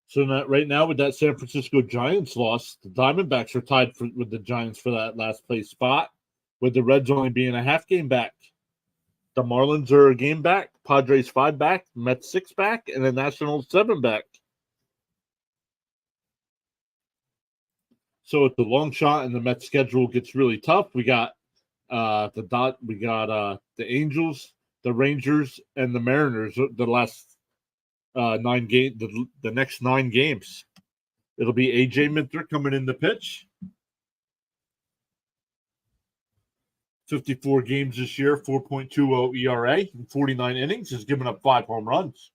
So right now, with that San Francisco Giants loss, the Diamondbacks are tied with the Giants for that last place spot, with the Reds only being a half game back. The Marlins are a game back, Padres 5 back, Mets 6 back, and the Nationals 7 back. So it's a long shot, and the Mets schedule gets really tough. We got the Angels, the Rangers, and the Mariners. The last 9 game, the next 9 games. It'll be AJ Minter coming in the pitch. 54 games this year, 4.20 ERA, and 49 innings. Has given up 5 home runs.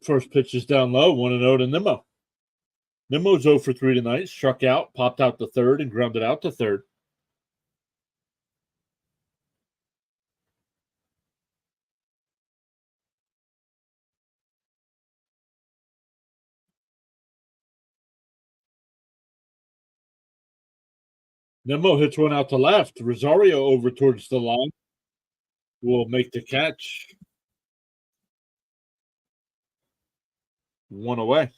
First pitch is down low, 1-0 to Nimmo. Nimmo's 0 for 3 tonight. Struck out, popped out to third, and grounded out to third. Nimmo hits one out to left. Rosario over towards the line will make the catch. One away.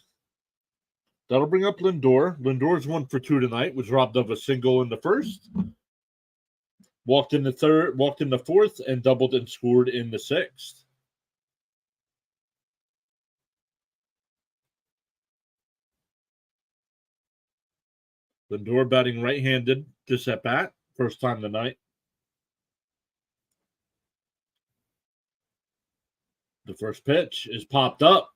That'll bring up Lindor. Lindor's 1 for 2 tonight. Was robbed of a single in the first. Walked in the third, walked in the fourth, and doubled and scored in the sixth. Lindor batting right-handed this at bat. First time tonight. The first pitch is popped up.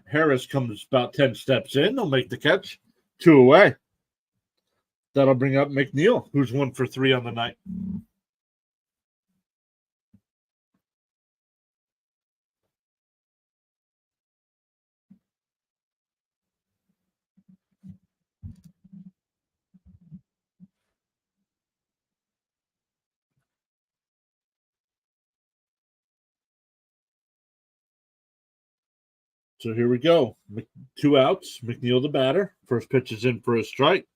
Harris comes about 10 steps in. They'll make the catch. 2 away. That'll bring up McNeil, who's 1 for 3 on the night. So here we go. 2 outs. McNeil the batter. First pitch is in for a strike.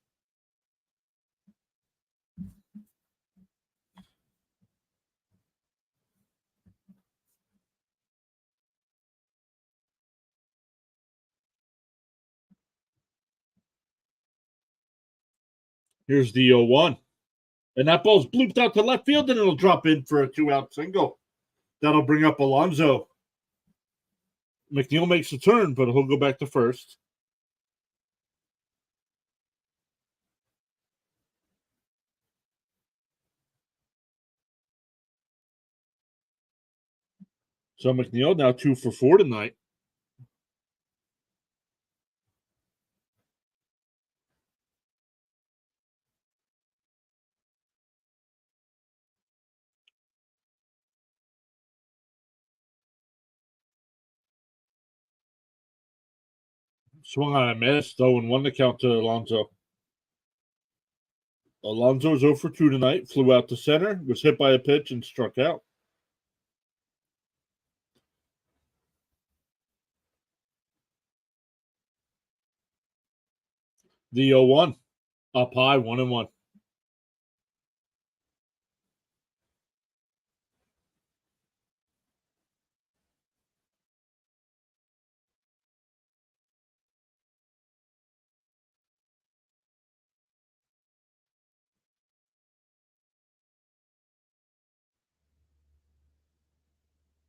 Here's the 0-1. And that ball's blooped out to left field, and it'll drop in for a 2-out single. That'll bring up Alonso. McNeil makes a turn, but he'll go back to first. So McNeil now 2 for 4 tonight. Swung on a miss, though, and 1 to count to Alonso. Alonso's 0 for 2 tonight. Flew out to center, was hit by a pitch, and struck out. The 0-1. Up high, 1-1.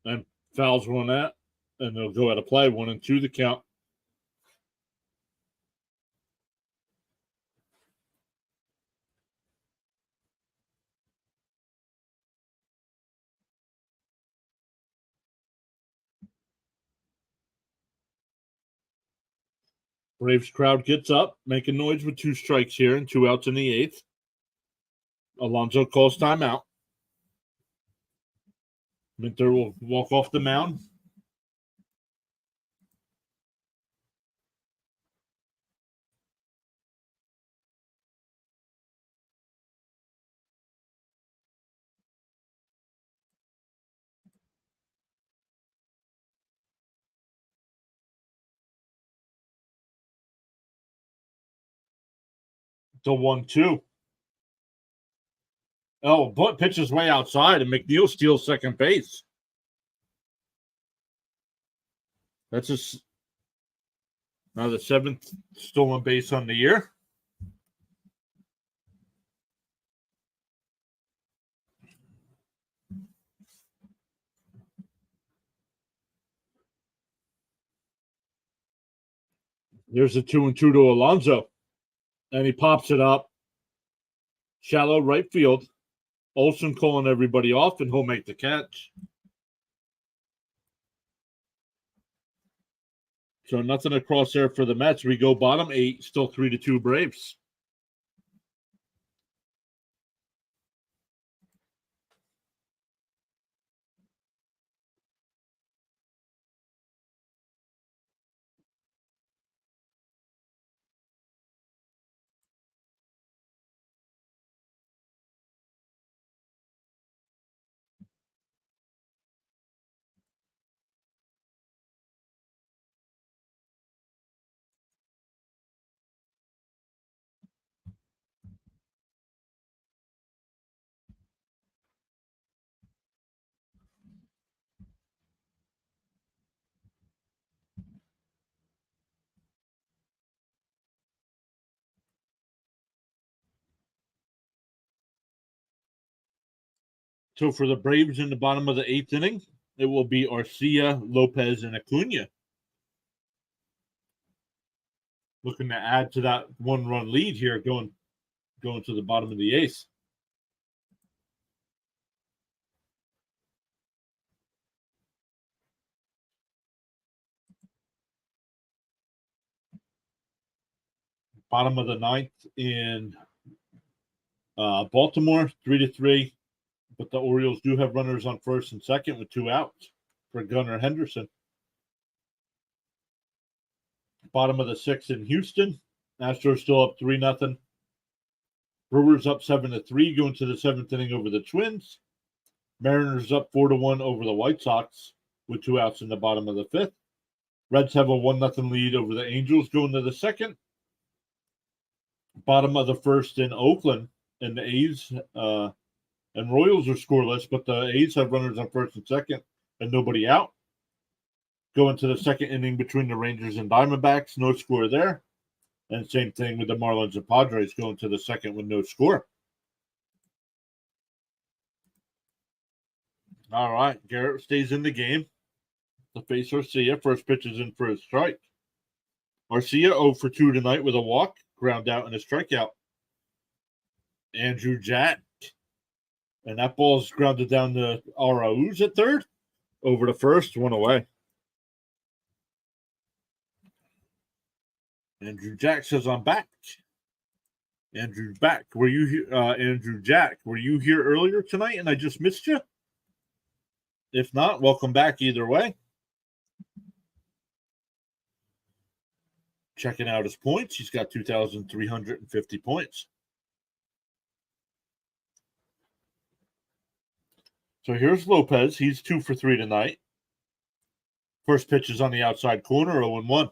And fouls 1 out, and they'll go out of play. 1-2 the count. Braves crowd gets up, making noise with 2 strikes here and 2 outs in the 8th. Alonso calls timeout. Minter will walk off the mound. The 1-2. Oh, but pitches way outside, and McNeil steals second base. That's just now the 7th stolen base on the year. Here's the 2-2 to Alonso, and he pops it up. Shallow right field. Olsen calling everybody off, and he'll make the catch. So nothing across there for the Mets. We go bottom 8, still 3-2 Braves. So for the Braves in the bottom of the 8th inning, it will be Arcia, Lopez, and Acuna. Looking to add to that 1-run lead here, going to the bottom of the 8th. Bottom of the 9th in Baltimore, 3-3. But the Orioles do have runners on first and second with 2 outs for Gunnar Henderson. Bottom of the 6th in Houston. Astros still up 3-0. Brewers up 7-3, going to the 7th inning over the Twins. Mariners up 4-1 over the White Sox with 2 outs in the bottom of the 5th. Reds have a 1-0 lead over the Angels going to the 2nd. Bottom of the 1st in Oakland, and the A's and Royals are scoreless, but the A's have runners on first and second and nobody out. Going to the 2nd inning between the Rangers and Diamondbacks, no score there. And same thing with the Marlins and Padres, going to the 2nd with no score. All right, Garrett stays in the game to face Arcia. First pitch is in for a strike. Arcia 0 for 2 tonight with a walk, ground out, and a strikeout. Andrew Jack. And that ball's grounded down to Arauz at third. Over to first, 1 away. Andrew Jack says, I'm back. Andrew back. Were you here? Andrew Jack, were you here earlier tonight and I just missed you? If not, welcome back either way. Checking out his points. He's got 2,350 points. So here's Lopez. He's 2 for 3 tonight. First pitch is on the outside corner, 0-1.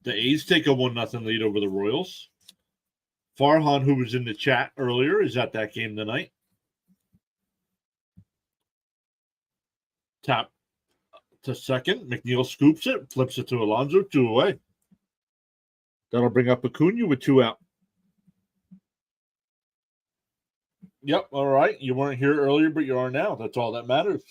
The A's take a 1-0 lead over the Royals. Farhan, who was in the chat earlier, is at that game tonight. Tap to second. McNeil scoops it, flips it to Alonso, 2 away. That'll bring up Acuna with 2 out. Yep, all right. You weren't here earlier, but you are now. That's all that matters.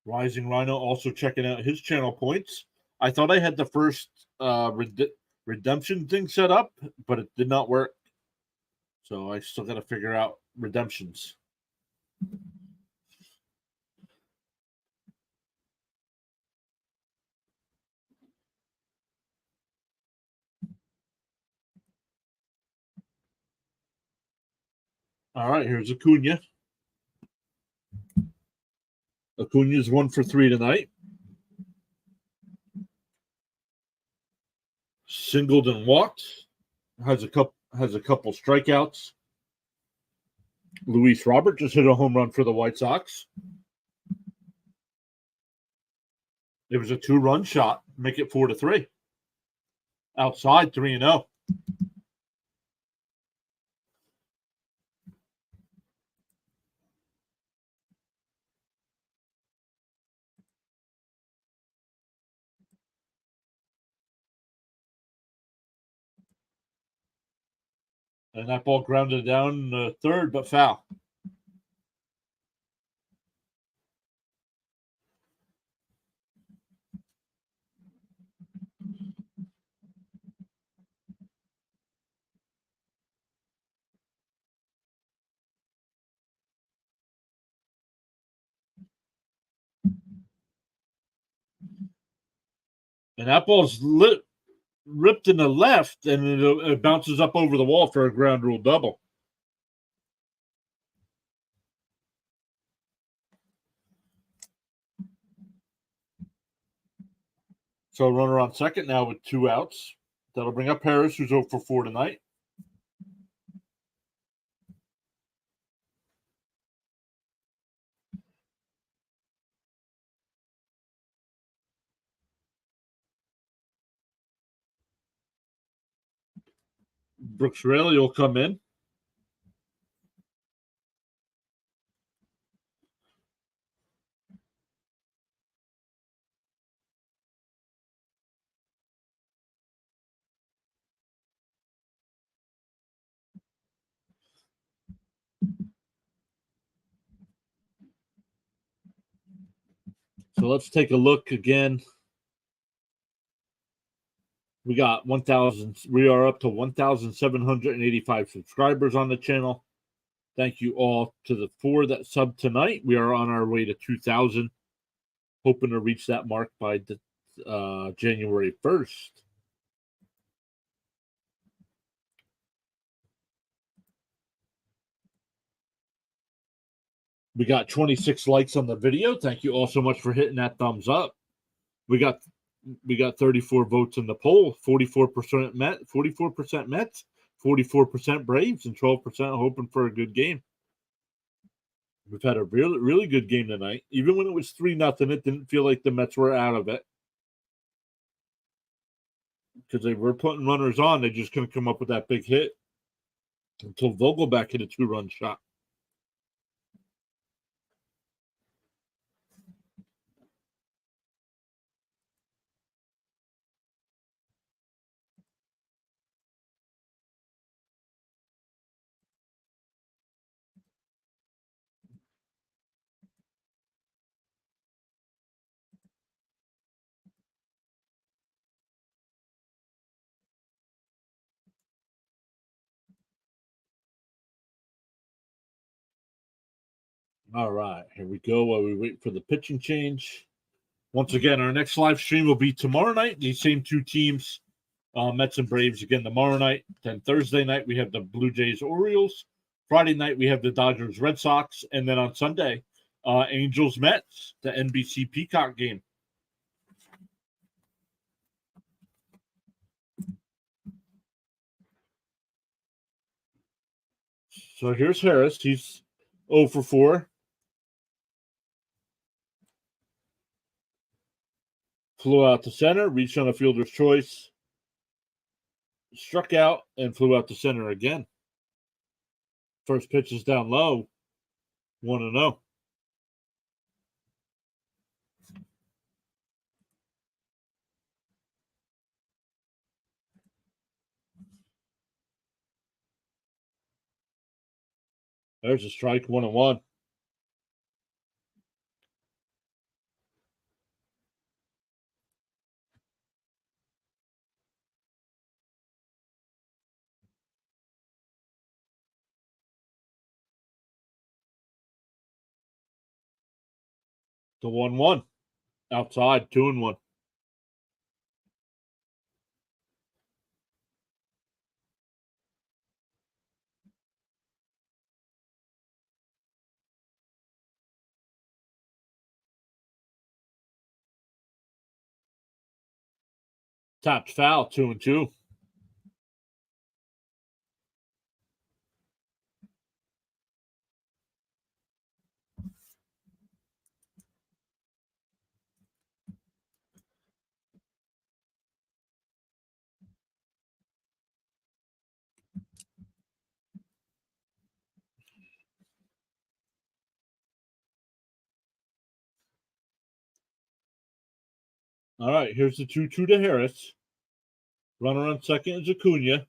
Rising Rhino also checking out his channel points. I thought I had the first redemption thing set up, but it did not work. So I still got to figure out redemptions. All right, here's Acuna. Acuna's 1 for 3 tonight. Singled and walked. Has a couple strikeouts. Luis Robert just hit a home run for the White Sox. It was a 2-run shot. Make it 4-3. Outside, 3-0. And that ball grounded down third, but foul. And that ball's ripped in the left, and it bounces up over the wall for a ground rule double. So runner on second now with 2 outs. That'll bring up Harris, who's 0 for 4 tonight. Brooks Raley will come in. So let's take a look again. We got 1,000. We are up to 1,785 subscribers on the channel. Thank you all to the 4 that subbed tonight. We are on our way to 2,000. Hoping to reach that mark by January 1st. We got 26 likes on the video. Thank you all so much for hitting that thumbs up. We got 34 votes in the poll. 44% Mets, 44% Braves, and 12% hoping for a good game. We've had a really, really good game tonight. Even when it was 3-0, it didn't feel like the Mets were out of it. Because they were putting runners on. They just couldn't come up with that big hit until Vogelback hit a 2-run shot. All right, here we go while we wait for the pitching change. Once again, our next live stream will be tomorrow night. These same 2 teams, Mets and Braves, again tomorrow night. Then Thursday night, we have the Blue Jays Orioles. Friday night, we have the Dodgers Red Sox. And then on Sunday, Angels Mets, the NBC Peacock game. So here's Harris. He's 0 for 4. Flew out to center, reached on a fielder's choice, struck out, and flew out to center again. First pitch is down low, 1-0. There's a strike, 1-1. The 1-1. Outside, 2-1. Tapped foul, 2-2. All right, here's the 2-2 to Harris. Runner on second is Acuna.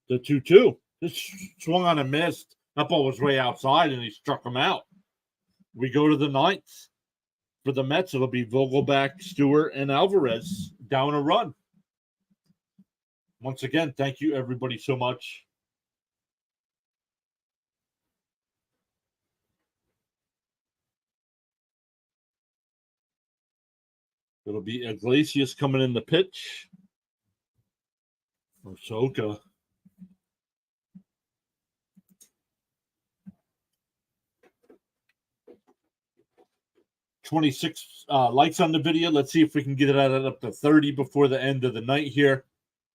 The 2-2. This swung on and missed. That ball was way outside, and he struck him out. We go to the 9th. For the Mets, it'll be Vogelback, Stewart, and Alvarez down a run. Once again, thank you, everybody, so much. It'll be Iglesias coming in the pitch. Osoka. 26 likes on the video. Let's see if we can get it up to 30 before the end of the night here.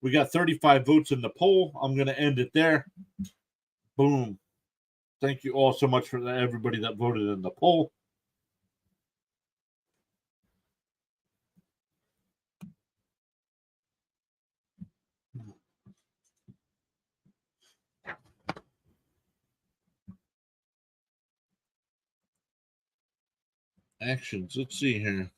We got 35 votes in the poll. I'm going to end it there. Boom. Thank you all so much for everybody that voted in the poll. Actions. Let's see here.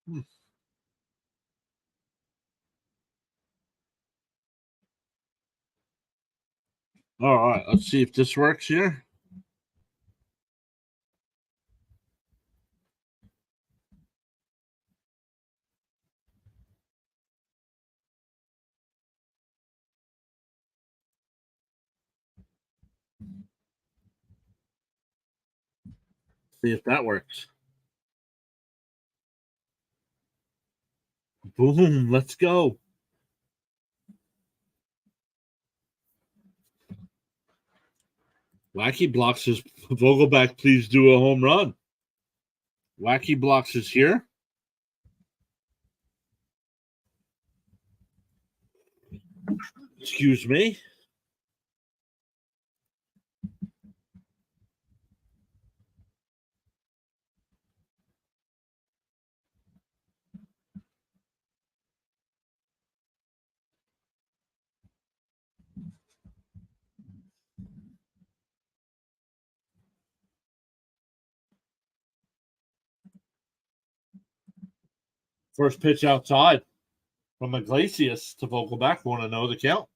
All right, let's see if this works here. See if that works. Boom, let's go. Wacky Blocks says, Vogelback, please do a home run. Wacky Blocks is here. Excuse me. First pitch outside from Iglesias to Vogelback. Want to know the count?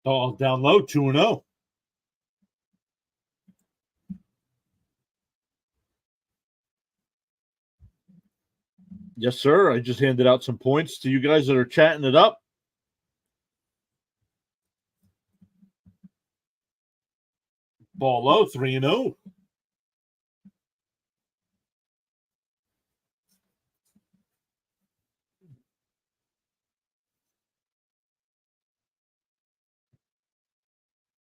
Oh, down low, 2-0. Yes, sir. I just handed out some points to you guys that are chatting it up. Ball low, 3-0.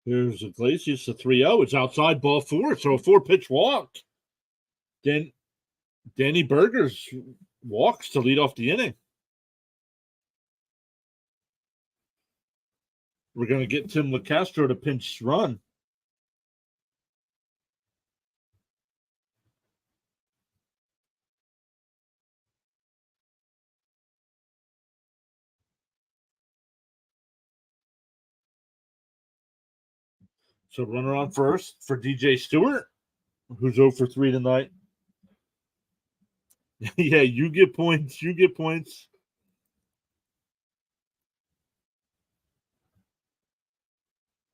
Here's Iglesias, a 3-0. It's outside, ball 4, so a 4-pitch walk. Then Danny Burgers walks to lead off the inning. We're going to get Tim LaCastro to pinch run. So runner on first for DJ Stewart, who's 0 for 3 tonight. Yeah, you get points. You get points.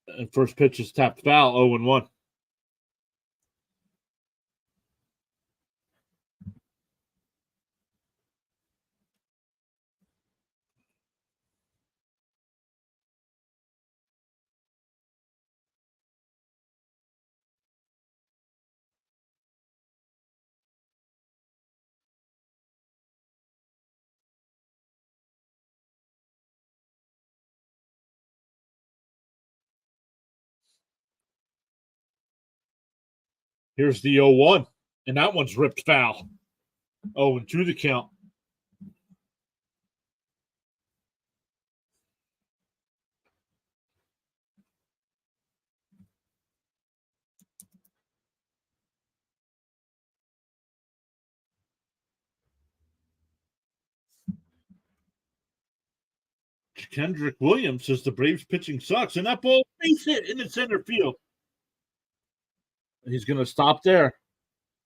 And first pitch is tapped foul, 0-1. Here's the 0-1, and that one's ripped foul. 0-2 the count. Kendrick Williams says the Braves pitching sucks, and that ball base hit in the center field. He's going to stop there.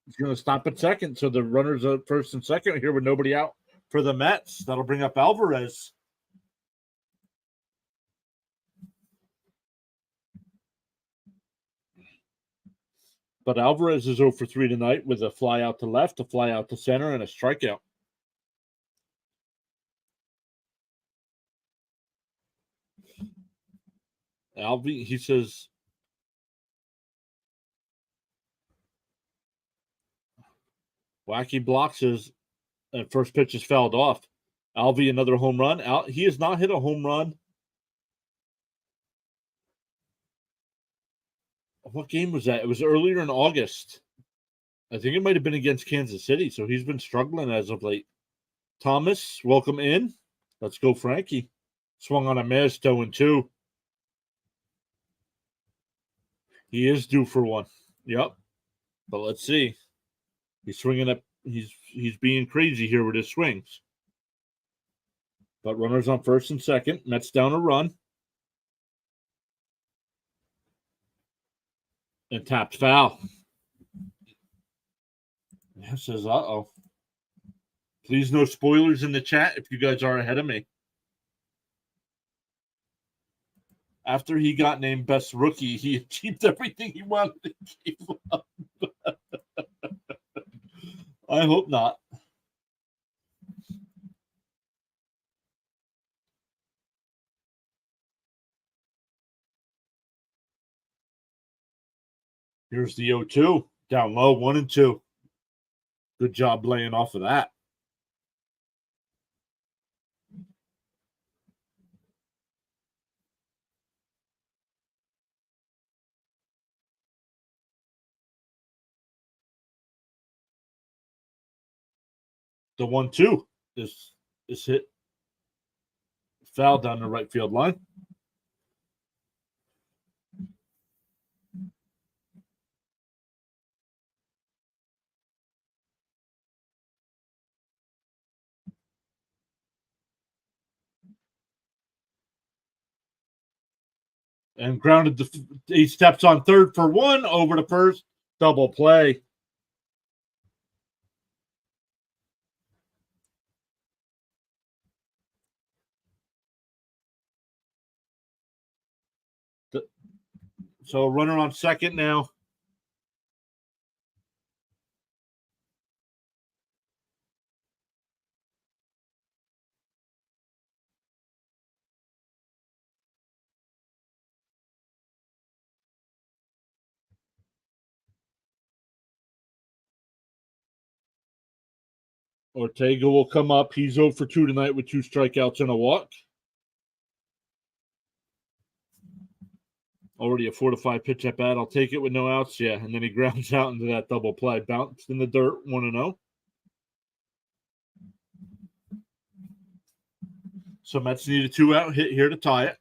He's going to stop at second, so the runners at first and second here with nobody out for the Mets. That'll bring up Alvarez. But Alvarez is 0 for 3 tonight with a fly out to left, a fly out to center, and a strikeout. Alvy, he says, Wacky Blocks says, and first pitch is fouled off. Alvy, another home run. He has not hit a home run. What game was that? It was earlier in August. I think it might have been against Kansas City, so he's been struggling as of late. Thomas, welcome in. Let's go, Frankie. Swung on a miss, 0-2. He is due for one. Yep. But let's see. He's swinging up. He's being crazy here with his swings. But runners on first and second. Mets down a run. And tapped foul. It says, uh-oh. Please no spoilers in the chat if you guys are ahead of me. After he got named best rookie, he achieved everything he wanted to give up. I hope not. Here's the 0-2. Down low, 1-2. Good job laying off of that. The 1-2 is hit. Foul down the right field line. And grounded. He steps on third for one, over to first. Double play. So runner on second now. Ortega will come up. He's 0 for 2 tonight with 2 strikeouts and a walk. Already a 4-5 pitch at bat. I'll take it with no outs. Yeah, and then he grounds out into that double play. Bounced in the dirt, 1-0. So Mets need a 2-out hit here to tie it.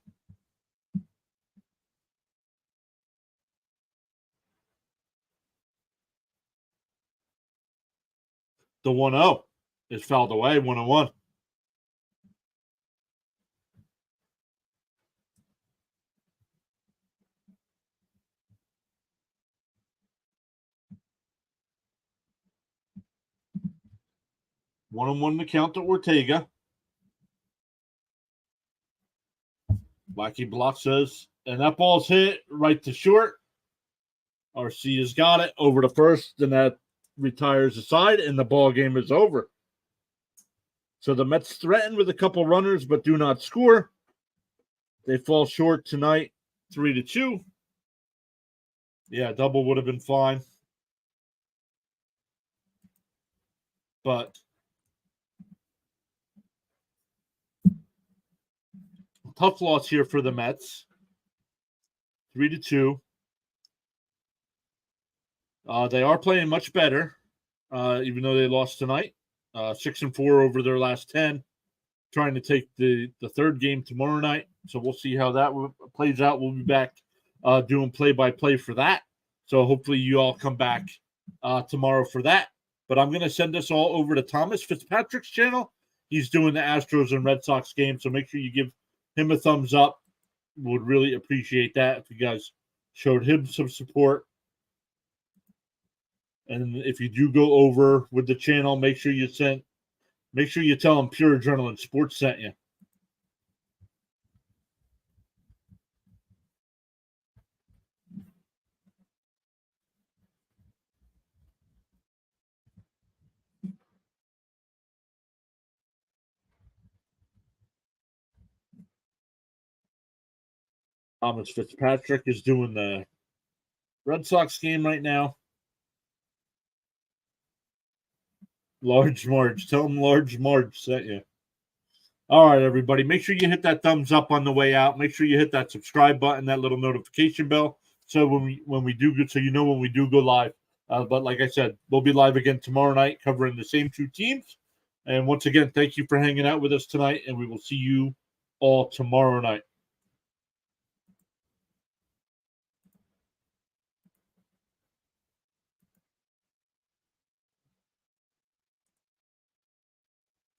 The 1-0 is fouled away, 1-1. One to count to Ortega. Wacky block says, and that ball's hit right to short. Arcia's got it over to first, and that retires the side, and the ball game is over. So the Mets threaten with a couple runners, but do not score. They fall short tonight, 3-2. Yeah, double would have been fine. But tough loss here for the Mets. 3-2. They are playing much better, even though they lost tonight. 6-4 over their last 10. Trying to take the third game tomorrow night. So we'll see how that plays out. We'll be back doing play-by-play for that. So hopefully you all come back tomorrow for that. But I'm going to send this all over to Thomas Fitzpatrick's channel. He's doing the Astros and Red Sox game. So make sure you give him a thumbs up. Would really appreciate that if you guys showed him some support. And if you do go over with the channel, make sure you tell him PureAdrenaline Sports sent you. Thomas Fitzpatrick is doing the Red Sox game right now. Large Marge. Tell him Large Marge sent you. All right, everybody. Make sure you hit that thumbs up on the way out. Make sure you hit that subscribe button, that little notification bell, so when we do good, so you know when we do go live. But like I said, we'll be live again tomorrow night, covering the same 2 teams. And once again, thank you for hanging out with us tonight, and we will see you all tomorrow night.